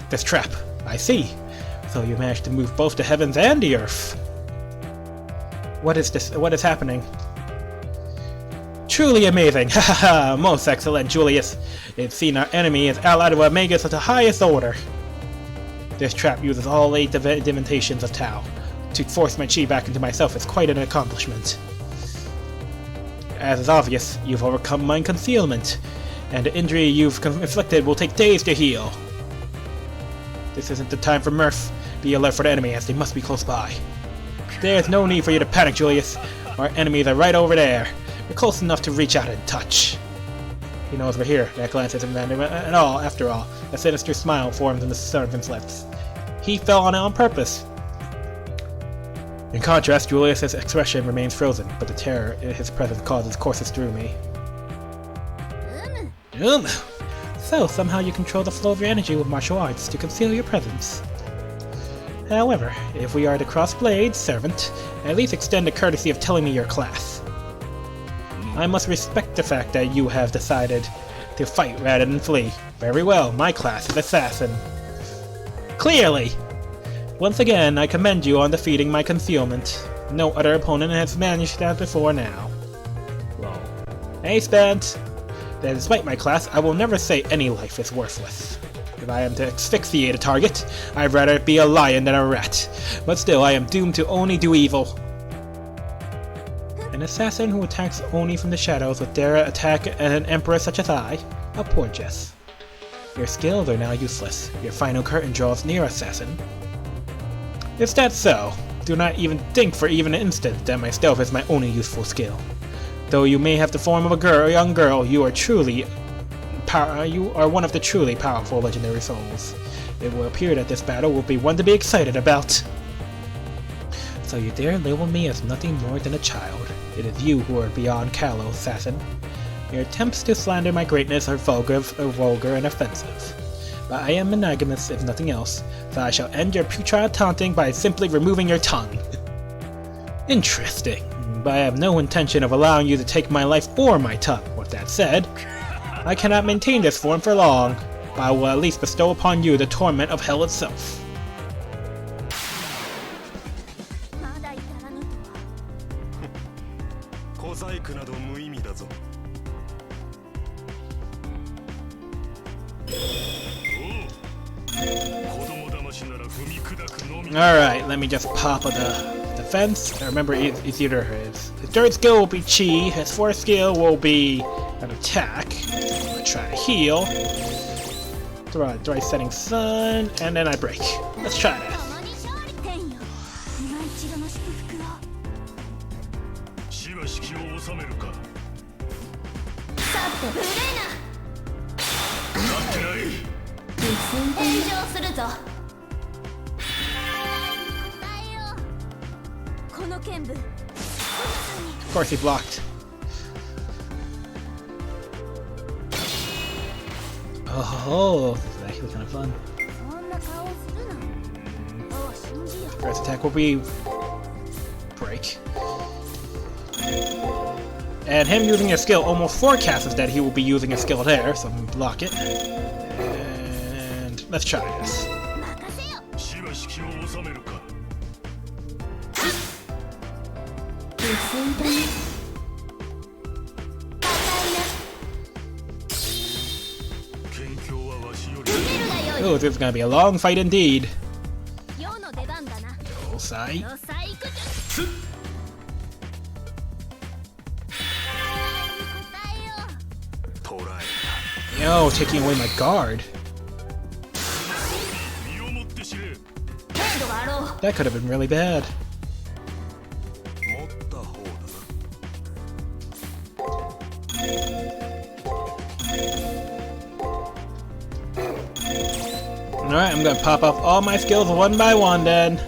This trap. I see. So you managed to move both the heavens and the earth. What is this? What is happening? Truly amazing! Hahaha! Most excellent, Julius! It's seen our enemy is allied with Magus of the highest order. This trap uses all 8 divinations of Tao. To force my chi back into myself is quite an accomplishment. As is obvious, you've overcome my concealment, and the injury you've inflicted will take days to heal. This isn't the time for mirth. Be alert for the enemy, as they must be close by. There's no need for you to panic, Julius. Our enemies are right over there. We're close enough to reach out and touch. He knows we're here. That glance isn't random at all, after all. A sinister smile forms in the servant's lips. He fell on it on purpose. In contrast, Julius's expression remains frozen, but the terror in his presence causes courses through me. So, somehow you control the flow of your energy with martial arts to conceal your presence. However, if we are to cross blades, servant, at least extend the courtesy of telling me your class. I must respect the fact that you have decided to fight rather than flee. Very well, my class is Assassin. Clearly! Once again, I commend you on defeating my concealment. No other opponent has managed that before now. Lol. Hey, Spence! That despite my class, I will never say any life is worthless. If I am to asphyxiate a target, I'd rather it be a lion than a rat. But still, I am doomed to only do evil. An assassin who attacks only from the shadows would dare attack an emperor such as I? A poor jest. Your skills are now useless. Your final curtain draws near, assassin. Is that so? Do not even think for even an instant that my stealth is my only useful skill. Though you may have the form of a young girl, you are one of the truly powerful legendary souls. It will appear that this battle will be one to be excited about. So you dare label me as nothing more than a child. It is you who are beyond callow, assassin. Your attempts to slander my greatness are vulgar and offensive. But I am monogamous, if nothing else, so I shall end your putrid taunting by simply removing your tongue. Interesting, but I have no intention of allowing you to take my life or my tongue. With that said, I cannot maintain this form for long, but I will at least bestow upon you the torment of hell itself. まだ至らぬとは。小細工など無意味だぞ。子供騙しなら踏み砕くのみ。 Alright, let me just pop the defense. Remember, it's either his third skill will be chi, his fourth skill will be an attack. I'll try to heal. Throw out Dry Setting Sun, and then I break. Let's try that. 共に勝利天よ。今一度の祝福を。しばし気を収めるか。さて無礼な。なってない。炎上するぞ。答えよう。この剣舞。 Of course, he blocked. Oh, this is actually kind of fun. そんな顔するな。人を信じよ。 First attack will be break. And him using a skill almost forecasts that he will be using a skill there, so I'm gonna block it. And let's try this. 任せよ。しばし気を収めるか。謙虚はわしより。 Oh, this is gonna be a long fight indeed. 世の出番だな。 Osai. の細工術。答えよう。捕ら Yo, taking away my guard. え。身をもって知れ。程度があろう。 That could have been really bad. 持った方だな。 Alright, I'm gonna pop off all my skills one by one then.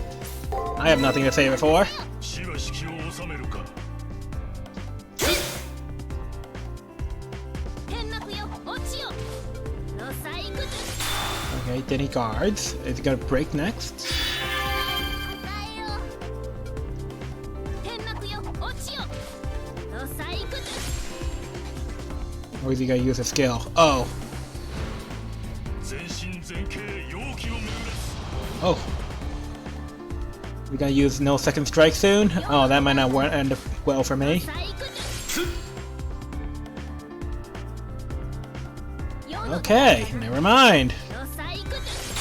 I have nothing to say before. しばし気を収めるか。天幕よ。落ちよ。の細工術。 Okay, then he guards. Is he gonna break next? 答えよう。天幕よ。落ちよ。の細工術。 Or is he gonna use a skill? Oh. 全身全形容器を巡らす。 Oh. We gonna use no second strike soon? Oh, that might not end well for me. 細工術。世の Okay, never mind. の細工術。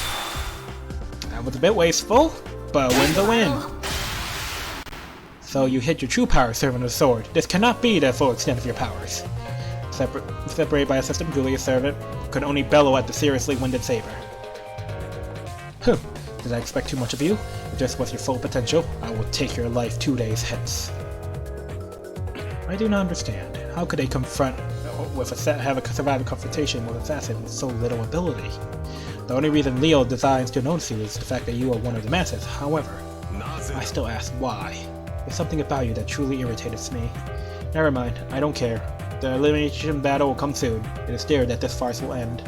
That was a bit wasteful, but a win's a win. So you hit your true power serving the sword. This cannot be the full extent of your powers. Separated by a system, Julia's servant could only bellow at the seriously winded saber. Did I expect too much of you? If this was your full potential, I will take your life 2 days hence. I do not understand. How could they have a surviving confrontation with an assassin with so little ability? The only reason Leo designs to notice you is the fact that you are one of the masses. However, なぜ I still ask why. There's something about you that truly irritates me. Never mind, I don't care. The elimination battle will come soon. It is there that this farce will end.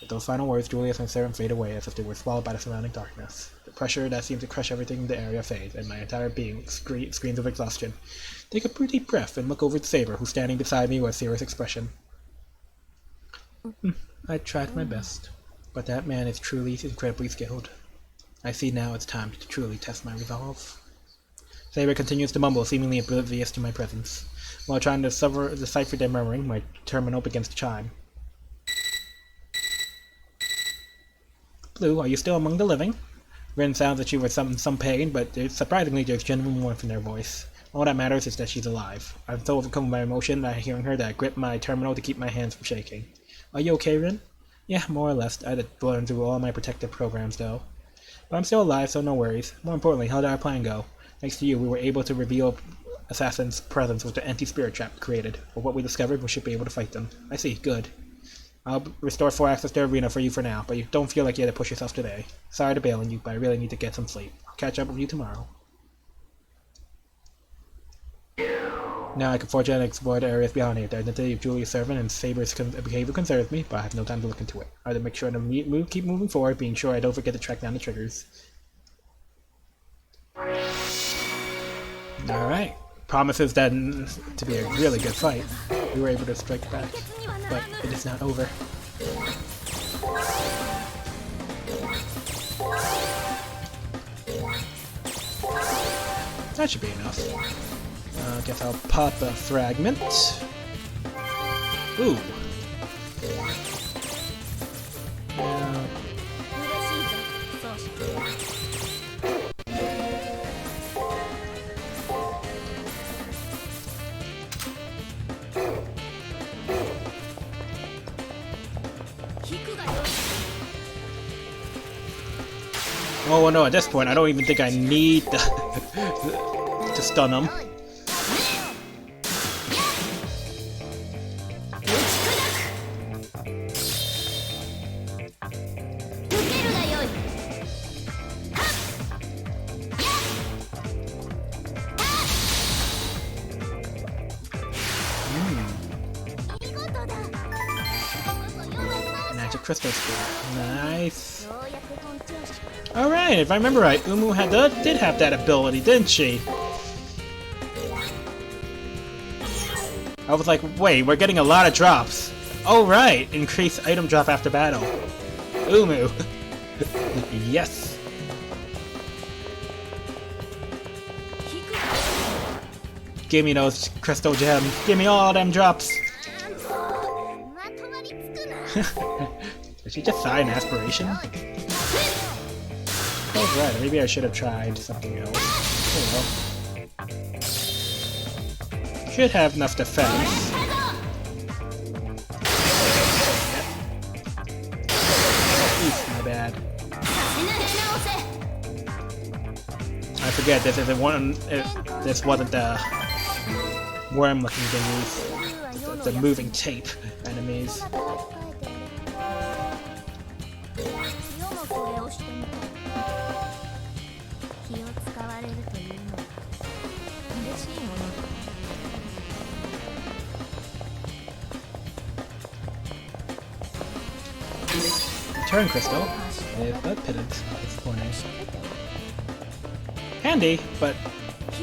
With those final words, Julius and Saren fade away as if they were swallowed by the surrounding darkness. The pressure that seemed to crush everything in the area fades, and my entire being screams of exhaustion. Take a pretty deep breath and look over at Saber, who's standing beside me with a serious expression. I tried my best, but that man is truly incredibly skilled. I see now it's time to truly test my resolve. Saber continues to mumble, seemingly oblivious to my presence. While trying to decipher their murmuring, my terminal begins to chime. Blue, are you still among the living? Rin sounds that she was in some pain, but surprisingly there's genuine warmth in her voice. All that matters is that she's alive. I'm so overcome by emotion by hearing her that I grip my terminal to keep my hands from shaking. Are you okay, Rin? Yeah, more or less. I had to burn through all my protective programs, though. But I'm still alive, so no worries. More importantly, how did our plan go? Thanks to you, we were able to reveal assassin's presence with the anti-spirit trap created. With what we discovered, we should be able to fight them. I see, good. I'll restore full access to the arena for you for now, but you don't feel like you had to push yourself today. Sorry to bail on you, but I really need to get some sleep. I'll catch up with you tomorrow. Now I can forge and explore the areas beyond here. The identity of Julia's servant and Saber's behavior concerns me, but I have no time to look into it. I have to make sure to keep moving forward, being sure I don't forget to track down the triggers. Alright. Promises then to be a really good fight. We were able to strike back, but it is not over. That should be enough. I guess I'll pop a fragment. Ooh. Yeah. 引くがよい。 Oh well, no, at this point I don't even think I need to stun him. 見事だ。 Magic Crystal Spear. Nice. ようやく本調子。 Alright, if I remember right, Umu did have that ability, didn't she? I was like, wait, we're getting a lot of drops. Oh right, increase item drop after battle. Umu. Yes. 引くが Give me those crystal gems. Give me all them drops. まとまりつくな。 Did she just sigh in aspiration? Oh right, maybe I should have tried something else. Oh well. Should have enough defense. Oof, my bad. I forget this isn't one. This wasn't the worm-looking thingies. The moving tape enemies. 世もこれをしてみたい。気を使われるというのは嬉しいものだ。 Turn crystal. But pittance. Disappointing. Handy, but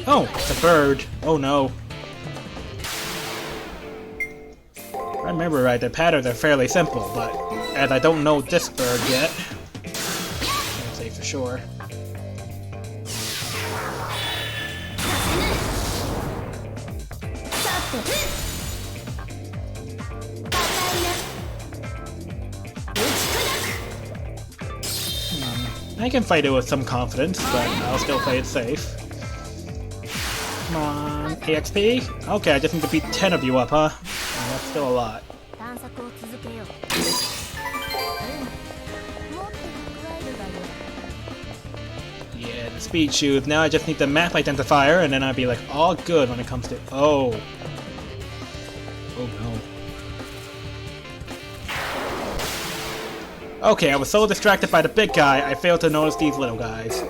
oh, it's a bird. Oh no. If I remember right, the patterns are fairly simple, but as I don't know this bird yet, can't say for sure. I can fight it with some confidence, but I'll still play it safe. Come on, EXP? Okay, I just need to beat 10 of you up, huh? And that's still a lot. 探索を続けよう。もっと蓄えるがよい。 Yeah, the speed shoes. Now I just need the map identifier, and then I'll be like all good when it comes to. Oh. Oh no. Okay, I was so distracted by the big guy, I failed to notice these little guys.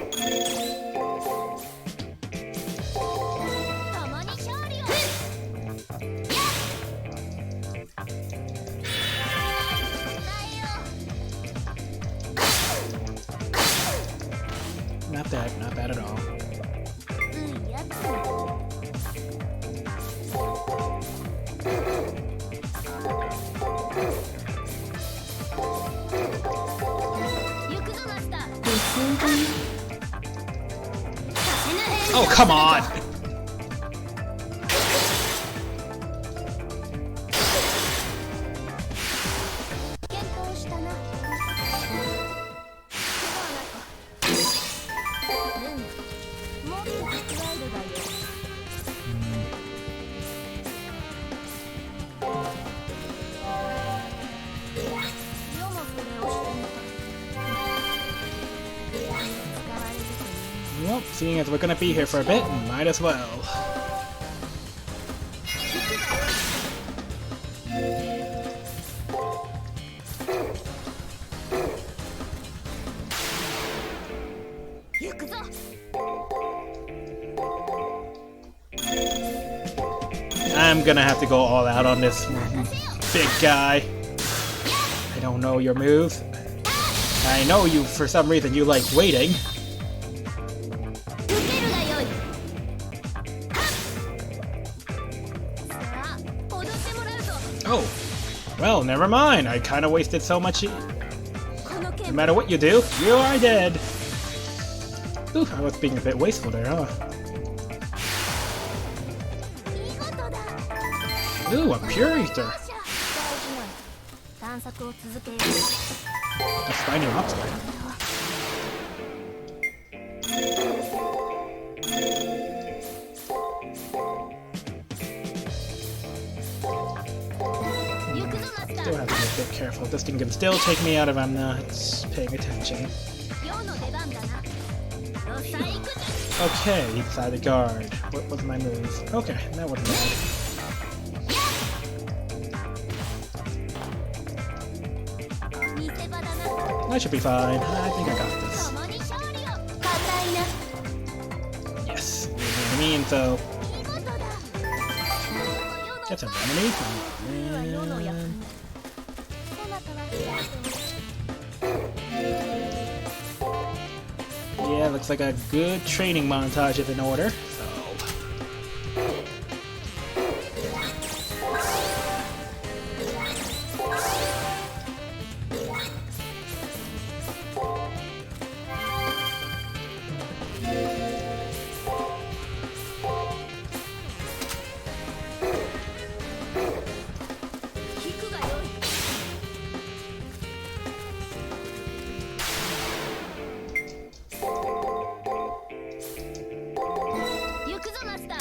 共に勝利を。 Not bad at all. いいやつ。行くぞマスター。 Oh, come on! 検討したな。もっと蓄えるがよい。 世もそれをしてみたい。使われるという Well, seeing as we're gonna be here for a bit, might as well. 行くぞ。 I'm gonna have to go all out on this big guy. I don't know your moves. I know you, for some reason, you like waiting. 受けるがよい。さあ、踊ってもらうぞ。 Oh, well, never mind. I kind of wasted so much. この No 剣 matter what you do, you are dead. Ooh, I was being a bit wasteful there, huh? 見事だ。 Ooh, a Pure Ether. 大事な探索を続けよう。 A spiny lobster. Still have to be a bit careful. This thing can still take me out if I'm not paying attention. 陽の出番だな。さあ行くぜ。 Okay, inside the guard. What was my move? Okay, that wasn't bad. 見せ場だな。 That should be fine. I think I got this. 共に勝利を。硬いな。 Yes. Me and so 見事だ。 that's a remedy. 世の役 And 目。そなたは yeah, looks like a good training montage is in order. So 引くがよい。行くぞマスター。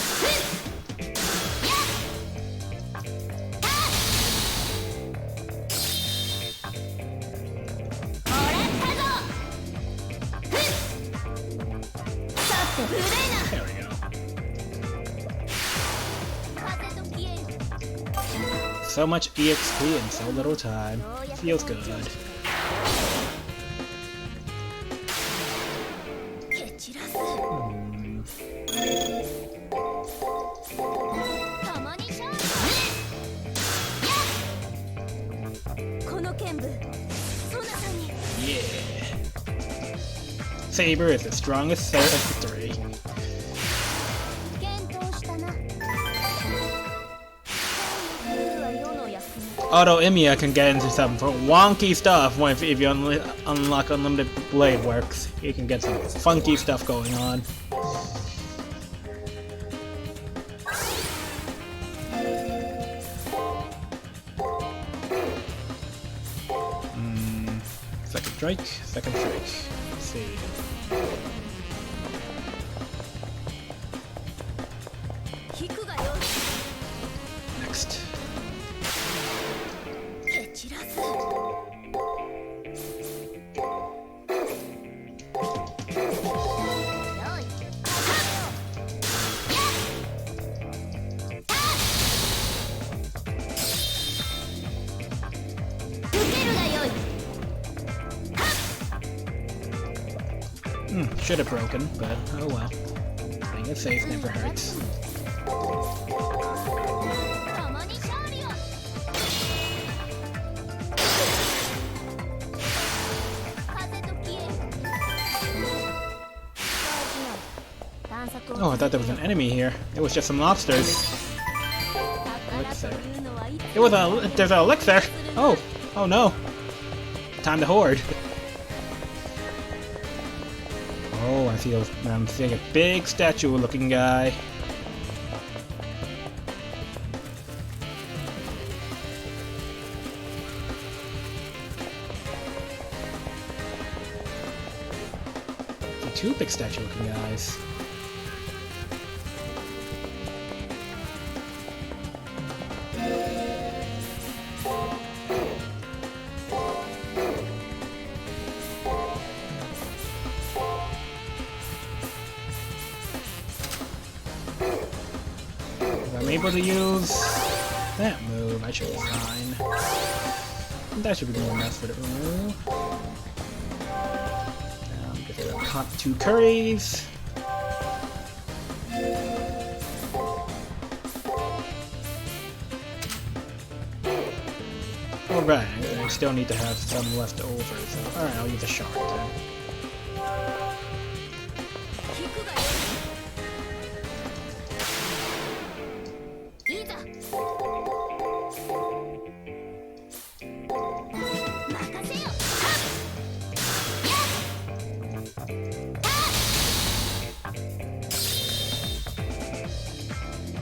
もらったぞ。さて古いな。 there we go. 風と消えよ。 So much EXP in so little time. Feels good. 蹴散らす。 Hmm. 共に勝利。この剣舞、そなたに。 Yeah. Saber is the strongest set of the three. 検討したな。は世の役目。 Although Emiya can get into some wonky stuff if you unlock Unlimited Blade Works. You can get some funky stuff going on. Second strike, second strike. Let's see. 引くがよい。 Next. 蹴散らす。よい。受けるがよい。 Should have broken, but oh well. Playing it safe never hurts. 共に勝利を。風と消える。探索を Oh, I thought there was an enemy here. It was just some lobsters. 宝というのはいつ It was there's an elixir. Oh, oh no. Time to hoard. Oh, I'm seeing a big statue-looking guy. Two big statue-looking guys. If I'm able to use that move, I should be fine. That should be more enough for the. Just hot 2 curries. Alright, I still need to have some left over, so alright, I'll use a shark then. 聞くがよい。いざ。任せよ。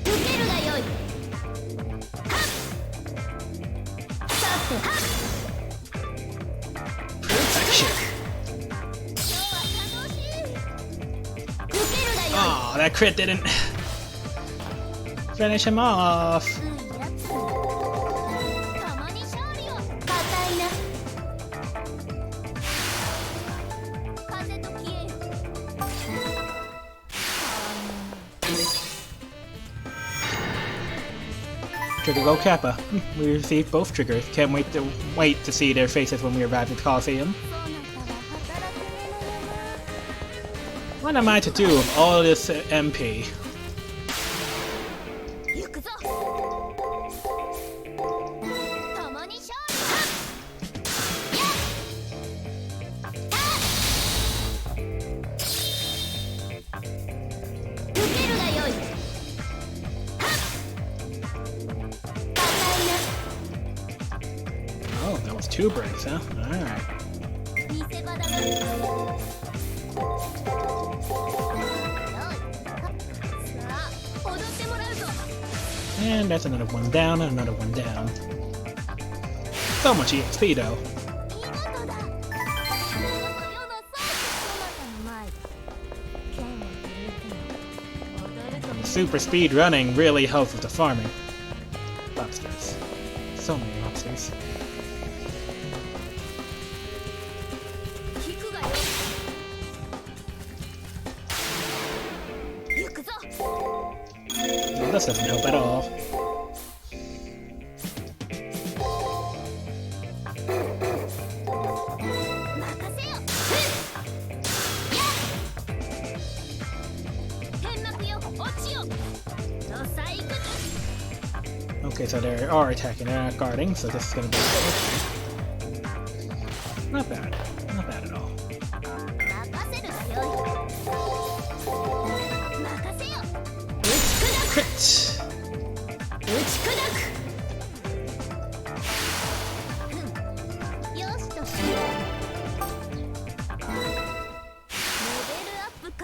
受けるがよい。Oh, that crit didn't finish him off. たまに勝利を。硬いな。風と消えよ。Trigger Go Kappa. We received both triggers. Can't wait to see their faces when we arrive at the Coliseum. そうなったら働くねのよな。 What am I to do with all this MP? 行くぞ。たまに勝利。受けるがよい。硬いな。 Oh, that was 2 breaks, huh? Alright. 見せ場だな。よい。さあ、踊ってもらうぞ。 And that's another one down, and another one down. So much EXP though. 見事だ。こそ世のそうそなたの前で剣を振るっても踊ると Super speed running really helps with the farming. Lobsters. So many lobsters. 聞くがよい。行くぞ。 Well, this doesn't help at all. 任せよ。天幕よ、落ちよ。土佐行くぞ。 Okay, so they are attacking, they're not guarding, so this is gonna be not bad. Not bad at all. 任せるがよい。任せよ。打ち砕く。 Crit! 打ち砕く。よしとしよう。レベルアップか。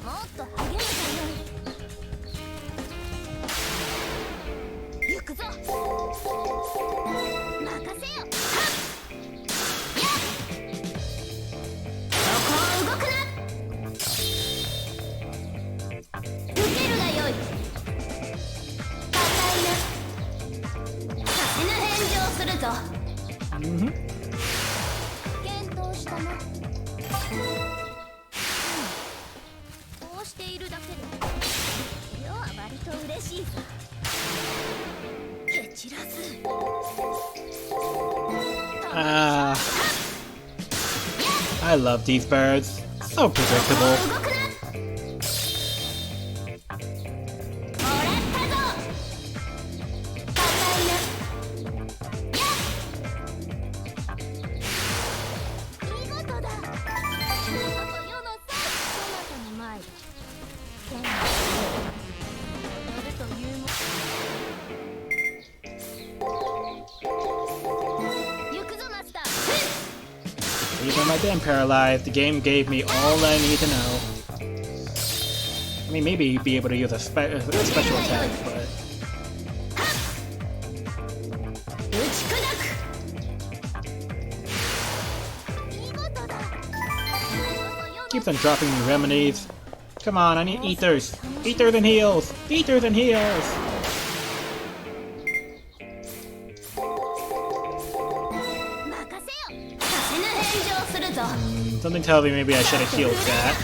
もっと励むがよい。行くぞ。任せよ。そこを動くな。受けるがよい。硬いな。させぬ返事をするぞ。 Mm-hmm. 検討したな。こうしているだけで余は割と嬉しいさ。蹴散らす。 I love these birds. So predictable. 動くな。もらったぞ。硬いな。見事だ。こそ世のそうそなたに参る。剣を踊るというも。行くぞマスター。 Even my damn paralyzed, the game gave me all I need to know. I mean, maybe be able to use a special attack, but 打ち砕く。見事だ。 keeps on dropping me remedies. Come on, I need ethers. Ethers and heals. Ethers and heals. 任せよ。させぬ返事をするぞ。 Something tells me maybe I should have healed that.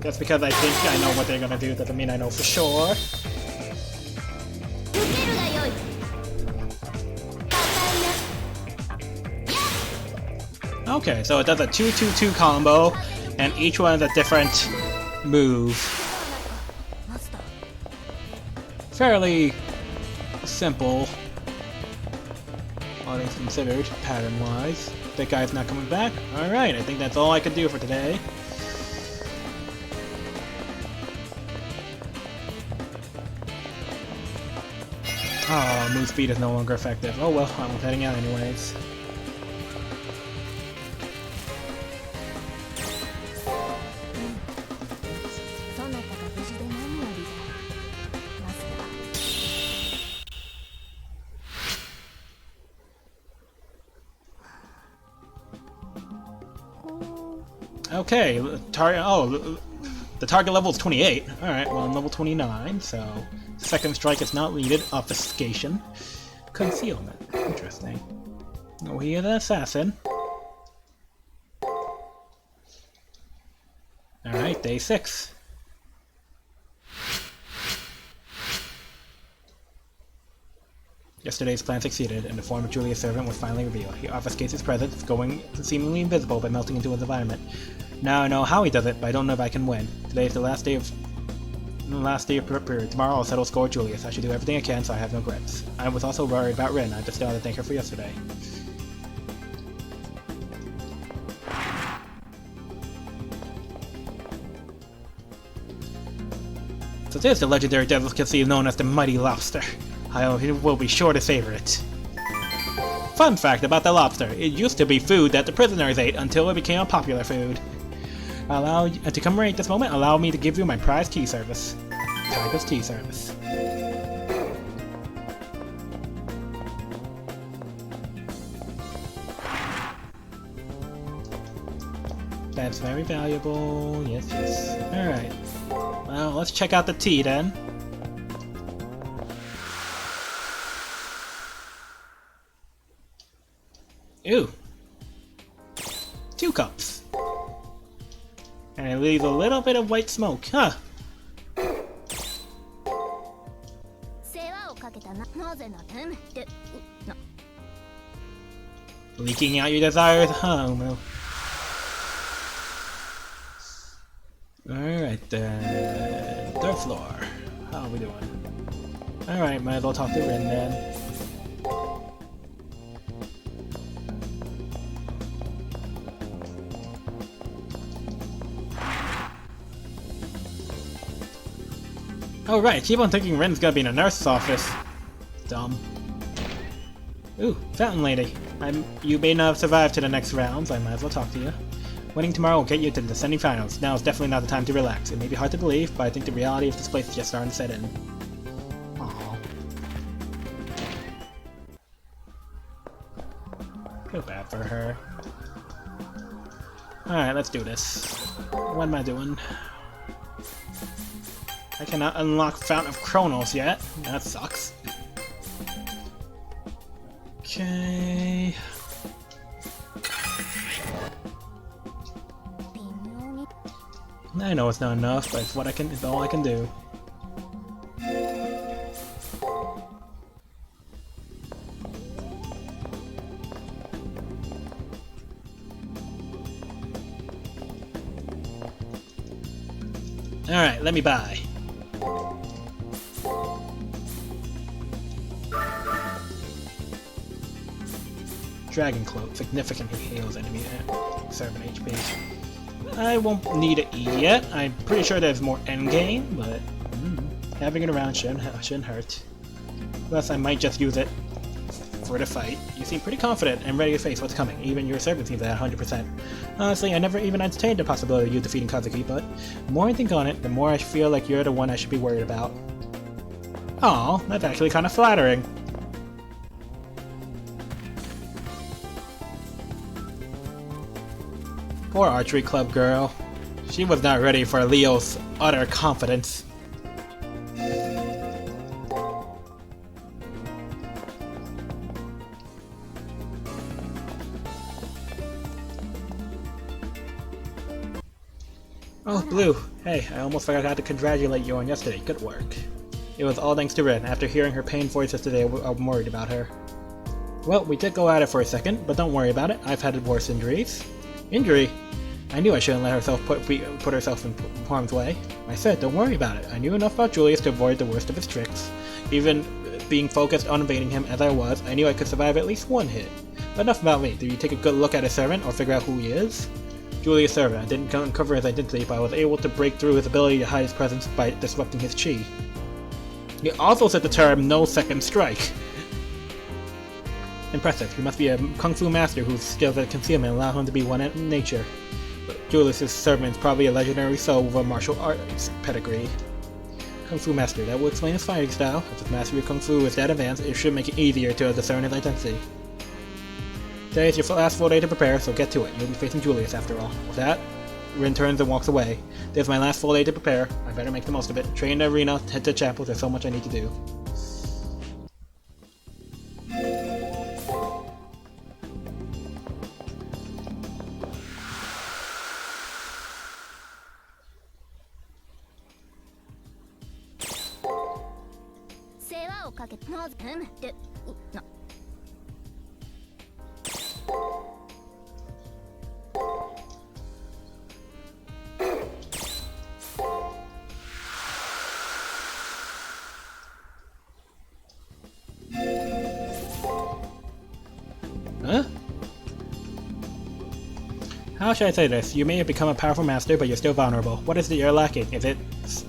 Just because I think I know what they're gonna do doesn't mean I know for sure. 受けるがよい。硬いな。Okay, so it does a 2-2-2 combo, and each one is a different move. マスター Fairly simple, all things considered, pattern-wise. That guy's not coming back. Alright, I think that's all I could do for today. Oh, move speed is no longer effective. Oh well, I'm heading out anyways. そなたが無事で何よりだマスター Okay, the target level is 28. Alright, well I'm level 29, so second strike is not needed. Obfuscation. Concealment. Interesting. Oh, he is an assassin. Alright, day 6. Yesterday's plan succeeded, and the form of Julia's servant was finally revealed. He obfuscates his presence, going seemingly invisible by melting into his environment. Now I know how he does it, but I don't know if I can win. Today is the last day of period. Tomorrow I'll settle score with Julius. I should do everything I can so I have no regrets. I was also worried about Rin. I just still had to thank her for yesterday. So this is the legendary delicacy known as the Mighty Lobster. I will be sure to savor it. Fun fact about the lobster, it used to be food that the prisoners ate until it became a popular food. To commemorate this moment, allow me to give you my prized tea service. Tiger's tea service. That's very valuable. Yes, yes. Alright. Well, let's check out the tea then. Ooh. 2 cups. And it leaves a little bit of white smoke, huh? 世話をかけたなぜなてめってな Leaking out your desires, huh, Umu? Alright then. 3rd floor. How are we doing? Alright, might as well talk to Rin then. Oh right, keep on thinking Ren's gonna be in a nurse's office. Dumb. Ooh, Fountain Lady. You may not have survived to the next rounds, I might as well talk to you. Winning tomorrow will get you to the semi-finals. Now is definitely not the time to relax. It may be hard to believe, but I think the reality of this place is just starting to set in. Aww. Feel bad for her. Alright, let's do this. What am I doing? I cannot unlock Fountain of Chronos yet. That sucks. Okay. 微妙に I know it's not enough, but it's all I can do. Alright, let me buy. Dragon Cloak significantly heals enemy servant HP. I won't need it yet. I'm pretty sure there's more endgame, but having it around shouldn't hurt. Plus, I might just use it for the fight. You seem pretty confident and ready to face what's coming. Even your servant seems at 100%. Honestly, I never even entertained the possibility of you defeating Kazuki, but the more I think on it, the more I feel like you're the one I should be worried about. Aw, that's actually kind of flattering. Poor archery club girl. She was not ready for Leo's utter confidence. Oh, Blue. Hey, I almost forgot to congratulate you on yesterday. Good work. It was all thanks to Rin. After hearing her pained voice yesterday, I'm worried about her. Well, we did go at it for a second, but don't worry about it. I've had worse injuries. Injury? I knew I shouldn't let herself put herself in harm's way. I said, don't worry about it. I knew enough about Julius to avoid the worst of his tricks. Even being focused on evading him as I was, I knew I could survive at least one hit. But enough about me. Did you take a good look at his servant or figure out who he is? Julius' servant. I didn't uncover his identity, but I was able to break through his ability to hide his presence by disrupting his chi. He also said the term, no second strike. Impressive. He must be a kung fu master whose skills at concealment allow him to be one in nature. Julius' servant is probably a legendary soul with a martial arts pedigree. Kung Fu Master. That will explain his fighting style. If his mastery of Kung Fu is that advanced, it should make it easier to discern his identity. Today is your last full day to prepare, so get to it. You'll be facing Julius after all. With that, Rin turns and walks away. This is my last full day to prepare. I better make the most of it. Train in the arena, head to chapel, there's so much I need to do. No. Huh? How should I say this? You may have become a powerful master, but you're still vulnerable. What is it you're lacking? Is it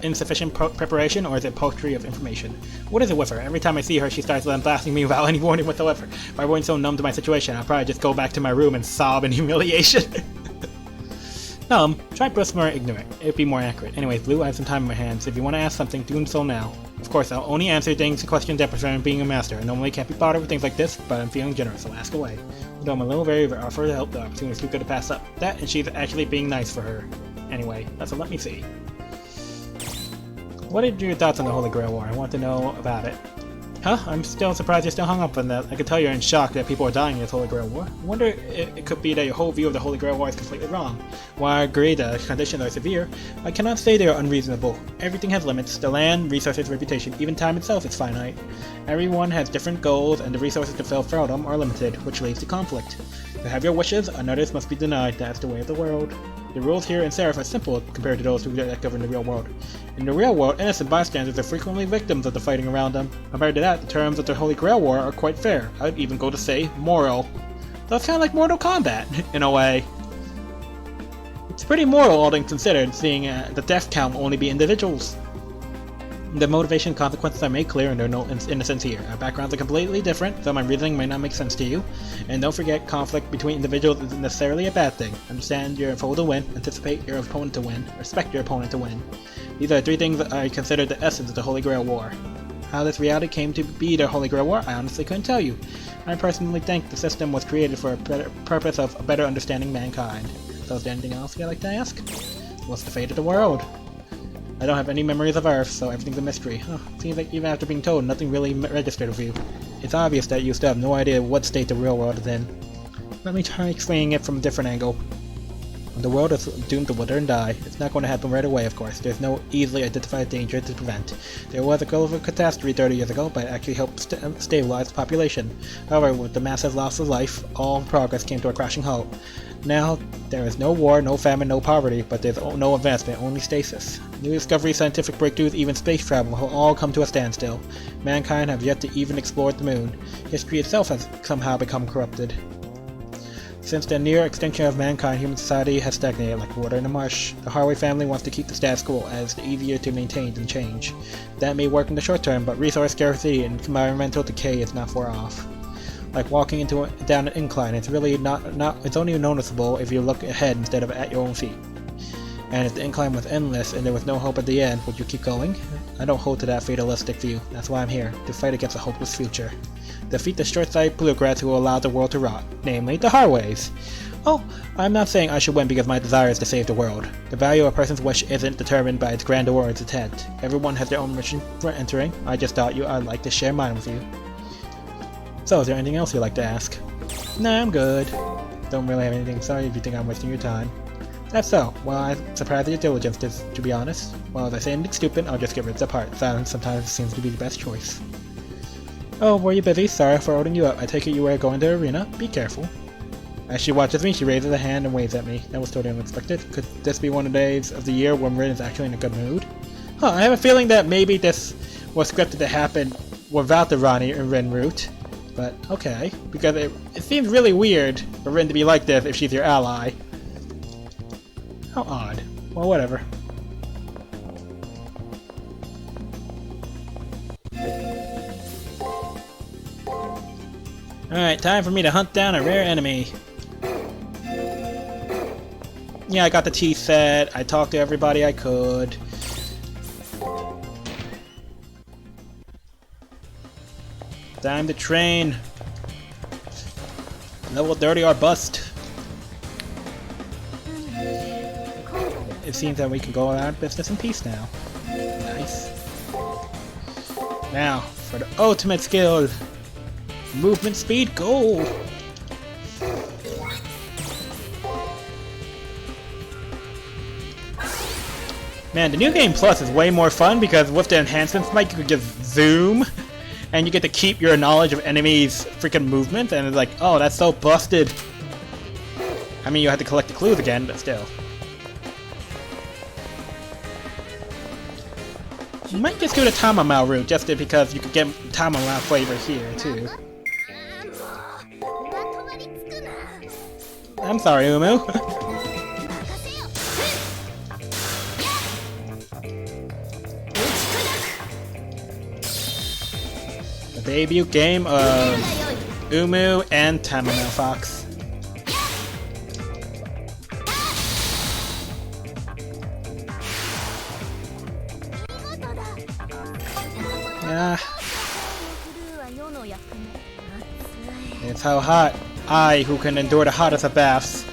insufficient preparation, or is it poetry of information? What is it with her? Every time I see her, she starts blasting me without any warning whatsoever. If I weren't so numb to my situation, I'd probably just go back to my room and sob in humiliation. Try Bruce more ignorant. It'd be more accurate. Anyways, Blue, I have some time in my hands. If you want to ask something, do so now. Of course, I'll only answer things and questions that concern being a master. I normally can't be bothered with things like this, but I'm feeling generous, so ask away. Although I'm a little wary of her offer to help, the opportunity is too good to pass up. That, and she's actually being nice for her. Anyway, so let me see. What are your thoughts on the Holy Grail War? I want to know about it. Huh? I'm still surprised you're still hung up on that. I can tell you're in shock that people are dying in this Holy Grail War. I wonder if it could be that your whole view of the Holy Grail War is completely wrong. While I agree the conditions are severe, I cannot say they are unreasonable. Everything has limits. The land, resources, reputation, even time itself is finite. Everyone has different goals, and the resources to fulfill them are limited, which leads to conflict. To have your wishes, another's must be denied. That's the way of the world. The rules here in Seraph are simple compared to those that govern the real world. In the real world, innocent bystanders are frequently victims of the fighting around them. Compared to that, the terms of the Holy Grail War are quite fair. I'd even go to say, moral. So it's kind of like Mortal Kombat, in a way. It's pretty moral, all things considered, seeing the death count only be individuals. The motivation and consequences are made clear, and there are no innocence here. Our backgrounds are completely different, so my reasoning might not make sense to you. And don't forget, conflict between individuals isn't necessarily a bad thing. Understand your foe to win, anticipate your opponent to win, respect your opponent to win. These are three things that I consider the essence of the Holy Grail War. How this reality came to be the Holy Grail War, I honestly couldn't tell you. I personally think the system was created for a purpose of better understanding mankind. So is there anything else you'd like to ask? What's the fate of the world? I don't have any memories of Earth, so everything's a mystery. Huh, seems like even after being told, nothing really registered with you. It's obvious that you still have no idea what state the real world is in. Let me try explaining it from a different angle. The world is doomed to wither and die. It's not going to happen right away, of course. There's no easily identified danger to prevent. There was a global catastrophe 30 years ago, but it actually helped stabilize the population. However, with the massive loss of life, all progress came to a crashing halt. Now, there is no war, no famine, no poverty, but there's no advancement, only stasis. New discoveries, scientific breakthroughs, even space travel will all come to a standstill. Mankind have yet to even explore the moon. History itself has somehow become corrupted. Since the near extinction of mankind, human society has stagnated like water in a marsh. The Harway family wants to keep the status quo as easier to maintain than change. That may work in the short term, but resource scarcity and environmental decay is not far off. Like walking down an incline, it's really it's only noticeable if you look ahead instead of at your own feet. And if the incline was endless and there was no hope at the end, would you keep going? I don't hold to that fatalistic view. That's why I'm here, to fight against a hopeless future. Defeat the short-sighted plutocrats who will allow the world to rot, namely the Harways. Oh, I'm not saying I should win because my desire is to save the world. The value of a person's wish isn't determined by its grandeur or its intent. Everyone has their own mission for entering. I just thought I'd like to share mine with you. So, is there anything else you'd like to ask? Nah, I'm good. Don't really have anything. Sorry if you think I'm wasting your time. That's so. Well, I'm surprised at your diligence, to be honest. Well, if I say anything stupid, I'll just get ripped apart. Silence sometimes seems to be the best choice. Oh, were you busy? Sorry for holding you up. I take it you were going to the arena. Be careful. As she watches me, she raises a hand and waves at me. That was totally unexpected. Could this be one of the days of the year when Rin is actually in a good mood? Huh, I have a feeling that maybe this was scripted to happen without the Ronnie and Rin route. But, okay. Because it seems really weird for Rin to be like this if she's your ally. How odd. Well, whatever. Alright, time for me to hunt down a rare enemy. Yeah, I got the tea set. I talked to everybody I could. Time to train. Level 30 or bust. It seems that we can go out of business in peace now. Nice. Now, for the ultimate skill. Movement speed, go! Man, the New Game Plus is way more fun because with the enhancements, like, you could just zoom, and you get to keep your knowledge of enemies' freaking movement, and it's like, oh, that's so busted. I mean, you have to collect the clues again, but still. You might just do the Tamamao route, just because you could get Tamamao flavor here, too. I'm sorry, Umu. The debut game of Umu and Tamamao Fox. Yeah. It's how hot. I, who can endure the hottest of baths.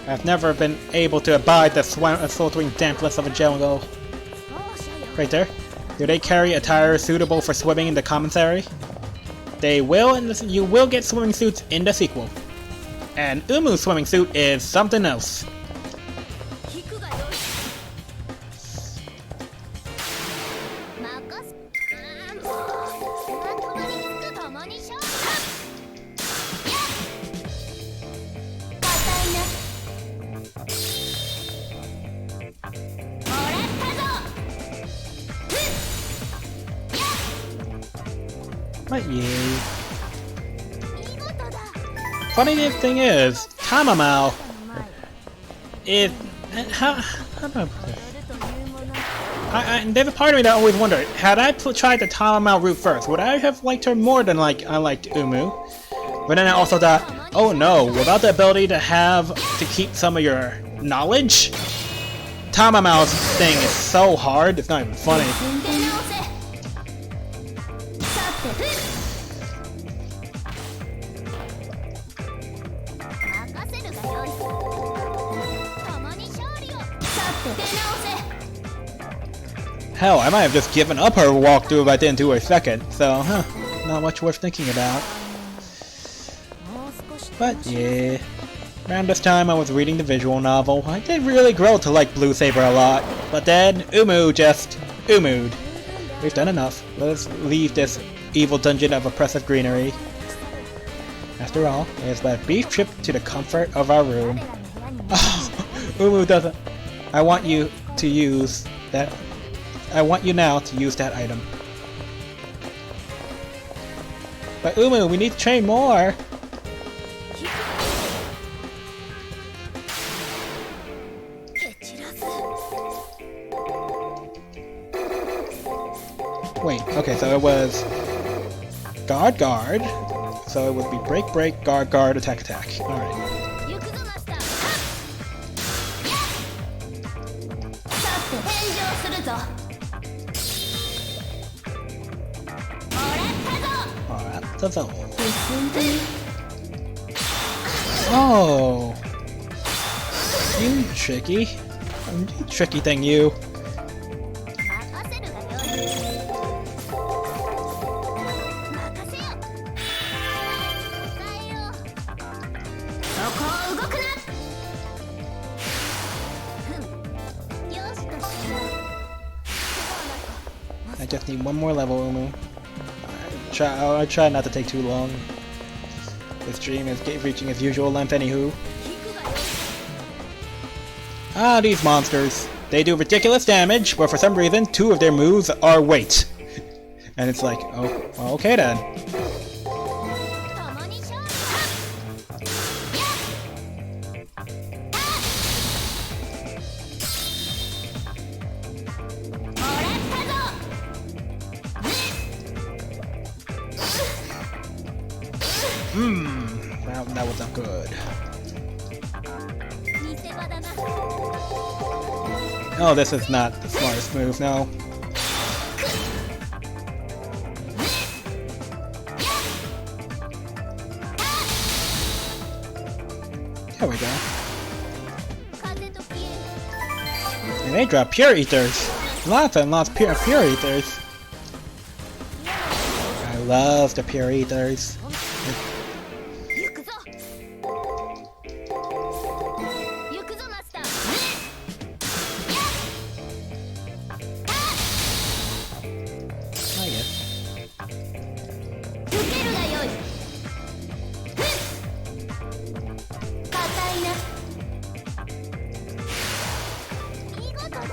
I've never been able to abide the sweltering dampness of a jungle. Right there. Do they carry attire suitable for swimming in the commissary? They will, and you will get swimming suits in the sequel. And Umu's swimming suit is something else. But yeah. Funny thing is, Tamamao is how do I put this? There's a part of me that always wondered, had I tried the Tamamao route first, would I have liked her more than like I liked Umu? But then I also thought, oh no, without the ability to keep some of your knowledge, Tamamao's thing is so hard, it's not even funny. Hell, I might have just given up her walkthrough if I didn't do her second, so, not much worth thinking about. But yeah, around this time I was reading the visual novel. I did really grow to like Blue Saber a lot, but then Umu just Umu'd. We've done enough. Let's leave this evil dungeon of oppressive greenery. After all, it is but a brief trip to the comfort of our room. Oh, Umu doesn't. I want you to use that. I want you now to use that item. But Umu, we need to train more! Wait, okay, so it was guard, guard. So it would be break, break, guard, guard, attack, attack. Alright. That's all. Oh, you tricky thing, you. just need one more level, Umu. I'll try not to take too long. This stream is reaching its usual length anywho. 聞くがよい。 Ah, these monsters. They do ridiculous damage, but for some reason, 2 of their moves are weight. And it's like, oh, okay then. 共に勝利だ。もらったぞ。 That was not good. 見せ場だな。 Oh, this is not the smartest move, no. There we go. 風と消え And they drop Pure Ethers. Lots and lots of Pure Ethers. I love the Pure Ethers. 行くぞ。行くぞマスター。 Oh, yes. 受けるがよい。硬いな。見事だ。こ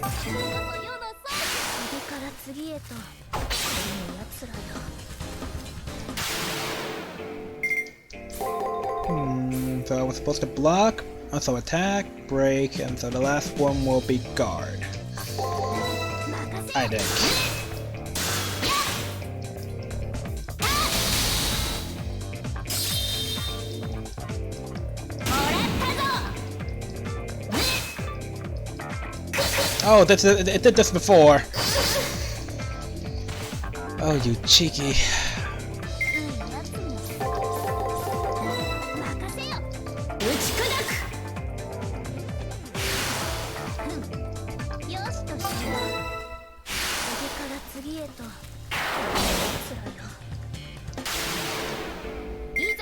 れこそ世の装置。次から次へと。この奴らよ。 So I was supposed to block, also attack, break, and so the last one will be guard. 任せ I think. もらったぞ。 Oh, it did this before. Oh, you cheeky. 任せよ。打ち砕く。よしとしよう。次から次へと。奴らよ。いざ。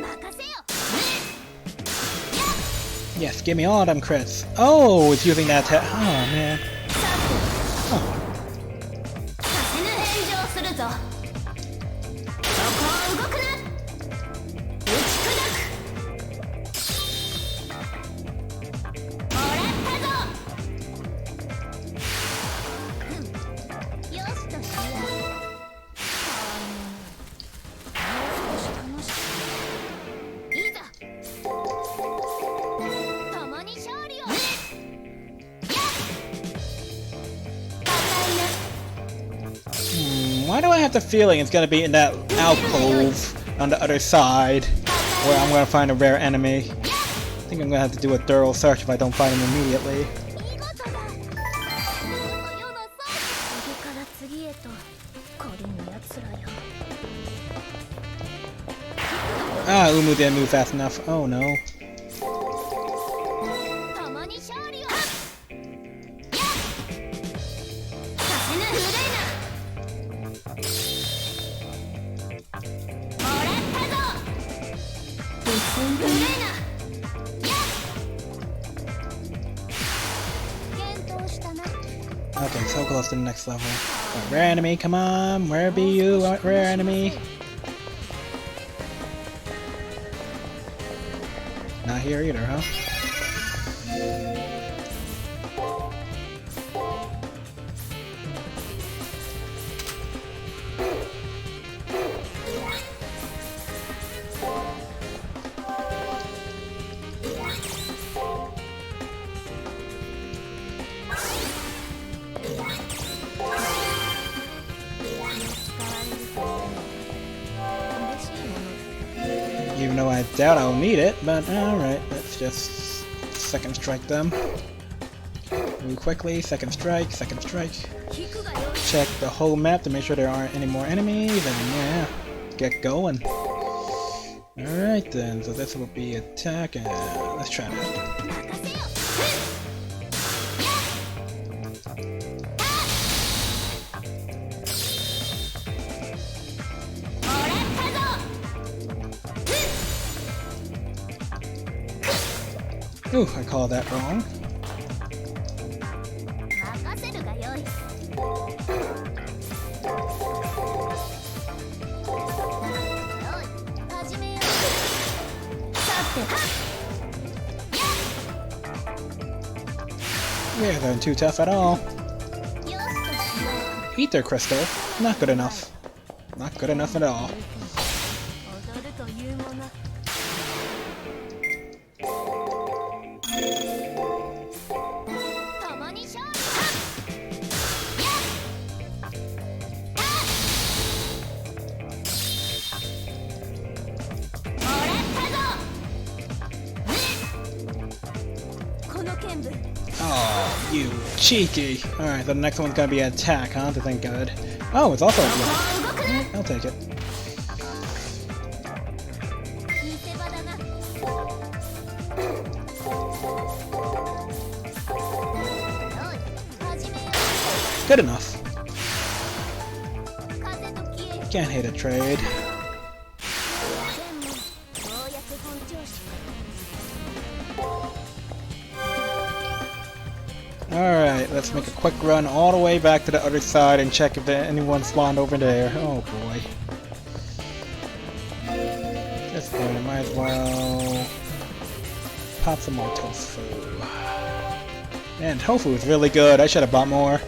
任せよ。 Yes, give me all them crits. Oh, it's using that. Oh man. させぬ炎上するぞ。そこを動くな。打ち砕く。もらったぞ。よしとしよう。もう少し楽しく。いざ。共に勝利を。Why do I have the feeling it's gonna be in that alcove on the other side where I'm gonna find a rare enemy? I think I'm gonna have to do a thorough search if I don't find him immediately. 見事だ。これこそ世の装置。次から次へと。こりんの奴らよ。 Ah, Umu didn't move fast enough. Oh no. 共に勝利を。させぬ古いな。もらったぞ。古いな。検討したな。 Okay, so close to the next level. Rare enemy, come on. Where be you, rare enemy? Not here either, huh? Even though I doubt I'll need it, but alright, let's just second strike them. Move quickly, second strike, second strike. 聞くがよい。 Check the whole map to make sure there aren't any more enemies, and yeah, get going. Alright then, so this will be attack, and let's try that. 任せよ。もらったぞ。 Ooh, I called that wrong. Yeah, they're too tough at all. よしとしよう Ether Crystal. Not good enough. Not good enough at all. 踊るというもの共に勝利もらったぞこの剣舞 Oh, you cheeky. Alright, the next one's gonna be an attack, huh? This ain't good. Oh, it's also a block. 動くな I'll take it. 見せ場だなおい始めよ Good enough. う風と消え Can't hate a trade. 剣もようやく本調子 Alright, let's make a quick run all the way back to the other side and check if anyone spawned over there. Oh boy. This point, I might as well pop some more tofu. Man, tofu is really good. I should have bought more.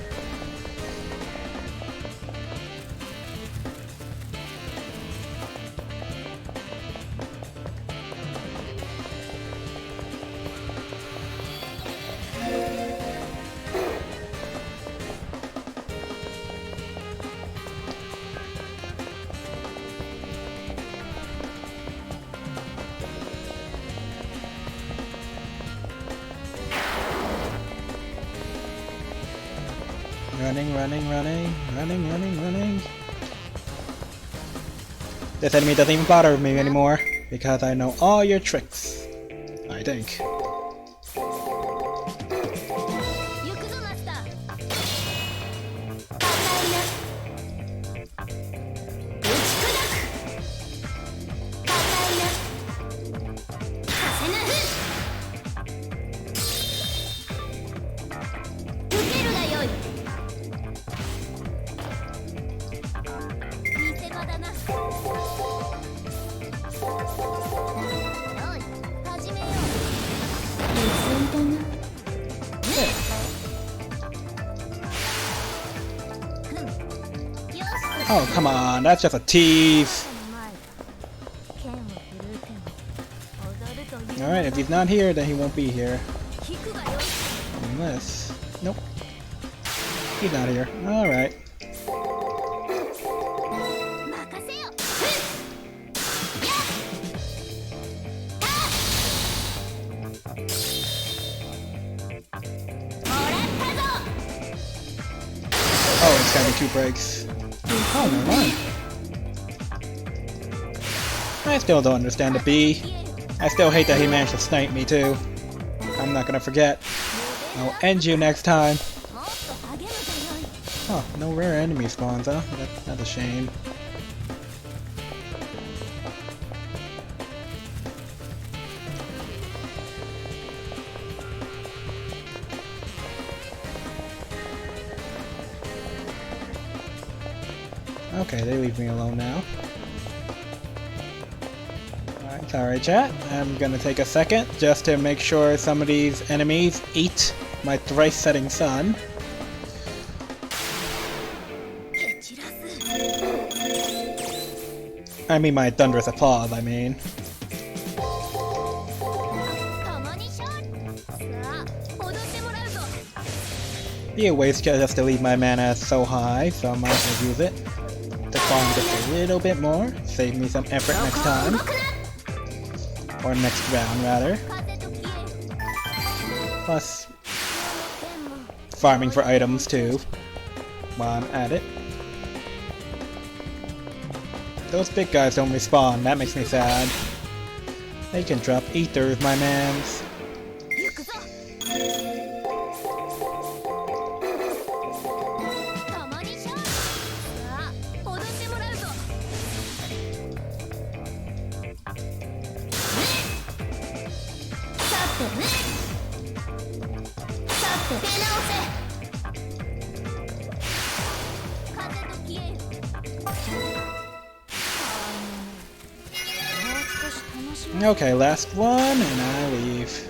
Running. This enemy doesn't even bother me anymore because I know all your tricks. I think. 行くぞマスター高いな打ち砕く高いなさせな受けるがよい見せ場だなおい始めよう無線だな Oh, come on, that's just a tease. Alright, if he's not here, then he won't be here. Unless... Nope. He's not here. Alright. Oh, it's gotta be 2 breaks. Oh, never mind. I still don't understand the B. I still hate that he managed to snipe me too. I'm not gonna forget. I'll end you next time. Oh, no rare enemy spawns, huh? That's a shame. Okay, they leave me alone now. Alright, sorry chat. I'm gonna take a second just to make sure some of these enemies eat my thrice setting sun. I mean my thunderous applause, I mean. Be a waste just to leave my mana so high, so I might as well use it to farm just a little bit more. Save me some effort next time. Or next round, rather. Plus, farming for items too, while I'm at it. Those big guys don't respawn, that makes me sad. They can drop ethers, my mans. Okay, last one, and I leave.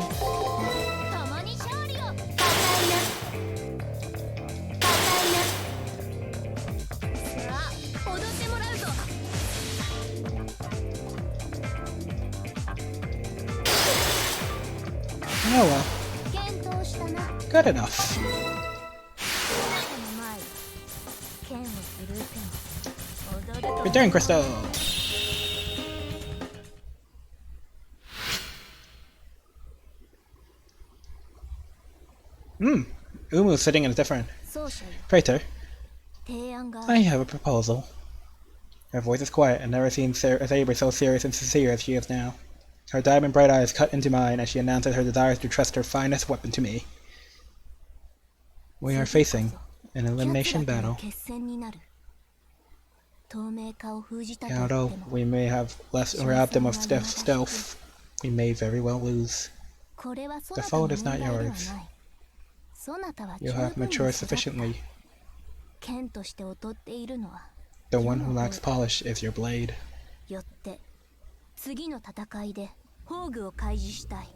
共に勝利を高いなさあ踊ってもらうぞ Oh well, 検討したな good enough. あなたの前で剣を振るうても踊ると Return Crystal! Umu's sitting in a different 奏者よ crater. 提案が I have a proposal. Her voice is quiet and never seen Saber so serious and sincere as she is now. Her diamond bright eyes cut into mine as she announces her desires to trust her finest weapon to me. We are facing an elimination battle. 決戦になる透明化を封じたと And 言っ although ても we may have robbed them of stealth, we may very well lose. これはそ The なたの fault is 問 not 題ではない yours. そなたは You 十 have 分に matured 育った sufficiently. 剣として劣っているのは The one who lacks polish is your blade. よって次の戦いで宝具を開示したい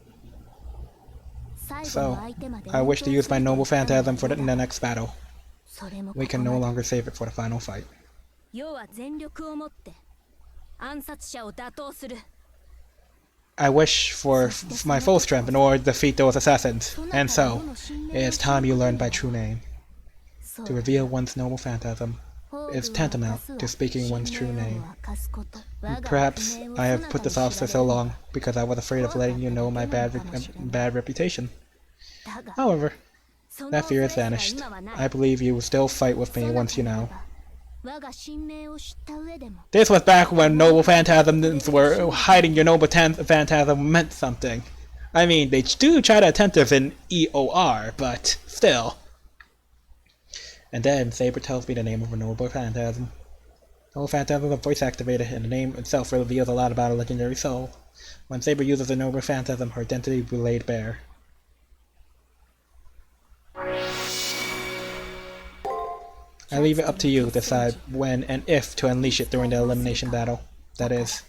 最後 So, の相手まで I wish to use my noble phantasm for in the next battle. それも We こ can こ no まで longer save it for the final fight. 世は全力をもって暗殺者を打倒する I wish for my full strength in order to defeat those assassins. And so, it is time you learned my true name. そう To reveal one's noble phantasm is tantamount to speaking one's true name. Perhaps I have put this off for so long because I was afraid of letting you know my bad reputation. However, that fear is vanished. I believe you will still fight with me once you know. 我が神名を知った上でも This was back when noble phantasms were hiding your noble phantasm meant something. I mean, they do try to attempt this in EOR, but still. And then Saber tells me the name of a noble phantasm. Noble phantasms are voice activated, and the name itself reveals a lot about a legendary soul. When Saber uses a noble phantasm, her identity will be laid bare. I leave it up to you to decide when and if to unleash it during the elimination battle. That is,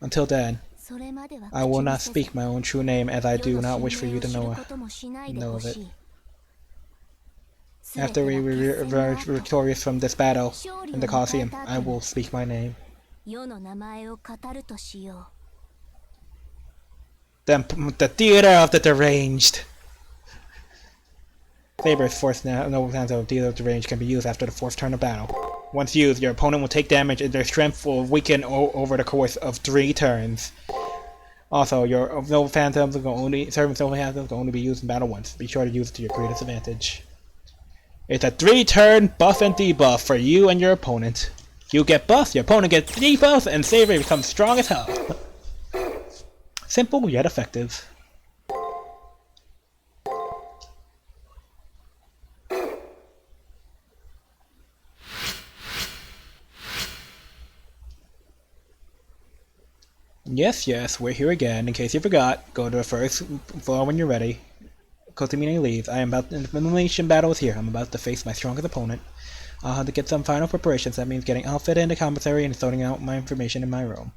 until then, それまでは I will not 口にせず speak my own true name as I 世 do の not wish for 神 you 名 to を知る know こともしないで know ほ of し it. い After we 全てが決戦の emerge 後 victorious from this battle 勝利を in the 迎え Colosseum, た後 I に will speak my name. 世の名前を語るとしよ The theater of the deranged. Saber's fourth noble phantasm of Theater of the Deranged can be used after the fourth turn of battle. Once used, your opponent will take damage and their strength will weaken over the course of 3 turns. Also, your noble phantasms will only servant's noble phantasms will only be used in battle once. Be sure to use it to your greatest advantage. It's a 3-turn buff and debuff for you and your opponent. You get buffs, your opponent gets debuffs, and Saber becomes strong as hell. Simple yet effective. Yes, we're here again. In case you forgot, go to the first floor when you're ready. Kotomine leaves. I am about the elimination battle is here. I'm about to face my strongest opponent. I'll have to get some final preparations. That means getting outfitted in the commissary and sorting out my information in my room.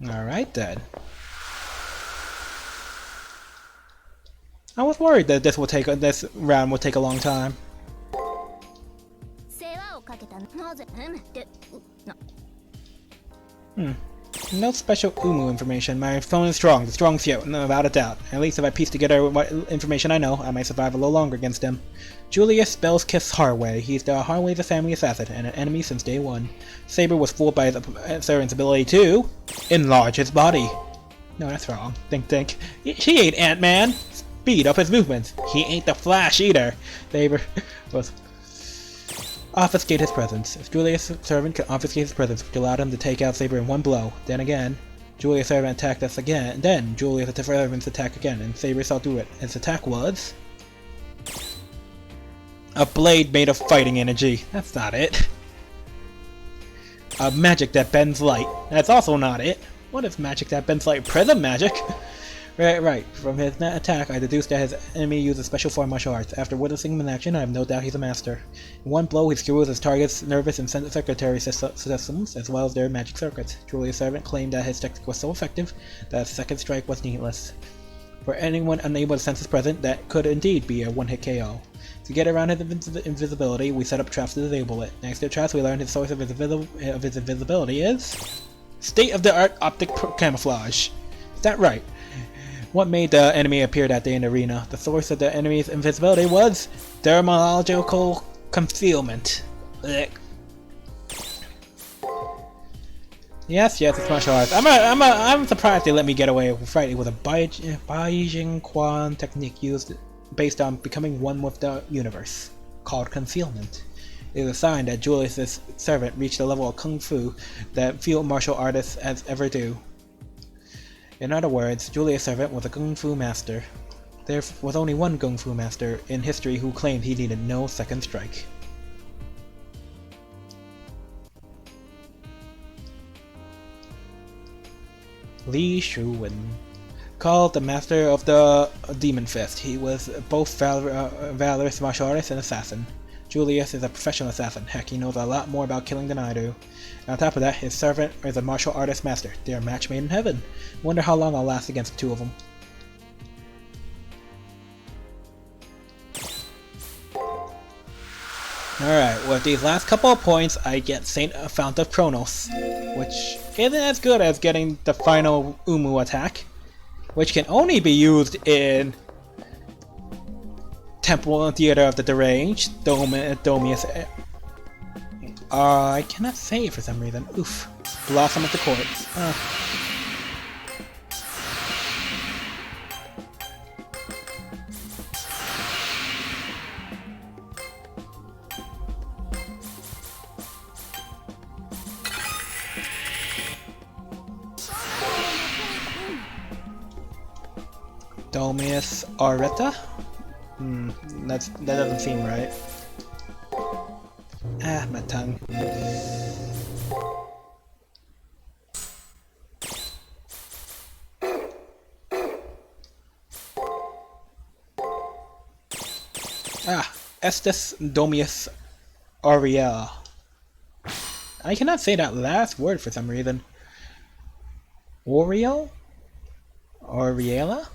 Alright then. I was worried that this round would take a long time. 世話をかけたなぜってな No special Umu information. My phone is strong. The strongest yet, without a doubt. At least if I piece together what information I know, I might survive a little longer against him. Julius Belskiss Harway. He's the Harway's family assassin and an enemy since day one. Saber was fooled by his servant's ability to enlarge his body. No, that's wrong. Think. He ain't Ant-Man. Speed up his movements. He ain't the Flash either. Saber was obfuscate his presence. If Julius' servant could obfuscate his presence, which allowed him to take out Saber in one blow. Then again, Julius' servant attacked us again. Then Julius' servant's attack again, and Saber saw through it. His attack was a blade made of fighting energy. That's not it. A magic that bends light. That's also not it. What is magic that bends light? Prism magic? Right. From his attack, I deduced that his enemy used a special form of martial arts. After witnessing him in action, I have no doubt he's a master. In one blow, he skewers his target's nervous and circulatory systems, as well as their magic circuits. Julius' servant claimed that his technique was so effective that his second strike was needless. For anyone unable to sense his presence, that could indeed be a one-hit KO. To get around his invisibility, we set up traps to disable it. Next to traps, we learned his source of his invisibility is state-of-the-art optic camouflage. Is that right? What made the enemy appear that day in the arena? The source of the enemy's invisibility was dermatological concealment. Ugh. Yes, it's martial arts. I'm surprised they let me get away fighting with a Baijing Quan technique used based on becoming one with the universe, called concealment. It is a sign that Julius' servant reached a level of kung fu that few martial artists has ever do. In other words, Julius' servant was a kung fu master. There was only one kung fu master in history who claimed he needed no second strike. Li Shuwen. Called the master of the Demon Fist, he was both valorous martial artist and assassin. Julius is a professional assassin. Heck, he knows a lot more about killing than I do. And on top of that, his servant is a martial artist master. They are a match made in heaven. Wonder how long I'll last against the two of them. Alright, with these last couple of points, I get Saint Fount of Kronos, which isn't as good as getting the final Umu attack, which can only be used in Temple and Theater of the Deranged, Domius. I cannot say it for some reason. Oof. Blossom of the Court. Domius Aureta? That doesn't seem right. Ah, my tongue. Estes Domius Aurelia. I cannot say that last word for some reason. Oriel? Aurelia?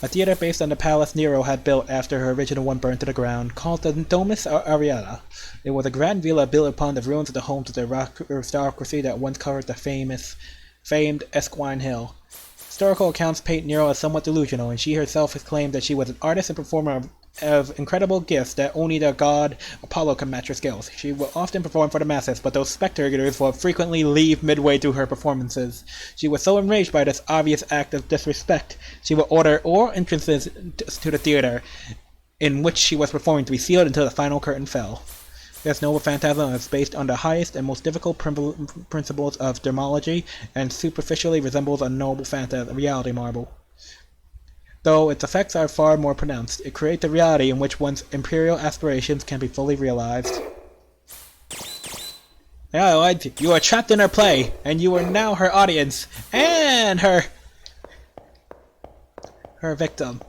A theater based on the palace Nero had built after her original one burned to the ground, called the Domus Aurelia. It was a grand villa built upon the ruins of the homes of the aristocracy that once covered the famed Esquine Hill. Historical accounts paint Nero as somewhat delusional, and she herself has claimed that she was an artist and performer of incredible gifts that only the god Apollo can match her skills. She will often perform for the masses, but those spectators will frequently leave midway through her performances. She was so enraged by this obvious act of disrespect, she would order all entrances to the theater in which she was performing to be sealed until the final curtain fell. This noble phantasm is based on the highest and most difficult principles of dermology, and superficially resembles a noble reality marble. Though its effects are far more pronounced, it creates a reality in which one's imperial aspirations can be fully realized. Now, you are trapped in her play, and you are now her audience, and her victim.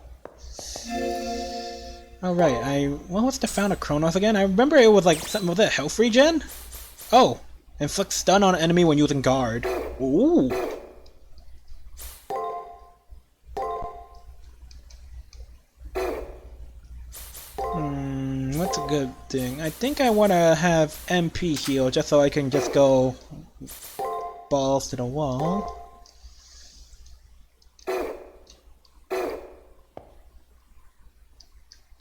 Alright, what was the Fount of Kronos again? I remember it was like something with a health regen? Oh, inflict stun on an enemy when using guard. Ooh. What's a good thing? I think I want to have MP heal just so I can just go balls to the wall.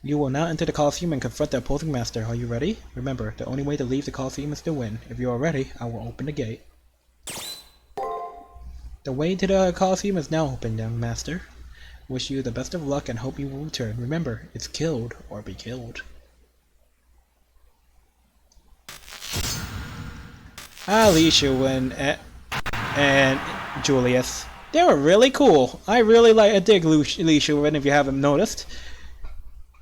You will now enter the Colosseum and confront the opposing master. Are you ready? Remember, the only way to leave the Colosseum is to win. If you are ready, I will open the gate. The way to the Colosseum is now open, young master. Wish you the best of luck and hope you will return. Remember, it's killed or be killed. Alicia and Julius. They were really cool. I really dig Alicia if you haven't noticed.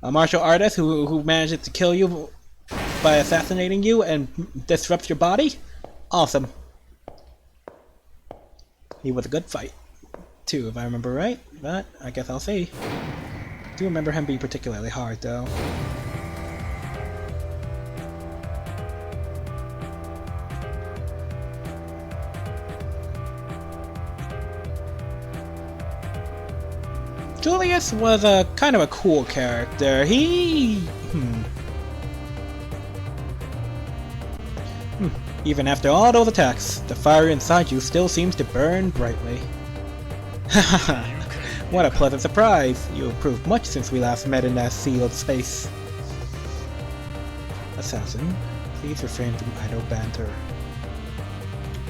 A martial artist who manages to kill you by assassinating you and disrupts your body? Awesome. He was a good fight, too, if I remember right, but I guess I'll see. Do remember him being particularly hard, though. Julius was a kind of a cool character. Even after all those attacks, the fire inside you still seems to burn brightly. Haha, what a pleasant surprise! You improved much since we last met in that sealed space. Assassin, please refrain from idle banter.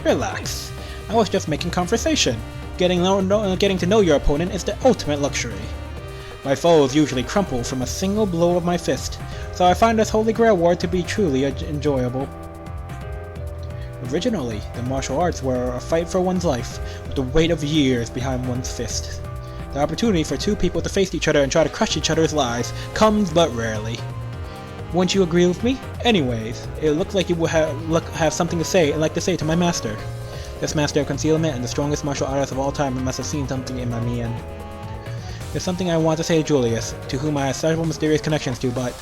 Relax. I was just making conversation. Getting to know your opponent is the ultimate luxury. My foes usually crumple from a single blow of my fist, so I find this Holy Grail War to be truly enjoyable. Originally, the martial arts were a fight for one's life, with the weight of years behind one's fist. The opportunity for two people to face each other and try to crush each other's lives comes but rarely. Wouldn't you agree with me? Anyways, it looks like you will have something to say and like to say to my master. This master of concealment and the strongest martial artist of all time must have seen something in my mien. There's something I want to say to Julius, to whom I have several mysterious connections to, but...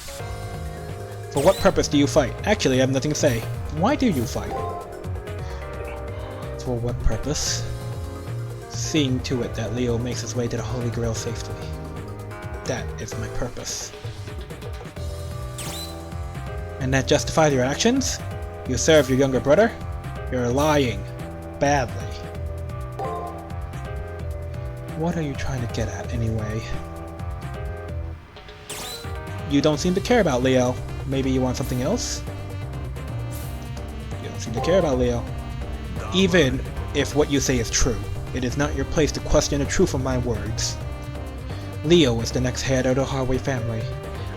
For what purpose do you fight? Actually, I have nothing to say. Why do you fight? For what purpose? Seeing to it that Leo makes his way to the Holy Grail safely. That is my purpose. And that justifies your actions? You serve your younger brother? You're lying. Badly. What are you trying to get at, anyway? You don't seem to care about Leo. Maybe you want something else? You don't seem to care about Leo. Even if what you say is true, it is not your place to question the truth of my words. Leo is the next head of the Hardway family.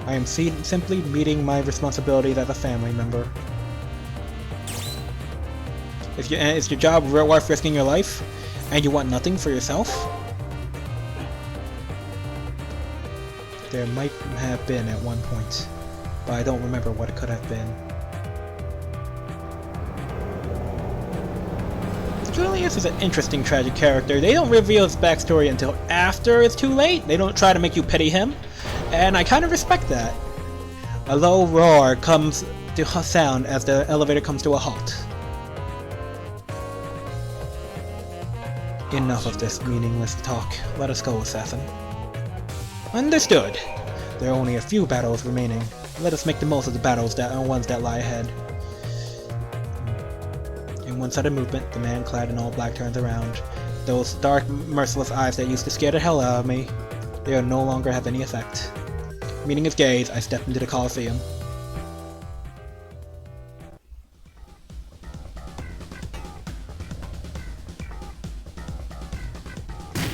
I am simply meeting my responsibilities as a family member. Is your job worth risking your life? And you want nothing for yourself? There might have been at one point, but I don't remember what it could have been. Julius is an interesting tragic character. They don't reveal his backstory until after it's too late. They don't try to make you pity him, and I kind of respect that. A low roar comes to sound as the elevator comes to a halt. Enough of this meaningless talk. Let us go, assassin. Understood. There are only a few battles remaining. Let us make the most of the ones that lie ahead. In one sudden movement, the man clad in all black turns around. Those dark, merciless eyes that used to scare the hell out of me, they no longer have any effect. Meeting his gaze, I stepped into the Colosseum.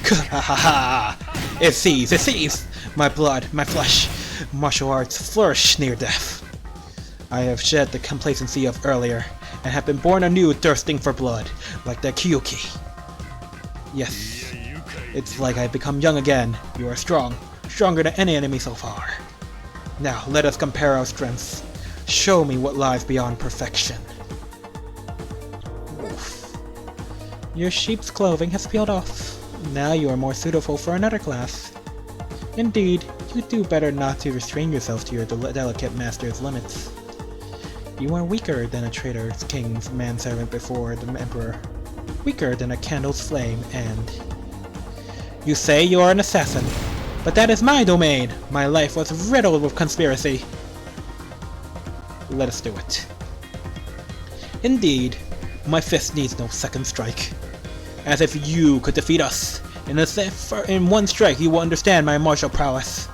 Ha ha ha! It sees! My blood, my flesh, martial arts flourish near death. I have shed the complacency of earlier, and have been born anew thirsting for blood, like the Kyuki. Yes, it's like I've become young again. You are strong, stronger than any enemy so far. Now, let us compare our strengths. Show me what lies beyond perfection. Oof. Your sheep's clothing has peeled off. Now you are more suitable for another class. Indeed, you do better not to restrain yourself to your delicate master's limits. You are weaker than a traitor's king's manservant before the emperor. Weaker than a candle's flame, and... You say you are an assassin, but that is my domain! My life was riddled with conspiracy. Let us do it. Indeed, my fist needs no second strike. As if you could defeat us. In one strike, you will understand my martial prowess.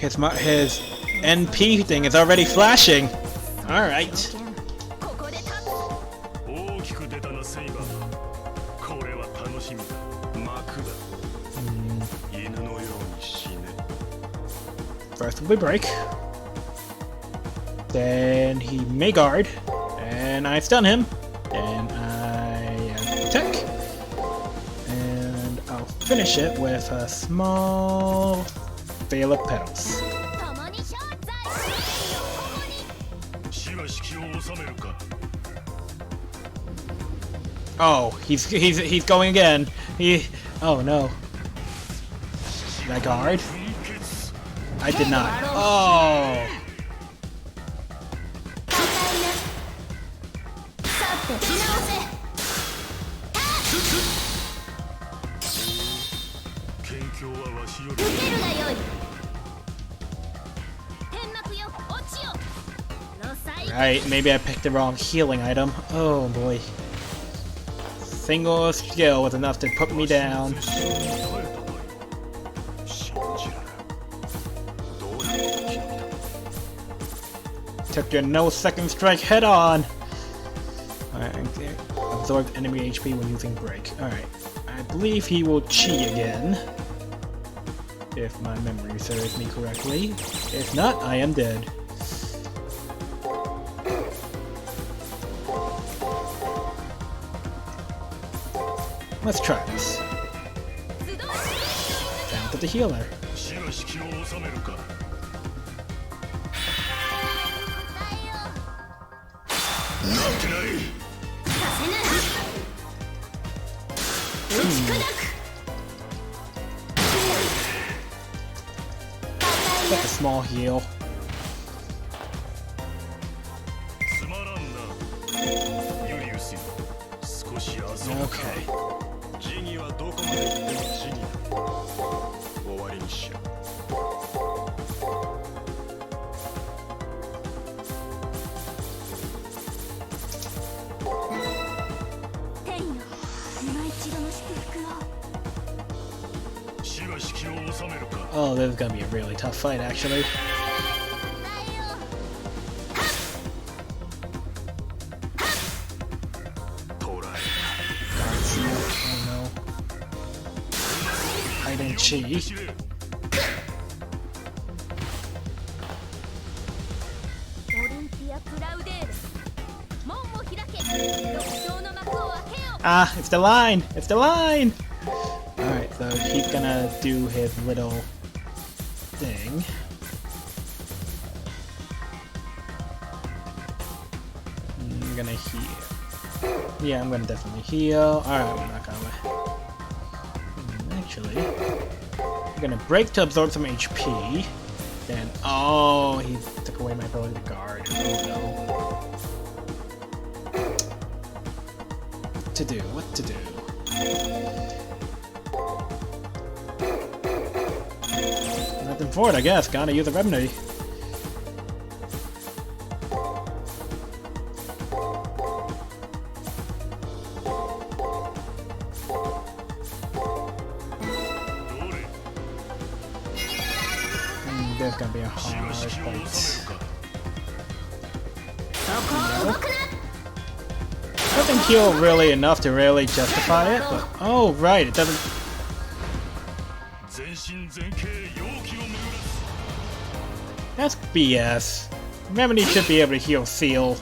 His NP thing is already flashing. Alright. First we break. Then he may guard. And And I stun him. And I attack. And I'll finish it with a small veil of petals. 共に勝在死を共に死が式を収めるか Oh, he's going again. Oh no. Did I guard? 奮決 I did not. Oh. 高いなさて出直せ謙虚はわしより受けるがよい天幕よ落ちよロサイ Right, maybe I picked the wrong healing item. Oh boy. Single skill was enough to put me down. 拙者に耐えたまえ信じるなどうやって決めた Took your no second strike head on. Alright, okay. Absorbed enemy HP when using break. Alright. I believe he will chi again. If my memory serves me correctly. If not, I am dead. Let's try this. 出動 Down to the healer. 死が式を収めるか答えよなってないさせぬ打ち砕く高い Just a small heal. つまらんなユリウスよ少し遊ぶか Okay. ジギはどこまで行ってもジギだ終わりにしよう天よ今一度の祝福を死が式を収めるか Oh, this is gonna be a really tough fight, actually. 答えよ捕らえ Oh no. Hiding chi. 知れオリンピア・クラウデール門を開け独唱の幕を開けよ Ah, it's the line! It's the line! Alright, so he's gonna do his little thing. I'm gonna heal. Yeah, I'm gonna definitely heal. Alright, I'm not gonna. Actually, I'm gonna break to absorb some HP. Then, oh, he took away my ability to guard. Oh no. What to do? What to do? Nothing for it, I guess. Gotta use a remedy. There's gonna be a 死が hard 式を収め fight. るかそこを動くな Doesn't heal really enough to really justify it, but oh right, it doesn't. 全身全形容器を巡らす That's BS. Remedy should be able to heal Seal.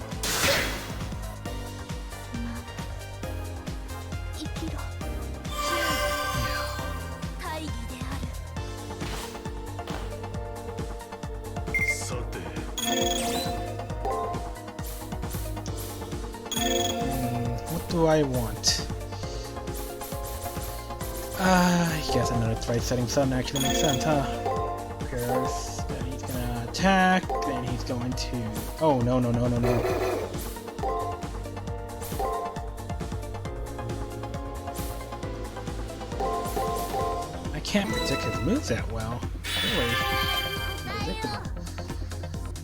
生きろ大義であるさて What do I want? I guess another right setting sun actually makes sense, huh? Because then he's gonna attack, then he's going to. Oh no no no no no. I can't predict his moves that well. Really? Unpredictable.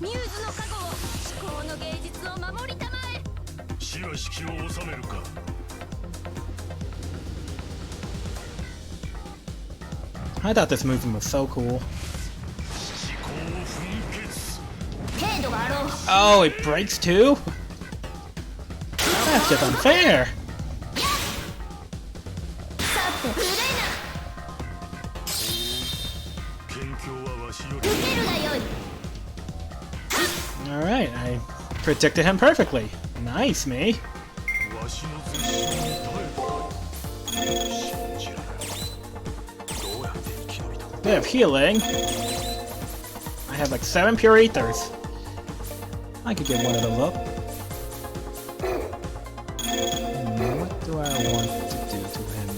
ミューズの加護を思考の芸術を守りたまえ死が式を収めるか I thought this movement was so cool. 思考を奮決程度があろう Oh, it breaks too? That's just unfair. さて無礼謙虚はわしよりな受けるがよい Alright, I predicted him perfectly. Nice, me. わしの絶唱に耐えたか信じられないどうやって生き延びた Bit of healing. I have like 7 pure ethers. I could get one of those up. What do I want to do to him?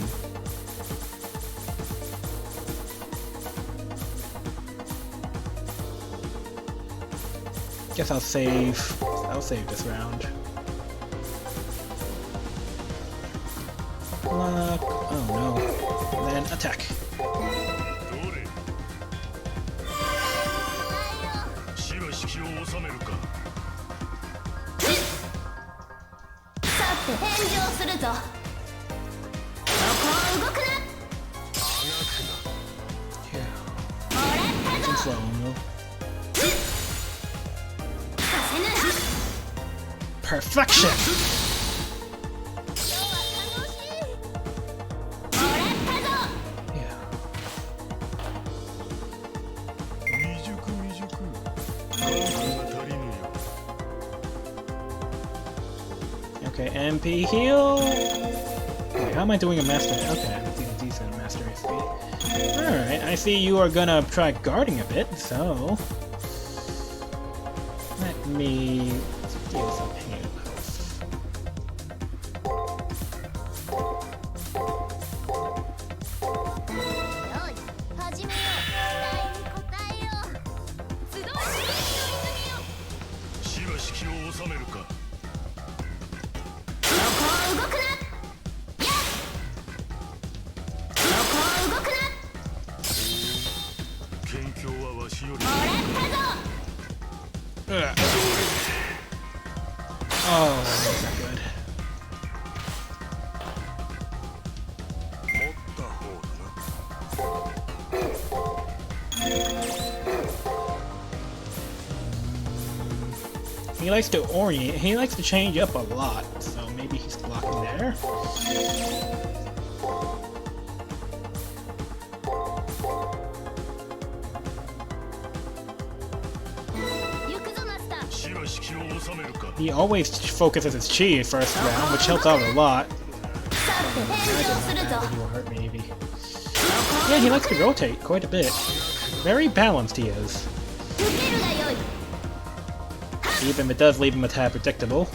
Guess I'll save this round. Block. Oh no. Then attack. どれ死が式を収めるかさて返上するぞ。そこを動くな。 Yeah. もらったぞ。 Slow, no? させぬな。 Perfection! 今日は楽しい。もらったぞ。 Yeah. 未熟未熟感が足りぬよ Okay, MP heal. Wait, how am I doing a master? Okay, I'm doing a decent master SP. Alright, I see you are gonna try guarding a bit, so let me deal some pain health. よい、始めよう。期待に応えよう。集う試練の泉よ。死が式を収めるかそこを動くな。やっ。そこを動くな。県境はわしよりもらったぞ。 Ugh. Oh, that's not good. 持った方だな He likes to orient. He likes to change up a lot, so maybe he's blocking there. He always focuses his chi first round, which helps out a lot. That will hurt maybe. Yeah, he likes to rotate quite a bit. Very balanced he is. Even if it does leave him a tad predictable,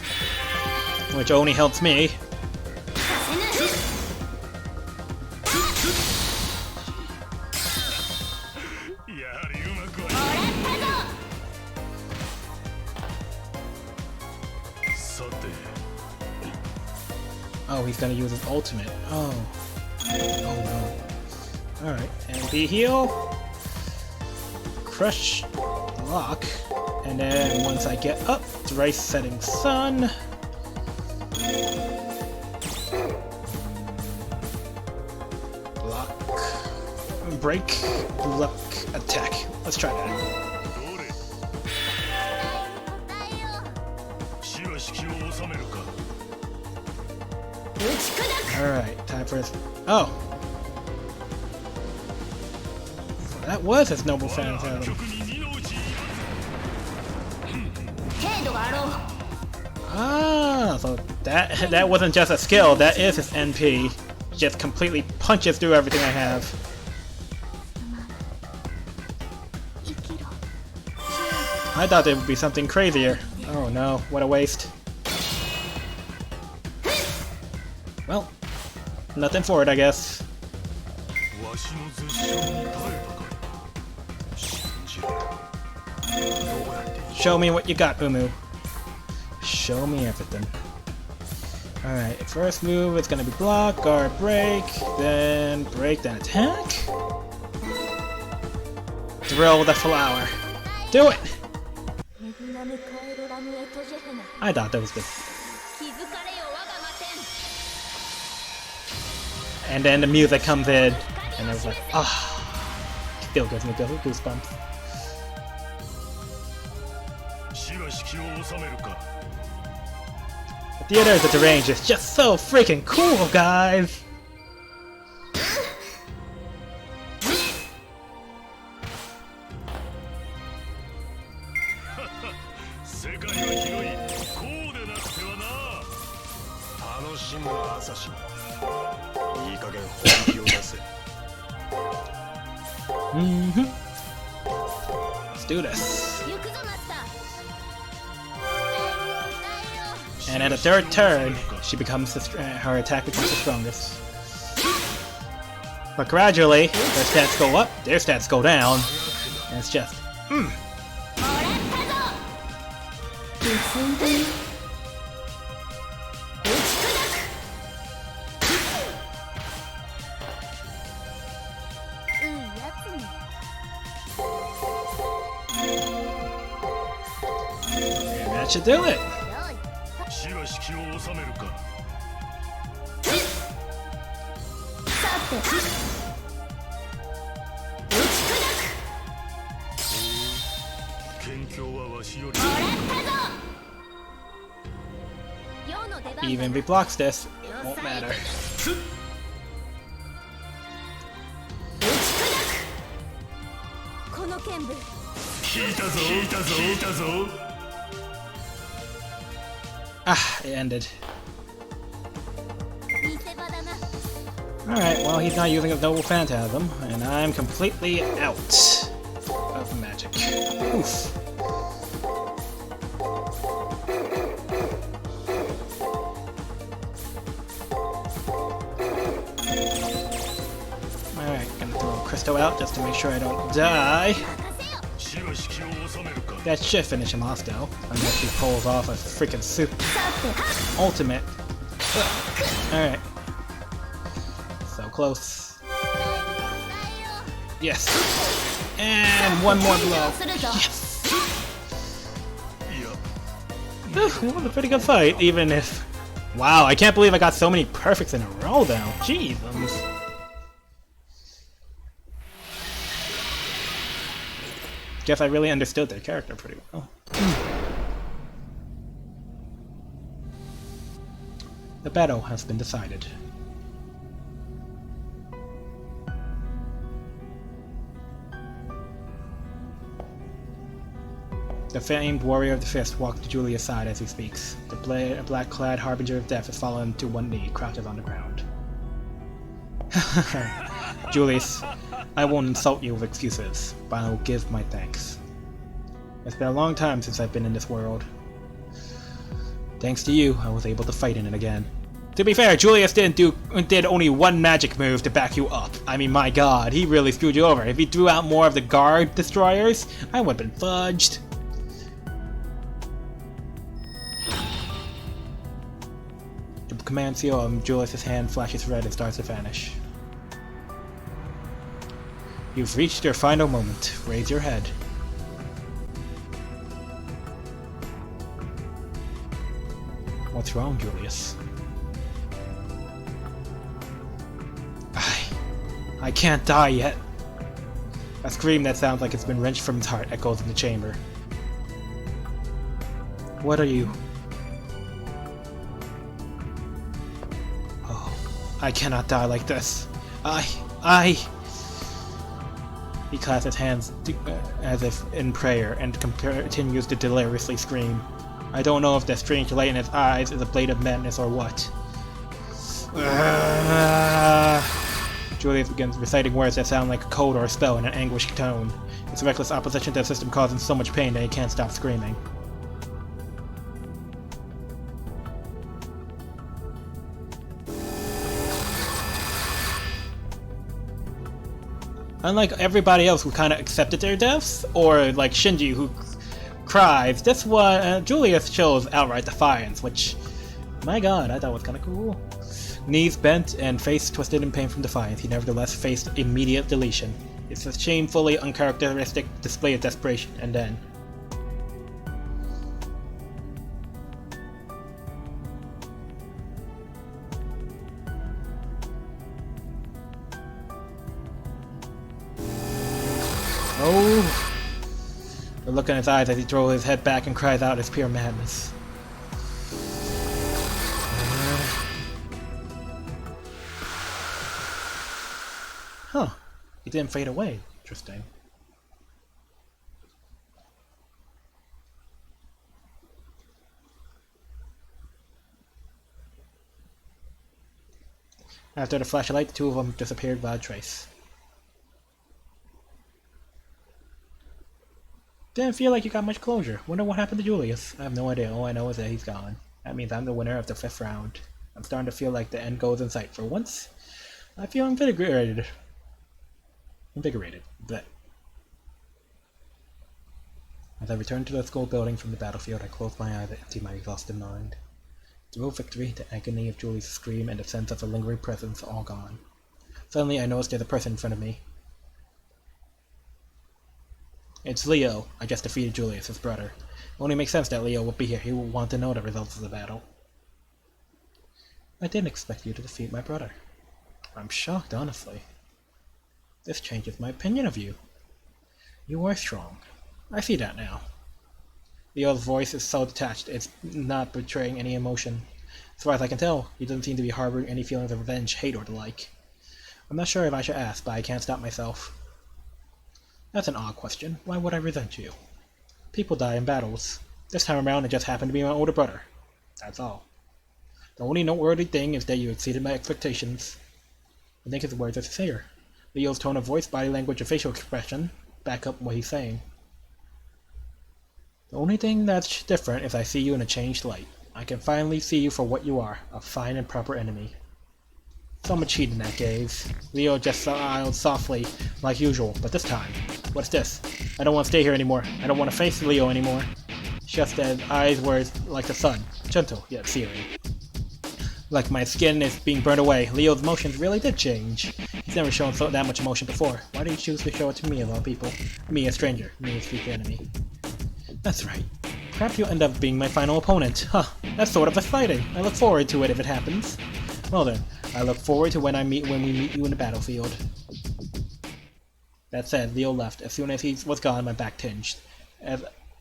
which only helps me. Oh, he's gonna use his ultimate. Oh. Oh no. Alright, MP heal. Crush. Block. And then once I get up, Thrice Setting Sun. Block. Break. Block. Attack. Let's try that. Alright, time for his... Oh! That was his Noble Phantasm. Ah, so that wasn't just a skill, that is his NP. Just completely punches through everything I have. I thought there would be something crazier. Oh no, what a waste. Well, nothing for it, I guess. Show me what you got, Umu. Show me everything. Alright, first move is gonna be block, guard, break, then attack. Thrill the flower. Do it! I thought that was good. And then the music comes in, and I was like, ah, still gives me goosebumps. The Theater of the Deranged is just so freaking cool, guys! いい加減本気を出せ。 Let's do this. 行くぞマスター。 And at the third turn, she becomes her attack becomes the strongest. But gradually, their stats go up, their stats go down, and it's just うんやつに and that should do it. 用意死が式を収めるか。さて県境はわしより。用の出番 Even if he blocks this, it won't matter. この剣舞聞いたぞ聞いたぞ聞いたぞ。 Ah, it ended. 見せ場だな Alright, well, he's not using a Noble Phantasm, and I'm completely out of magic. Oof. Alright, gonna throw Crystal out just to make sure I don't die. 任せよ 死が式を収めるか。 That should finish him off, though, unless he pulls off a freaking super さて ultimate. Alright. So close. Yes. And one more blow. するぞ いや It was a pretty good fight, even if... Wow, I can't believe I got so many perfects in a row, though. Jeez. Guess I really understood their character pretty well. The battle has been decided. The famed warrior of the fist walks to Julia's side as he speaks. The black-clad harbinger of death has fallen to one knee, crouches on the ground. Julius, I won't insult you with excuses, but I will give my thanks. It's been a long time since I've been in this world. Thanks to you, I was able to fight in it again. To be fair, Julius did only one magic move to back you up. I mean, my god, he really screwed you over. If he threw out more of the guard destroyers, I would have been fudged. The command seal on Julius's hand flashes red and starts to vanish. You've reached your final moment. Raise your head. What's wrong, Julius? I can't die yet. A scream that sounds like it's been wrenched from his heart echoes in the chamber. What are you? Oh, I cannot die like this. He clasps his hands as if in prayer and continues to deliriously scream. I don't know if the strange light in his eyes is a blade of madness or what. Julius begins reciting words that sound like a code or a spell in an anguished tone. His reckless opposition to the system causes him so much pain that he can't stop screaming. Unlike everybody else who kind of accepted their deaths, or like Shinji who cries, this one, Julius shows outright defiance, which, my god, I thought was kind of cool. Knees bent and face twisted in pain from defiance, he nevertheless faced immediate deletion. It's a shamefully uncharacteristic display of desperation, and then... Oh! The look in his eyes as he throws his head back and cries out is pure madness. Huh. He didn't fade away. Interesting. After the flashlight, the two of them disappeared without a trace. Didn't feel like you got much closure. Wonder what happened to Julius. I have no idea. All I know is that he's gone. That means I'm the winner of the 5th round. I'm starting to feel like the end goal is in sight. For once, I feel invigorated. But as I return to the school building from the battlefield, I close my eyes and empty my exhausted mind. The real victory, the agony of Julie's scream, and the sense of a lingering presence all gone. Suddenly, I notice there's a person in front of me. It's Leo. I just defeated Julius, his brother. It only makes sense that Leo would be here. He will want to know the results of the battle. I didn't expect you to defeat my brother. I'm shocked, honestly. This changes my opinion of you. You are strong. I see that now. Leo's voice is so detached, it's not betraying any emotion. As far as I can tell, he doesn't seem to be harboring any feelings of revenge, hate, or the like. I'm not sure if I should ask, but I can't stop myself. That's an odd question. Why would I resent you? People die in battles. This time around, it just happened to be my older brother. That's all. The only noteworthy thing is that you exceeded my expectations. I think his words are sincere. Leo's tone of voice, body language, and facial expression back up what he's saying. The only thing that's different is I see you in a changed light. I can finally see you for what you are, a fine and proper enemy. Someone cheated in that gaze. Leo just smiled softly, like usual, but this time, what's this? I don't want to stay here anymore. I don't want to face Leo anymore. Just as eyes were like the sun, gentle yet searing. Like my skin is being burned away, Leo's emotions really did change. He's never shown that much emotion before. Why did he choose to show it to me of all people? Me, a stranger. Me, his future enemy. That's right. Perhaps you'll end up being my final opponent. Huh, that's sort of exciting. I look forward to it if it happens. Well then, I look forward to when we meet you in the battlefield. That said, Leo left. As soon as he was gone, my back tinged.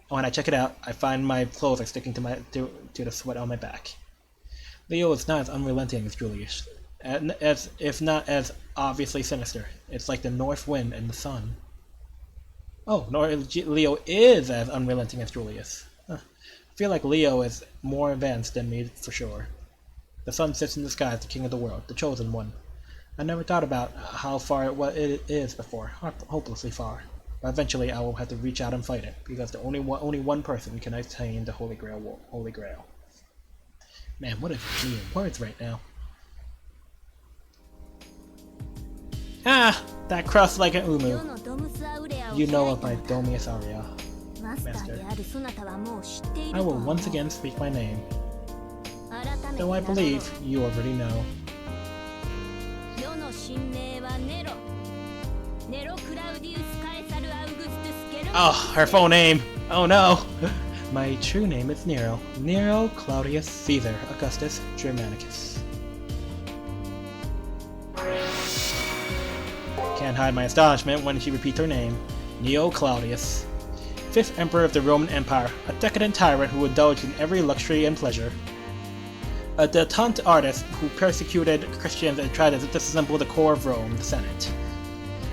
When I check it out, I find my clothes are sticking to the sweat on my back. Leo is not as unrelenting as Julius, if not as obviously sinister. It's like the north wind and the sun. Oh, Leo is as unrelenting as Julius. Huh. I feel like Leo is more advanced than me for sure. The sun sits in the sky as the king of the world, the chosen one. I never thought about how far it is before, hopelessly far. But eventually I will have to reach out and fight it, because only one person can attain the Holy Grail. Man, what is me in words right now? Ah! That cross-legged Umu. You know of my Dominus Aurea, Master. I will once again speak my name. Though I believe you already know. Oh, her full name! Oh no! My true name is Nero. Nero Claudius Caesar Augustus Germanicus. Can't hide my astonishment when she repeats her name. Neo Claudius. 5th Emperor of the Roman Empire, a decadent tyrant who indulged in every luxury and pleasure. A dilettante artist who persecuted Christians and tried to disassemble the core of Rome, the Senate.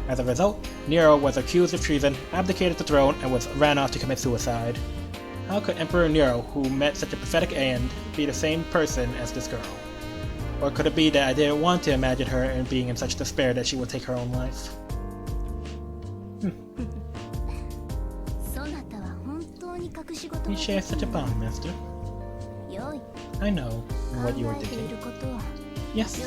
As a result, Nero was accused of treason, abdicated the throne, and ran off to commit suicide. How could Emperor Nero, who met such a pathetic end, be the same person as this girl? Or could it be that I didn't want to imagine her and being in such despair that she would take her own life? We share such a bond, Master. I know what you were thinking. Yes.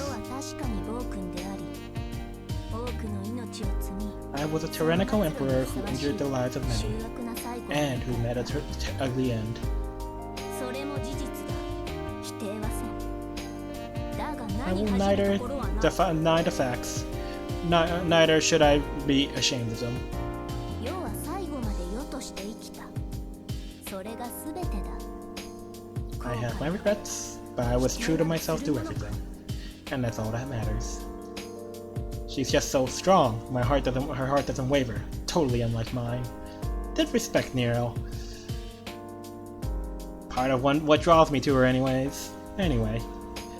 I was a tyrannical emperor who injured the lives of many, and who met an ugly end. I will neither deny the facts, neither should I be ashamed of them. I have my regrets, but I was true to myself through everything, and that's all that matters. She's just so strong. Her heart doesn't waver. Totally unlike mine. Did respect Nero. Part of what draws me to her, anyways. Anyway,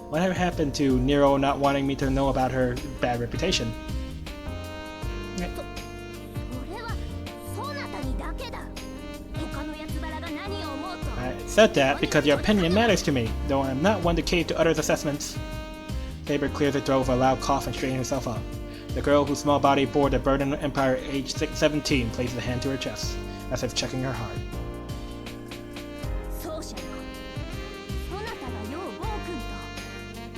whatever happened to Nero not wanting me to know about her bad reputation? I said that because your opinion matters to me, though I'm not one to cave to others' assessments. Saber clears her throat with a loud cough and straightens herself up. The girl whose small body bore the burden of Empire at age 17 places a hand to her chest, as if checking her heart. 奏者よ、そなたがよう暴君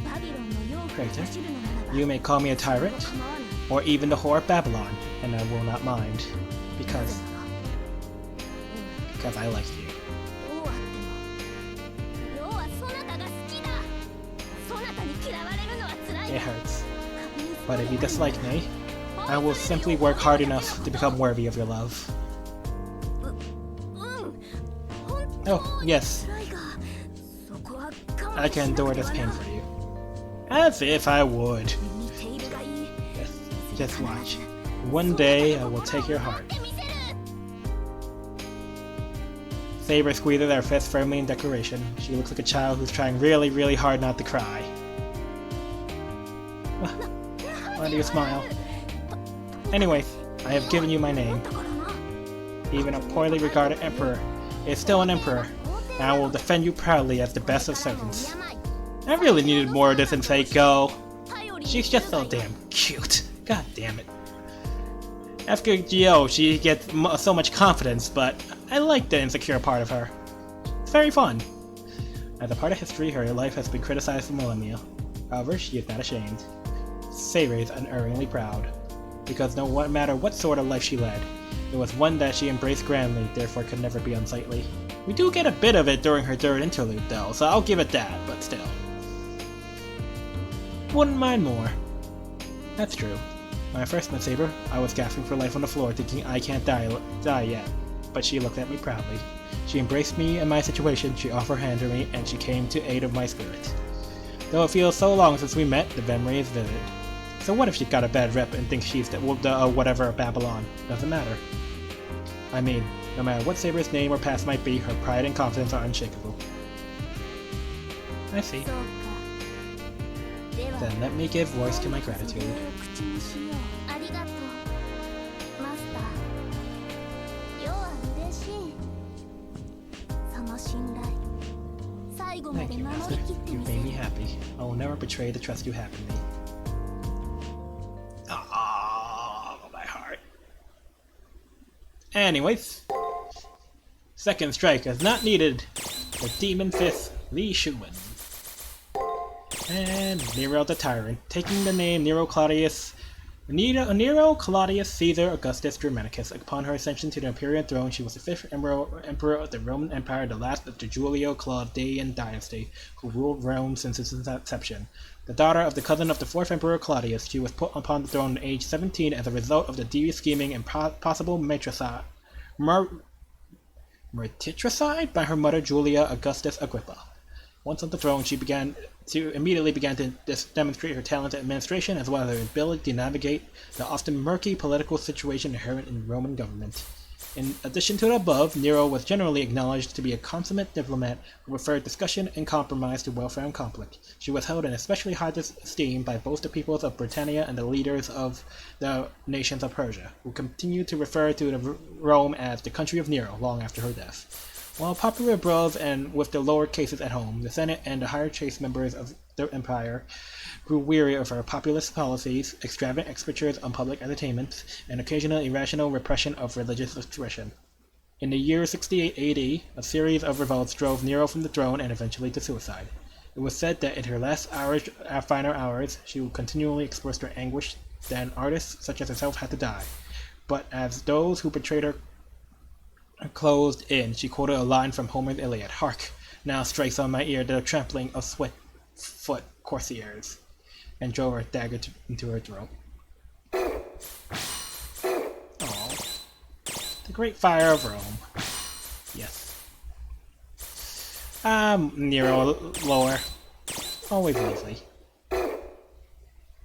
とバビロンのように走るのならば You may call me a tyrant, 構わない。 or even the whore of Babylon, and I will not mind, because I like you. どうあっても要はそなたが好きだ。そなたに嫌われるのは辛い It が hurts. But if you dislike me, I will simply work hard enough to become worthy of your love. 本 Oh, 当に yes, 辛いが、そこは我慢 I can しな endure くて this は pain な。 for you. As if I would. 似ているがいい。 Just watch. One day I will take your heart. Saber squeezes her fist firmly in declaration. She looks like a child who's trying really, really hard not to cry. Why do you smile? Anyway, I have given you my name. Even a poorly regarded emperor is still an emperor, and I will defend you proudly as the best of servants. I really needed more of this in Seiko. She's just so damn cute. God damn it. After Gio, she gets so much confidence, but I like the insecure part of her. It's very fun. As a part of history, her life has been criticized for millennia. However, she is not ashamed. Saber is unerringly proud, because no matter what sort of life she led, it was one that she embraced grandly, therefore could never be unsightly. We do get a bit of it during her third interlude though, so I'll give it that, but still. Wouldn't mind more. That's true. When I first met Saber, I was gasping for life on the floor thinking I can't die yet, but she looked at me proudly. She embraced me and my situation, she offered her hand to me, and she came to aid of my spirit. Though it feels so long since we met, the memory is vivid. So what if she got a bad rep and thinks she's the whatever of Babylon? Doesn't matter. I mean, no matter what Saber's name or past might be, her pride and confidence are unshakable. I see. そうか。では Then let me give voice to my gratitude. 口にしよう。ありがとう、マスター。要は嬉しい。その信頼、最後ま Thank で you, 守 Master. りきって You みせ made る。 me happy. I will never betray the trust you have in me. Oh, my heart. Anyways, second strike is not needed. The Demon Fist, Li Shuwen. And Nero the Tyrant, taking the name Nero Claudius Caesar Augustus Germanicus. Upon her ascension to the imperial throne, she was the fifth emperor of the Roman Empire, the last of the Julio-Claudian dynasty, who ruled Rome since its inception. The daughter of the cousin of the fourth emperor Claudius, she was put upon the throne at age 17 as a result of the devious scheming and possible matricide by her mother Julia Augustus Agrippa. Once on the throne, she immediately began to demonstrate her talent at administration as well as her ability to navigate the often murky political situation inherent in Roman government. In addition to the above, Nero was generally acknowledged to be a consummate diplomat who preferred discussion and compromise to welfare and conflict. She was held in especially high esteem by both the peoples of Britannia and the leaders of the nations of Persia, who continued to refer to Rome as the country of Nero long after her death. While popular abroad and with the lower cases at home, the Senate and the higher chaste members of the empire grew weary of her populist policies, extravagant expenditures on public entertainment, and occasional irrational repression of religious expression. In the year 68 AD, a series of revolts drove Nero from the throne and eventually to suicide. It was said that in her last final hours, she would continually express her anguish that an artist such as herself had to die. But as those who betrayed her closed in, she quoted a line from Homer's Iliad. "Hark, now strikes on my ear the trampling of swift-foot courtiers," and drove her dagger into her throat. Aww. The Great Fire of Rome. Yes. Nero lower. Always lovely.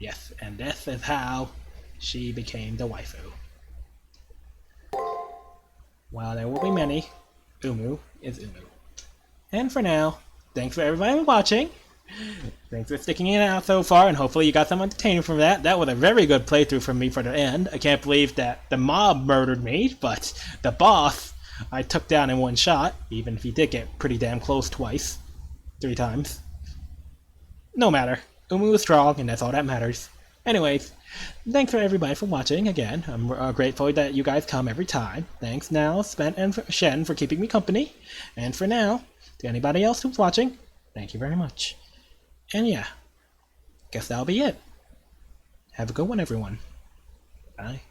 Yes, and this is how she became the waifu. While there will be many, Umu is Umu. And for now, thanks for everybody watching. Thanks for sticking it out so far, and hopefully you got some entertainment from that. That was a very good playthrough from me for the end. I can't believe that the mob murdered me, but the boss I took down in one shot, even if he did get pretty damn close twice. 3 times. No matter. Umu is strong, and that's all that matters. Anyways, thanks for everybody for watching again. I'm grateful that you guys come every time. Thanks now, Spent and Shen, for keeping me company. And for now, to anybody else who's watching, thank you very much. And yeah, guess that'll be it. Have a good one, everyone. Bye.